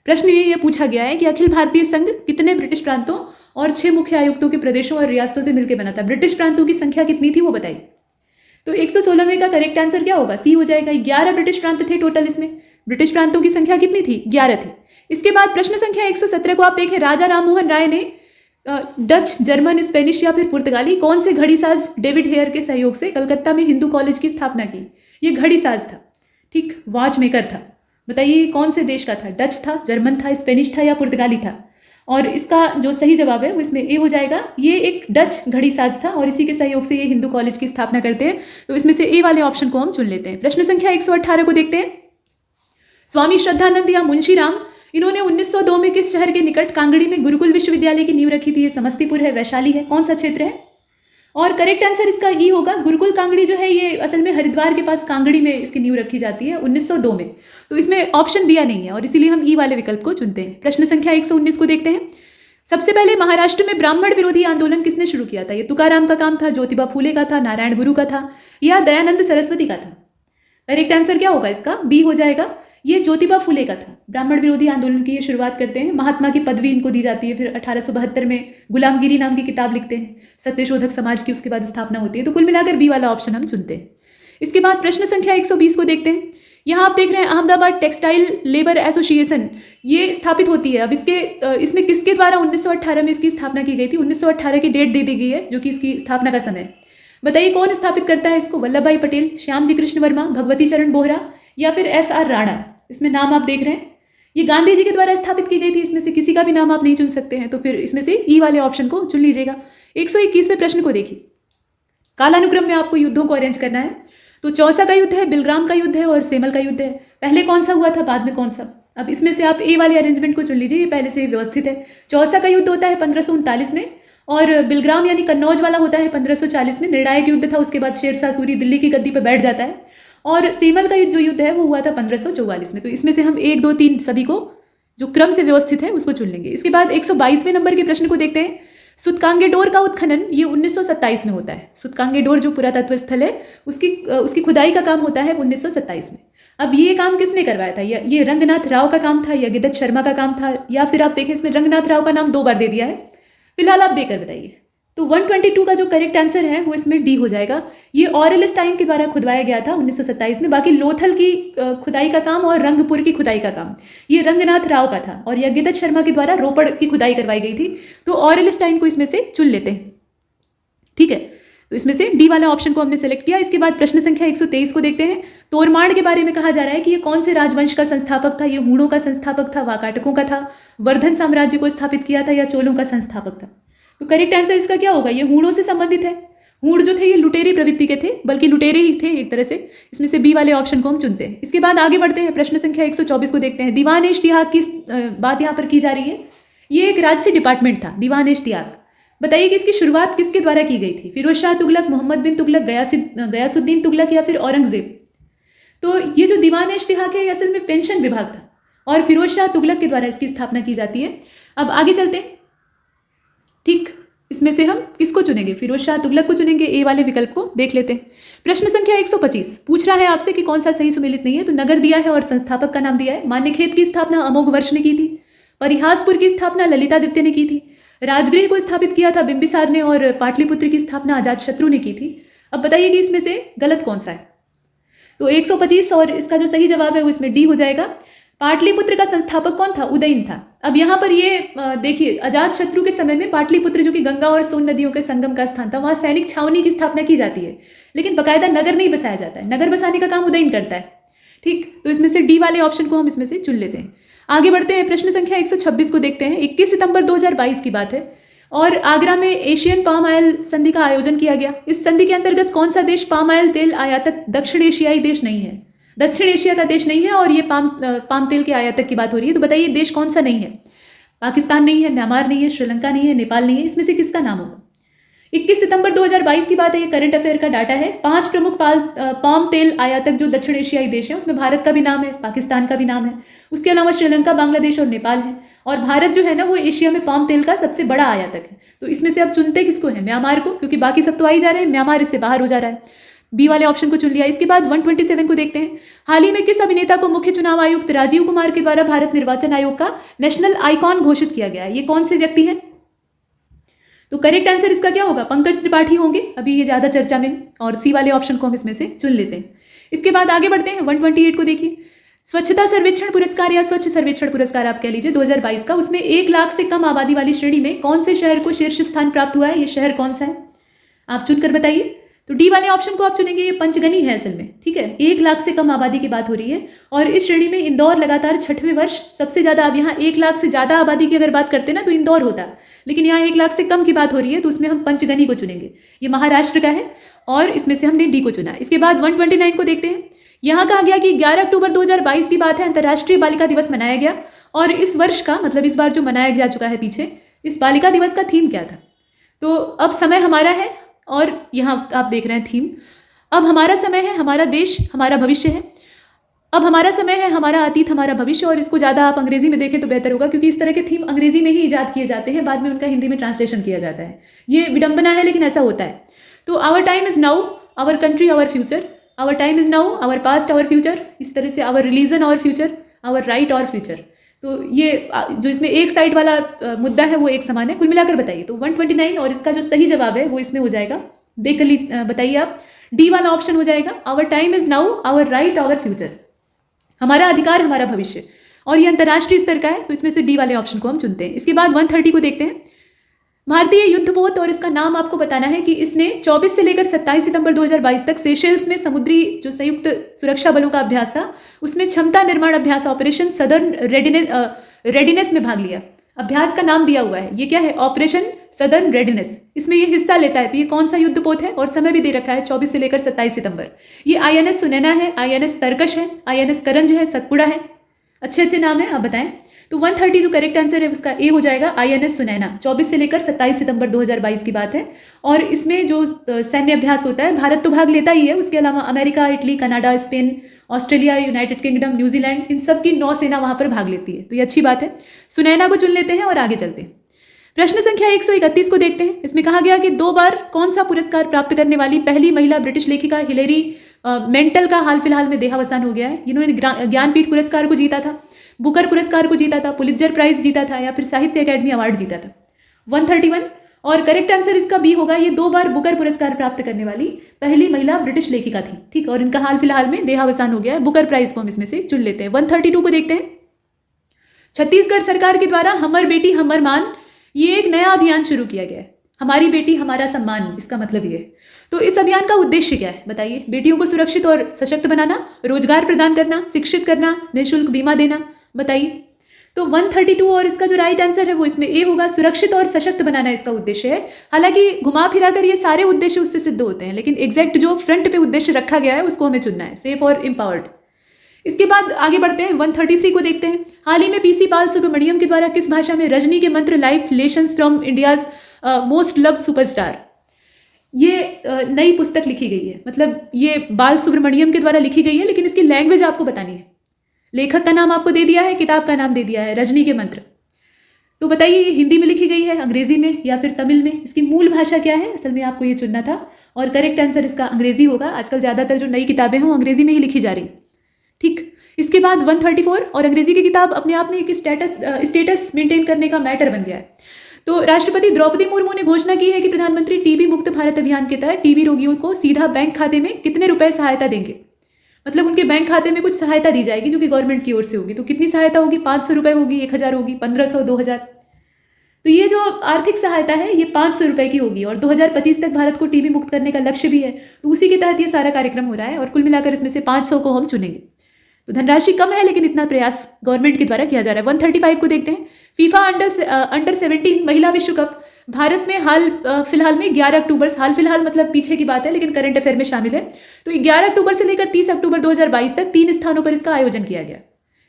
प्रश्न ये पूछा गया है कि अखिल भारतीय संघ कितने ब्रिटिश प्रांतों और 6 मुख्य आयुक्तों के प्रदेशों और रियासतों से मिलकर बना था। ब्रिटिश प्रांतों की संख्या कितनी थी वो बताइए। तो 116वें का करेक्ट आंसर क्या होगा? सी हो जाएगा। 11 ब्रिटिश प्रांत थे टोटल। इसमें ब्रिटिश प्रांतों की संख्या कितनी थी? 11 थी। इसके बाद प्रश्न संख्या 117 को आप देखें। राजा राममोहन राय ने डच, जर्मन, स्पेनिश या फिर पुर्तगाली कौन से घड़ीसाज डेविड हेयर के सहयोग से कलकत्ता में हिंदू कॉलेज की स्थापना की? ये घड़ीसाज था, ठीक, वॉच मेकर था। बताइए कौन से देश का था? डच था, जर्मन था, स्पेनिश था या पुर्तगाली था? और इसका जो सही जवाब है वो इसमें ए हो जाएगा। ये एक डच घड़ीसाज था और इसी के सहयोग से ये हिंदू कॉलेज की स्थापना करते हैं। तो इसमें से ए वाले ऑप्शन को हम चुन लेते हैं। प्रश्न संख्या 118 को देखते हैं। स्वामी श्रद्धानंद या मुंशी राम, इन्होंने 1902 में किस शहर के निकट कांगड़ी में गुरुकुल विश्वविद्यालय की नींव रखी थी? ये समस्तीपुर है, वैशाली है, कौन सा क्षेत्र है? और करेक्ट आंसर इसका ई होगा। गुरुकुल कांगड़ी जो है ये असल में हरिद्वार के पास कांगड़ी में इसकी नींव रखी जाती है 1902 में। तो इसमें ऑप्शन दिया नहीं है और इसीलिए हम ई वाले विकल्प को चुनते हैं। प्रश्न संख्या 119 को देखते हैं। सबसे पहले महाराष्ट्र में ब्राह्मण विरोधी आंदोलन किसने शुरू किया था? ये तुकाराम का काम था, ज्योतिबा फूले का था, नारायण गुरु का था या दयानंद सरस्वती का था? करेक्ट आंसर क्या होगा इसका? बी हो जाएगा। ये ज्योतिबा फूले का था। ब्राह्मण विरोधी आंदोलन की ये शुरुआत करते हैं। महात्मा की पदवी इनको दी जाती है। फिर 1872 में गुलामगिरी नाम की किताब लिखते हैं। सत्यशोधक समाज की उसके बाद स्थापना होती है। तो कुल मिलाकर बी वाला ऑप्शन हम चुनते हैं। इसके बाद प्रश्न संख्या 120 को देखते हैं। यहाँ आप देख रहे हैं अहमदाबाद टेक्सटाइल लेबर एसोसिएशन ये स्थापित होती है। अब इसमें किसके द्वारा 1918 में इसकी स्थापना की गई थी? 1918 की डेट दे दी गई है जो कि इसकी स्थापना का समय। बताइए कौन स्थापित करता है इसको? वल्लभ भाई पटेल, श्यामजी कृष्ण वर्मा, भगवती चरण बोहरा या फिर SR राणा? इसमें नाम आप देख रहे हैं, ये गांधी जी के द्वारा स्थापित की गई थी। इसमें से किसी का भी नाम आप नहीं चुन सकते हैं। तो फिर इसमें से ई वाले ऑप्शन को चुन लीजिएगा। 121वें प्रश्न को देखिए। कालानुक्रम में आपको युद्धों को अरेंज करना है। तो चौसा का युद्ध है, बिलग्राम का युद्ध है और सेमल का युद्ध है। पहले कौन सा हुआ था, बाद में कौन सा? अब इसमें से आप ए वाले अरेंजमेंट को चुन लीजिए, ये पहले से व्यवस्थित है। चौसा का युद्ध होता है 1539 में और बिलग्राम यानी कन्नौज वाला होता है 1540 में। निर्णायक युद्ध था। उसके बाद शेरशाह सूरी दिल्ली की गद्दी पर बैठ जाता है और सेमल का जो युद्ध है वो हुआ था 1544 में। तो इसमें से हम 1, 2, 3 सभी को जो क्रम से व्यवस्थित है उसको चुन लेंगे। इसके बाद 122वें नंबर के प्रश्न को देखते हैं। सुतकांगेडोर का उत्खनन ये 1927 में होता है। सुतकांगेडोर जो पुरातत्व स्थल है उसकी खुदाई का काम होता है 1927 में। अब ये काम किसने करवाया था? ये रंगनाथ राव का काम था या गिद्धत शर्मा का काम था, या फिर आप देखें इसमें रंगनाथ राव का नाम 2 बार दे दिया है। फिलहाल आप देकर बताइए। तो 122 का जो करेक्ट आंसर है वो इसमें डी हो जाएगा। ये ऑरेलस्टाइन के द्वारा खुदवाया गया था 1927 में। बाकी लोथल की खुदाई का काम और रंगपुर की खुदाई का काम ये रंगनाथ राव का था, और यह गिद्धत शर्मा के द्वारा रोपड़ की खुदाई करवाई गई थी। तो ऑरेलस्टाइन को इसमें से चुन लेते हैं, ठीक है। तो इसमें से डी वाला ऑप्शन को हमने सेलेक्ट किया। इसके बाद प्रश्न संख्या 123 को देखते हैं। तोरमाड़ के बारे में कहा जा रहा है कि ये कौन से राजवंश का संस्थापक था? ये हूणों का संस्थापक था, वाकाटकों का था, वर्धन साम्राज्य को स्थापित किया था, या चोलों का संस्थापक था? तो करेक्ट आंसर इसका क्या होगा? ये हूणों से संबंधित है। हूण जो थे ये लुटेरी प्रवृत्ति के थे, बल्कि लुटेरे ही थे एक तरह से। इसमें से बी वाले ऑप्शन को हम चुनते हैं। इसके बाद आगे बढ़ते हैं, प्रश्न संख्या 124 को देखते हैं। दीवान इश्तिहाक की बात यहाँ पर की जा रही है। ये एक राजसी डिपार्टमेंट था, दीवान इश्तिहाक। बताइए कि इसकी शुरुआत किसके द्वारा की गई थी? फिरोज शाह तुगलक, मोहम्मद बिन तुगलक, गयासुद्दीन तुगलक, या फिर औरंगजेब? तो ये जो दीवान इश्तिहाक है ये असल में पेंशन विभाग था, और फिरोज शाह तुगलक के द्वारा इसकी स्थापना की जाती है। अब आगे चलते हैं, ठीक। इसमें से हम किसको चुनेंगे? फिरोज शाह तुगलक को चुनेंगे। ए वाले विकल्प को देख लेते हैं। प्रश्न संख्या 125 पूछ रहा है आपसे कि कौन सा सही सुमेलित नहीं है। तो नगर दिया है और संस्थापक का नाम दिया है। मान्यखेत की स्थापना अमोघ वर्ष ने की थी। परिहासपुर की स्थापना ललितादित्य ने की थी। राजगृह को स्थापित किया था बिंबिसार ने, और पाटलिपुत्र की स्थापना अजातशत्रु ने की थी। अब बताइए कि इसमें से गलत कौन सा है? तो 125 और इसका जो सही जवाब है वो इसमें डी हो जाएगा। पाटलिपुत्र का संस्थापक कौन था? उदयन था। अब यहाँ पर ये देखिए, अजातशत्रु के समय में पाटलिपुत्र जो कि गंगा और सोन नदियों के संगम का स्थान था, वहाँ सैनिक छावनी की स्थापना की जाती है, लेकिन बकायदा नगर नहीं बसाया जाता है। नगर बसाने का काम उदयन करता है, ठीक। तो इसमें से डी वाले ऑप्शन को हम इसमें से चुन लेते हैं। आगे बढ़ते हैं, प्रश्न संख्या 126 को देखते हैं। 21 सितंबर 2022 की बात है, और आगरा में एशियन पाम ऑयल संधि का आयोजन किया गया। इस संधि के अंतर्गत कौन सा देश पाम ऑयल तेल आयातक दक्षिण एशियाई देश नहीं है? दक्षिण एशिया का देश नहीं है, और ये पाम तेल के आयातक की बात हो रही है। तो बताइए देश कौन सा नहीं है? पाकिस्तान नहीं है, म्यांमार नहीं है, श्रीलंका नहीं है, नेपाल नहीं है। इसमें से किसका नाम होगा? 21 सितंबर 2022 की बात है, ये करंट अफेयर का डाटा है। 5 प्रमुख पाम तेल आयातक जो दक्षिण एशियाई देश हैं उसमें भारत का भी नाम है, पाकिस्तान का भी नाम है, उसके अलावा श्रीलंका, बांग्लादेश और नेपाल है। और भारत जो है ना वो एशिया में पाम तेल का सबसे बड़ा आयातक है। तो इसमें से अब चुनते किसको है? म्यांमार को, क्योंकि बाकी सब तो आ ही जा रहे हैं, म्यांमार इससे बाहर हो जा रहा है। बी वाले ऑप्शन को चुन लिया। इसके बाद 127 को देखते हैं। हाल ही में किस अभिनेता को मुख्य चुनाव आयुक्त राजीव कुमार के द्वारा भारत निर्वाचन आयोग का नेशनल आइकॉन घोषित किया गया है? ये कौन से व्यक्ति हैं? तो करेक्ट आंसर इसका क्या होगा? पंकज त्रिपाठी होंगे, अभी ये ज्यादा चर्चा में, और सी वाले ऑप्शन को हम इसमें से चुन लेते हैं। इसके बाद आगे बढ़ते हैं, 128 को देखिए। स्वच्छता सर्वेक्षण पुरस्कार या स्वच्छ सर्वेक्षण पुरस्कार आप कह लीजिए 2022 का, उसमें 1 लाख से कम आबादी वाली श्रेणी में कौन से शहर को शीर्ष स्थान प्राप्त हुआ है? ये शहर कौन सा है? आप चुनकर बताइए। तो डी वाले ऑप्शन को आप चुनेंगे। ये पंचगनी है असल में, ठीक है। 1 लाख से कम आबादी की बात हो रही है, और इस श्रेणी में इंदौर लगातार 6वें वर्ष सबसे ज्यादा। अब यहाँ 1 लाख से ज्यादा आबादी की अगर बात करते ना तो इंदौर होता, लेकिन यहाँ 1 लाख से कम की बात हो रही है, तो उसमें हम पंचगनी को चुनेंगे। ये महाराष्ट्र का है, और इसमें से हमने डी को चुना। इसके बाद 129 को देखते हैं। यहाँ कहा गया कि 11 अक्टूबर 2022 की बात है, अंतर्राष्ट्रीय बालिका दिवस मनाया गया। और इस वर्ष का मतलब इस बार जो मनाया जा चुका है पीछे, इस बालिका दिवस का थीम क्या था? तो अब समय हमारा है, और यहाँ आप देख रहे हैं थीम। अब हमारा समय है, हमारा देश, हमारा भविष्य है। अब हमारा समय है, हमारा अतीत, हमारा भविष्य। और इसको ज़्यादा आप अंग्रेजी में देखें तो बेहतर होगा, क्योंकि इस तरह के थीम अंग्रेजी में ही इजाद किए जाते हैं, बाद में उनका हिंदी में ट्रांसलेशन किया जाता है। ये विडंबना है, लेकिन ऐसा होता है। तो our time is now, our country our future, our time is now, our past our future, इस तरह से our religion our future, our right our future. तो ये जो इसमें एक साइड वाला मुद्दा है वो एक समान है। कुल मिलाकर बताइए। तो 129 और इसका जो सही जवाब है वो इसमें हो जाएगा, देख कर बताइए आप। डी वाला ऑप्शन हो जाएगा, our time is now, our right our future, हमारा अधिकार हमारा भविष्य। और ये अंतर्राष्ट्रीय स्तर का है, तो इसमें से डी वाले ऑप्शन को हम चुनते हैं। इसके बाद 130 को देखते हैं। भारतीय युद्धपोत, और इसका नाम आपको बताना है कि इसने 24 से लेकर 27 सितंबर 2022 तक सेशेल्स में समुद्री जो संयुक्त सुरक्षा बलों का अभ्यास था उसमें क्षमता निर्माण अभ्यास ऑपरेशन सदर्न रेडिनेस में भाग लिया। अभ्यास का नाम दिया हुआ है, ये क्या है? Operation southern readiness. इसमें ये हिस्सा लेता है। तो ये कौन सा युद्धपोत है? और समय भी दे रखा है 24 से लेकर 27 सितंबर। ये INS सुनैना है, INS तरकश है, INS करंज है, सतपुड़ा है। अच्छे अच्छे नाम है, आप बताएं। तो 130 जो करेक्ट आंसर है उसका ए हो जाएगा, INS सुनैना। 24 से लेकर 27 सितंबर 2022 की बात है। और इसमें जो सैन्य अभ्यास होता है, भारत तो भाग लेता ही है, उसके अलावा America, Italy, Canada, Spain, Australia, United Kingdom, New Zealand, इन सब की नौसेना वहाँ पर भाग लेती है। तो ये अच्छी बात है, सुनैना को चुन लेते हैं और आगे चलते हैं। प्रश्न संख्या 131 को देखते हैं। इसमें कहा गया कि 2 बार कौन सा पुरस्कार प्राप्त करने वाली पहली महिला ब्रिटिश लेखिका हिलेरी मेंटल का हाल फिलहाल में देहावसान हो गया है। इन्होंने ज्ञानपीठ पुरस्कार को जीता था, बुकर पुरस्कार को जीता था, पुलित्जर प्राइज जीता था या फिर साहित्य अकादमी अवार्ड जीता था। 131 और करेक्ट आंसर इसका बी होगा। ये 2 बार बुकर पुरस्कार प्राप्त करने वाली पहली महिला ब्रिटिश लेखिका थी, ठीक। और इनका हाल फिलहाल में देहावसान हो गया है। बुकर प्राइज को हम इसमें से चुन लेते हैं। 132 को देखते हैं। छत्तीसगढ़ सरकार के द्वारा हमर बेटी हमर मान, ये एक नया अभियान शुरू किया गया है। हमारी बेटी हमारा सम्मान, इसका मतलब ये है। तो इस अभियान का उद्देश्य क्या है बताइए? बेटियों को सुरक्षित और सशक्त बनाना, रोजगार प्रदान करना, शिक्षित करना, निःशुल्क बीमा देना, बताइए। तो 132 और इसका जो राइट आंसर है वो इसमें ए होगा, सुरक्षित और सशक्त बनाना इसका उद्देश्य है। हालांकि घुमा फिरा कर ये सारे उद्देश्य उससे सिद्ध होते हैं, लेकिन एग्जैक्ट जो फ्रंट पे उद्देश्य रखा गया है उसको हमें चुनना है, सेफ और एम्पावर्ड। इसके बाद आगे बढ़ते हैं। 133 को देखते हैं। हाल ही में PC बाल सुब्रमण्यम के द्वारा किस भाषा में रजनी के मंत्र life lessons from India's most loved superstar, ये नई पुस्तक लिखी गई है। मतलब ये बाल सुब्रमण्यम के द्वारा लिखी गई है, लेकिन इसकी लैंग्वेज आपको बतानी है। लेखक का नाम आपको दे दिया है, किताब का नाम दे दिया है, रजनी के मंत्र। तो बताइए ये हिंदी में लिखी गई है, अंग्रेजी में या फिर तमिल में? इसकी मूल भाषा क्या है? असल में आपको ये चुनना था और करेक्ट आंसर इसका अंग्रेजी होगा। आजकल ज़्यादातर जो नई किताबें हैं वो अंग्रेजी में ही लिखी जा रही, ठीक। इसके बाद 134 और अंग्रेजी की किताब अपने आप में एक स्टेटस मेंटेन करने का मैटर बन गया है। तो राष्ट्रपति द्रौपदी मुर्मू ने घोषणा की है कि प्रधानमंत्री टीबी मुक्त भारत अभियान के तहत टीबी रोगियों को सीधा बैंक खाते में कितने रुपए सहायता देंगे। मतलब उनके बैंक खाते में कुछ सहायता दी जाएगी जो कि गवर्नमेंट की ओर से होगी। तो कितनी सहायता होगी? 500 रुपये होगी, 1000 होगी, 1500, 2000। तो ये जो आर्थिक सहायता है ये 500 रुपये की होगी और 2025 तक भारत को टीबी मुक्त करने का लक्ष्य भी है। तो उसी के तहत ये सारा कार्यक्रम हो रहा है और कुल मिलाकर इसमें से 500 को हम चुनेंगे। तो धनराशि कम है लेकिन इतना प्रयास गवर्नमेंट के द्वारा किया जा रहा है। 135 को देखते हैं। फीफा अंडर 17 महिला विश्व कप भारत में हाल फिलहाल में 11 अक्टूबर, हाल फिलहाल मतलब पीछे की बात है लेकिन करंट अफेयर में शामिल है। तो 11 अक्टूबर से लेकर 30 अक्टूबर 2022 तक 3 स्थानों पर इसका आयोजन किया गया।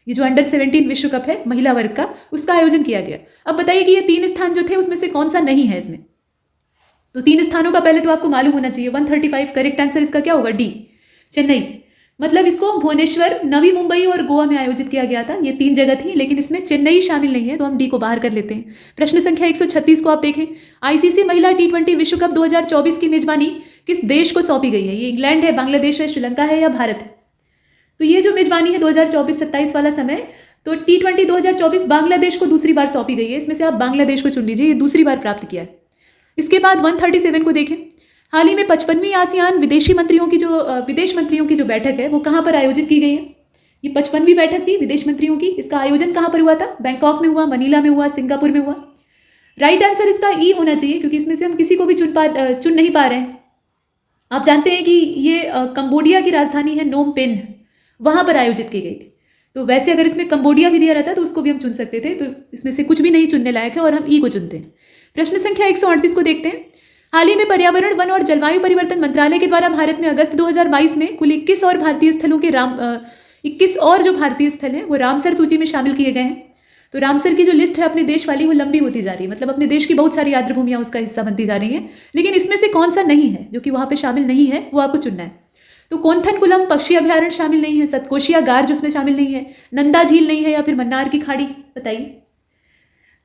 ये जो अंडर 17 विश्व कप है महिला वर्ग का, उसका आयोजन किया गया। अब बताइए कि ये 3 स्थान जो थे उसमें से कौन सा नहीं है इसमें? तो 3 स्थानों का पहले तो आपको मालूम होना चाहिए। 135 करेक्ट आंसर इसका क्या होगा? डी, चेन्नई। मतलब इसको भुवनेश्वर, नवी मुंबई और गोवा में आयोजित किया गया था। ये 3 जगह थी लेकिन इसमें चेन्नई शामिल नहीं है, तो हम डी को बाहर कर लेते हैं। प्रश्न संख्या 136 को आप देखें। ICC महिला T20 विश्व कप 2024 की मेजबानी किस देश को सौंपी गई है? ये इंग्लैंड है, बांग्लादेश है, श्रीलंका है या भारत है? तो ये जो मेजबानी है 2024-27 वाला समय, तो T20 2024 बांग्लादेश को दूसरी बार सौंपी गई है। इसमें से आप बांग्लादेश को चुन लीजिए, ये दूसरी बार प्राप्त किया है। इसके बाद 137 को देखें। हाल ही में 55वीं आसियान विदेश मंत्रियों की जो बैठक है वो कहाँ पर आयोजित की गई है? ये 55वीं बैठक थी विदेश मंत्रियों की। इसका आयोजन कहाँ पर हुआ था? बैंकॉक में हुआ, मनीला में हुआ, सिंगापुर में हुआ। राइट आंसर इसका ई होना चाहिए क्योंकि इसमें से हम किसी को भी चुन नहीं पा रहे हैं। आप जानते हैं कि ये कंबोडिया की राजधानी है नोम पेन, वहाँ पर आयोजित की गई थी। तो वैसे अगर इसमें कंबोडिया भी दिया रहता तो उसको भी हम चुन सकते थे। तो इसमें से कुछ भी नहीं चुनने लायक है और हम ई को चुनते हैं। प्रश्न संख्या 138 को देखते हैं। हाल ही में पर्यावरण, वन और जलवायु परिवर्तन मंत्रालय के द्वारा भारत में अगस्त 2022 में कुल 21 और भारतीय स्थलों के 21 और जो भारतीय स्थल हैं वो रामसर सूची में शामिल किए गए हैं। तो रामसर की जो लिस्ट है अपने देश वाली वो लंबी होती जा रही है, मतलब अपने देश की बहुत सारी आर्द्रभूमियां उसका हिस्सा बनती जा रही हैं। लेकिन इसमें से कौन सा नहीं है जो कि वहाँ पे शामिल नहीं है वो आपको चुनना है। तो कोंथनकुलम पक्षी अभ्यारण्य शामिल नहीं है, सतकोशिया गार जो उसमें शामिल नहीं है, नंदा झील नहीं है या फिर मन्नार की खाड़ी, बताइए।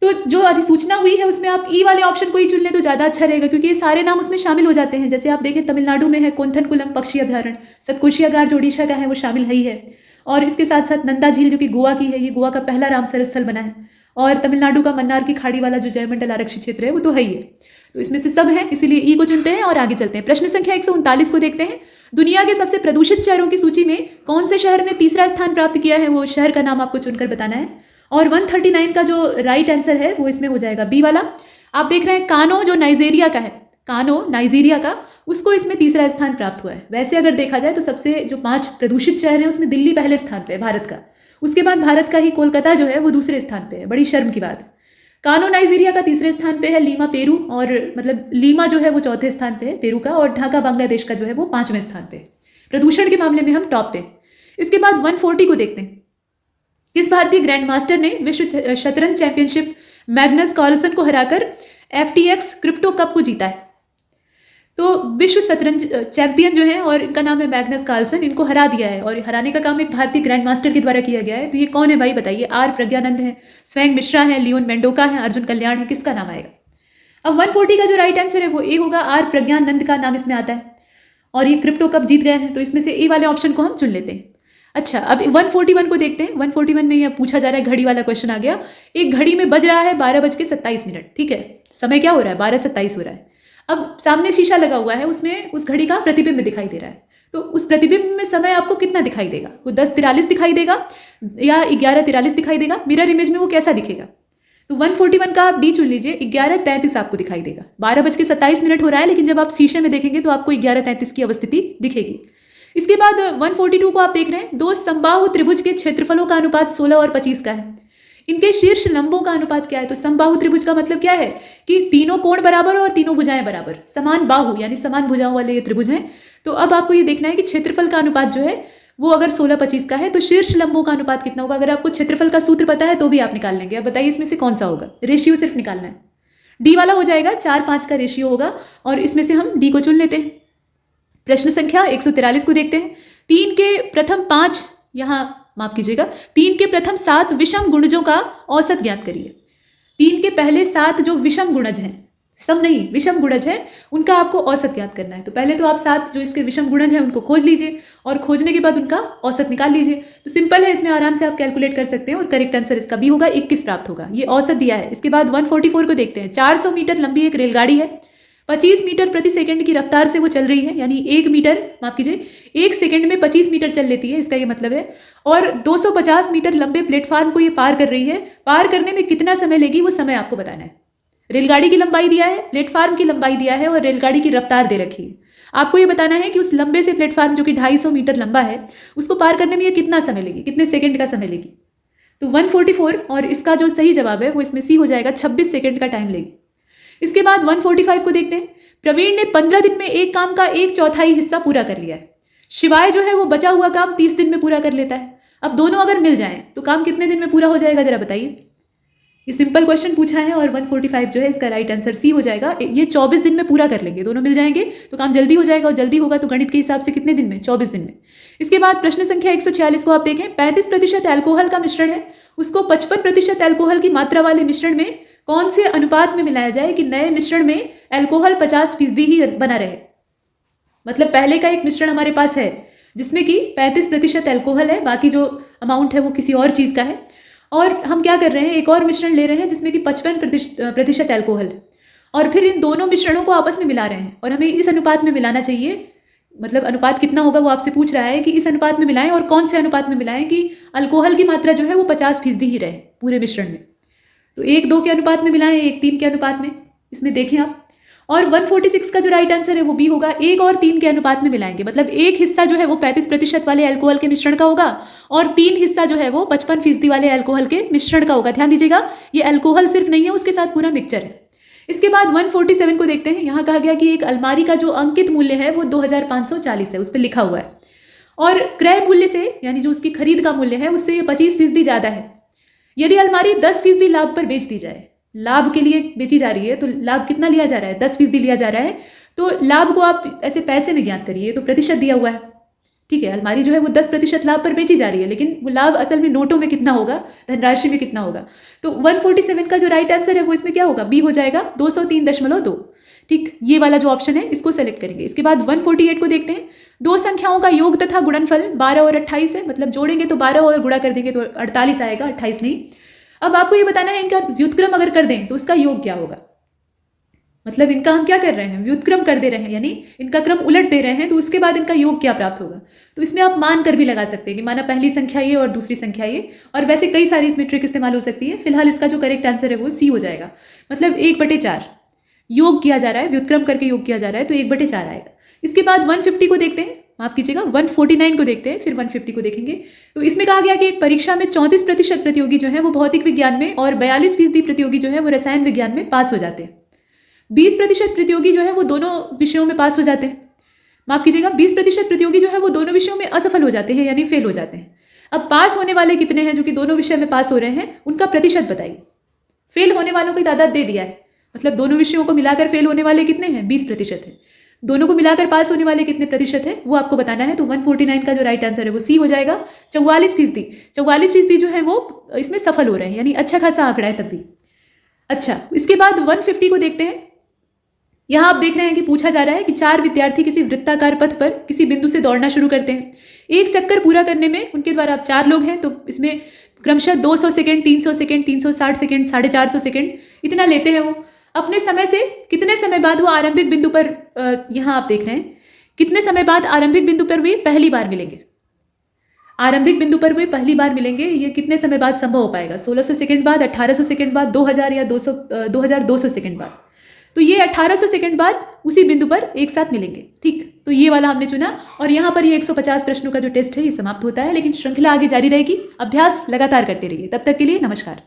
तो जो अधिसूचना हुई है उसमें आप ई वाले ऑप्शन को ही चुन लें तो ज़्यादा अच्छा रहेगा क्योंकि ये सारे नाम उसमें शामिल हो जाते हैं। जैसे आप देखें तमिलनाडु में है कोंथनकुलम पक्षी अभ्यारण्य, सतकोशिया गार जो उड़ीसा का है वो शामिल ही है और इसके साथ साथ नंदा झील जो कि गोवा की है, ये गोवा का पहला रामसर स्थल बना है और तमिलनाडु का मन्नार की खाड़ी वाला जो जयमंडल आरक्षित क्षेत्र है वो तो है ही है। तो इसमें से सब है, इसीलिए ई को चुनते हैं और आगे चलते हैं। प्रश्न संख्या 139 को देखते हैं। दुनिया के सबसे प्रदूषित शहरों की सूची में कौन से शहर ने तीसरा स्थान प्राप्त किया है? वो शहर का नाम आपको चुनकर बताना है। और 139 का जो राइट आंसर है वो इसमें हो जाएगा बी वाला। आप देख रहे हैं कानो जो नाइजीरिया का है, कानो नाइजीरिया का, उसको इसमें तीसरा स्थान प्राप्त हुआ है। वैसे अगर देखा जाए तो सबसे जो 5 प्रदूषित शहर हैं उसमें दिल्ली पहले स्थान पे है भारत का, उसके बाद भारत का ही कोलकाता जो है वो दूसरे स्थान पे है। बड़ी शर्म की बात है। कानो नाइजीरिया का तीसरे स्थान पे है, लीमा पेरू और मतलब लीमा जो है वो चौथे स्थान पे है पेरू का, और ढाका बांग्लादेश का जो है वो 5वें स्थान पे है। प्रदूषण के मामले में हम टॉप पे। इसके बाद 140 को देखते हैं। किस भारतीय ग्रैंड मास्टर ने विश्व शतरंज चैंपियनशिप मैग्नस कार्लसन को हराकर FTX क्रिप्टो कप को जीता है? तो विश्व शतरंज चैंपियन जो है और इनका नाम है मैग्नस कार्लसन, इनको हरा दिया है और हराने का काम एक भारतीय ग्रैंड मास्टर के द्वारा किया गया है। तो ये कौन है भाई बताइए? आर प्रज्ञानंद है, स्वयं मिश्रा है, लियोन मेंडोका है, अर्जुन कल्याण है, किसका नाम आएगा? अब 140 का जो राइट आंसर है वो ए होगा, आर प्रज्ञानंद का नाम इसमें आता है और ये क्रिप्टो कप जीत गए हैं। तो इसमें से ए वाले ऑप्शन को हम चुन लेते हैं। अच्छा, अब 141 को देखते हैं। 141 में ये पूछा जा रहा है, घड़ी वाला क्वेश्चन आ गया। एक घड़ी में बज रहा है 12:27, ठीक है। समय क्या हो रहा है? 12:27 हो रहा है। अब सामने शीशा लगा हुआ है, उसमें उस घड़ी का प्रतिबिंब दिखाई दे रहा है। तो उस प्रतिबिंब में समय आपको कितना दिखाई देगा? वो 10:43 दिखाई देगा या 11:43 दिखाई देगा? मिरर इमेज में वो कैसा दिखेगा? तो 141 का आप डी चुन लीजिए, 11:33 आपको दिखाई देगा। 12:27 हो रहा है, लेकिन जब आप शीशे में देखेंगे तो आपको 11:33 की अवस्थिति दिखेगी। इसके बाद 142 को आप देख रहे हैं, दो समबाहु त्रिभुज के क्षेत्रफलों का अनुपात 16 और 25 का है। इनके शीर्ष लंबों का अनुपात क्या है? तो समबाहु त्रिभुज का मतलब क्या है कि तीनों कोण बराबर और तीनों भुजाएं बराबर, समान बाहु यानी समान भुजाओं वाले ये त्रिभुज हैं। तो अब आपको ये देखना है कि क्षेत्रफल का अनुपात जो है वो अगर 16-25 का है तो शीर्ष लंबों का अनुपात कितना होगा? अगर आपको क्षेत्रफल का सूत्र पता है तो भी आप निकाल लेंगे। अब बताइए इसमें से कौन सा होगा? रेशियो सिर्फ निकालना है। डी वाला हो जाएगा, 4-5 का रेशियो होगा और इसमें से हम डी को चुन लेते हैं। प्रश्न संख्या 143 को देखते हैं। 3 के प्रथम 5 माफ कीजिएगा, 3 के प्रथम 7 विषम गुणजों का औसत ज्ञात करिए। 3 के पहले 7 जो विषम गुणज हैं, सम नहीं विषम गुणज है, उनका आपको औसत ज्ञात करना है। तो पहले तो आप 7 जो इसके विषम गुणज हैं उनको खोज लीजिए और खोजने के बाद उनका औसत निकाल लीजिए। तो सिंपल है, इसमें आराम से आप कैलकुलेट कर सकते हैं और करेक्ट आंसर इसका भी होगा, 21 प्राप्त होगा। ये औसत दिया है। इसके बाद 144 को देखते हैं। 400 मीटर लंबी एक रेलगाड़ी है, 25 मीटर प्रति सेकंड की रफ्तार से वो चल रही है, यानी 1 सेकंड में 25 मीटर चल लेती है, इसका ये मतलब है। और 250 मीटर लंबे प्लेटफॉर्म को ये पार कर रही है। पार करने में कितना समय लेगी वो समय आपको बताना है। रेलगाड़ी की लंबाई दिया है, प्लेटफॉर्म की लंबाई दिया है और रेलगाड़ी की रफ्तार दे रखी है। आपको ये बताना है कि उस लंबे से प्लेटफॉर्म जो कि 250 मीटर लंबा है उसको पार करने में ये कितना समय लेगी, कितने सेकंड का समय लेगी। तो 144 और इसका जो सही जवाब है वो इसमें सी हो जाएगा, 26 सेकंड का टाइम लेगी। इसके बाद 145 को देखते हैं। प्रवीण ने 15 दिन में एक काम का 1/4 हिस्सा पूरा कर लिया है। शिवाय जो है वो बचा हुआ काम 30 दिन में पूरा कर लेता है। अब दोनों अगर मिल जाएं तो काम कितने दिन में पूरा हो जाएगा, जरा बताइए। ये सिंपल क्वेश्चन पूछा है और 145 जो है इसका राइट आंसर सी हो जाएगा। ये 24 दिन में पूरा कर लेंगे, दोनों मिल जाएंगे तो काम जल्दी हो जाएगा और जल्दी होगा तो गणित के हिसाब से कितने दिन में? 24 दिन में। इसके बाद प्रश्न संख्या 146 को आप देखें। 35% एल्कोहल का मिश्रण है, उसको 55% एल्कोहल की मात्रा वाले मिश्रण में कौन से अनुपात में मिलाया जाए कि नए मिश्रण में एल्कोहल 50% ही बना रहे। मतलब पहले का एक मिश्रण हमारे पास है जिसमें कि 35% एल्कोहल है, बाकी जो अमाउंट है वो किसी और चीज़ का है। और हम क्या कर रहे हैं, एक और मिश्रण ले रहे हैं जिसमें कि 55% एल्कोहल है और फिर इन दोनों मिश्रणों को आपस में मिला रहे हैं और हमें इस अनुपात में मिलाना चाहिए। मतलब अनुपात कितना होगा वो आपसे पूछ रहा है कि इस अनुपात में मिलाएं और कौन से अनुपात में मिलाएं कि अल्कोहल की मात्रा जो है वो 50% ही रहे पूरे मिश्रण में। तो 1-2 के अनुपात में मिलाएं, 1-3 के अनुपात में, इसमें देखें आप। और 146 का जो राइट आंसर है वो बी होगा, 1 और 3 के अनुपात में मिलाएंगे। मतलब एक हिस्सा जो है वो 35% वाले अल्कोहल के मिश्रण का होगा और 3 हिस्सा जो है वो 55% वाले अल्कोहल के मिश्रण का होगा। ध्यान दीजिएगा, ये अल्कोहल सिर्फ नहीं है, उसके साथ पूरा मिक्सचर है। इसके बाद 147 को देखते हैं। यहाँ कहा गया कि एक अलमारी का जो अंकित मूल्य है वो 2540 है, उस पर लिखा हुआ है और क्रय मूल्य से यानी जो उसकी खरीद का मूल्य है उससे ये 25% ज़्यादा है। यदि अलमारी 10% लाभ पर बेच दी जाए, लाभ के लिए बेची जा रही है तो लाभ कितना लिया जा रहा है? 10% लिया जा रहा है। तो लाभ को आप ऐसे पैसे में ज्ञात करिए, तो प्रतिशत दिया हुआ है, ठीक है। अलमारी जो है वो 10% लाभ पर बेची जा रही है, लेकिन वो लाभ असल में नोटों में कितना होगा, धनराशि में कितना होगा। तो 147 का जो राइट आंसर है वो इसमें क्या होगा, बी हो जाएगा, 203.2। ठीक, ये वाला जो ऑप्शन है इसको सेलेक्ट करेंगे। इसके बाद 148 को देखते हैं। दो संख्याओं का योग तथा गुणनफल 12 और 28 है। मतलब जोड़ेंगे तो 12 और गुणा कर देंगे तो 48 आएगा, 28 नहीं। अब आपको ये बताना है इनका व्युत्क्रम अगर कर दें तो उसका योग क्या होगा। मतलब इनका हम क्या कर रहे हैं, व्युत्क्रम कर दे रहे हैं, यानी इनका क्रम उलट दे रहे हैं, तो उसके बाद इनका योग क्या प्राप्त होगा। तो इसमें आप मान कर भी लगा सकते हैं कि माना पहली संख्या ये और दूसरी संख्या ये, और वैसे कई सारी इसमें ट्रिक इस्तेमाल हो सकती है। फिलहाल इसका जो करेक्ट आंसर है वो सी हो जाएगा। मतलब 1/4 योग किया जा रहा है, व्युत्क्रम करके योग किया जा रहा है, तो 1/4 आएगा। इसके बाद 150 को देखते हैं, माफ कीजिएगा 149 को देखते हैं, फिर 150 को देखेंगे। तो इसमें कहा गया कि एक परीक्षा में 34% प्रतियोगी जो है वो भौतिक विज्ञान में और 42% प्रतियोगी जो है वो रसायन विज्ञान में पास हो जाते हैं। 20% प्रतियोगी जो है वो दोनों विषयों में पास हो जाते हैं। माफ कीजिएगा 20% प्रतियोगी जो है वो दोनों विषयों में असफल हो जाते हैं, यानी फेल हो जाते हैं। अब पास होने वाले कितने हैं जो कि दोनों विषय में पास हो रहे हैं, उनका प्रतिशत बताइए। फेल होने वालों की तादाद दे दिया है, मतलब दोनों विषयों को मिलाकर फेल होने वाले कितने हैं, 20% है। दोनों को मिलाकर पास होने वाले कितने प्रतिशत है वो आपको बताना है। तो 149 का जो राइट आंसर है वो सी हो जाएगा। 44%, 44% जो है वो इसमें सफल हो रहे हैं, यानी अच्छा खासा आंकड़ा है तब भी। अच्छा, इसके बाद 150 को देखते हैं। यहाँ आप देख रहे हैं कि पूछा जा रहा है कि 4 विद्यार्थी किसी वृत्ताकार पथ पर किसी बिंदु से दौड़ना शुरू करते हैं। एक चक्कर पूरा करने में उनके द्वारा अब 4 लोग हैं, तो इसमें क्रमशः 200 सेकेंड, 300 सेकेंड, 360 सेकेंड, 450 सेकेंड इतना लेते हैं वो। अपने समय से कितने समय बाद वो आरंभिक बिंदु पर, यहाँ आप देख रहे हैं कितने समय बाद आरंभिक बिंदु पर वे पहली बार मिलेंगे। आरंभिक बिंदु पर वे पहली बार मिलेंगे, ये कितने समय बाद संभव हो पाएगा? 1600 सेकेंड बाद, 1800 सेकेंड बाद, 2000 या 2200 सेकेंड बाद। तो ये 1800 सेकेंड बाद उसी बिंदु पर एक साथ मिलेंगे। ठीक, तो ये वाला हमने चुना और यहाँ पर ये 150 प्रश्नों का जो टेस्ट है ये समाप्त होता है, लेकिन श्रृंखला आगे जारी रहेगी। अभ्यास लगातार करते रहिए। तब तक के लिए नमस्कार।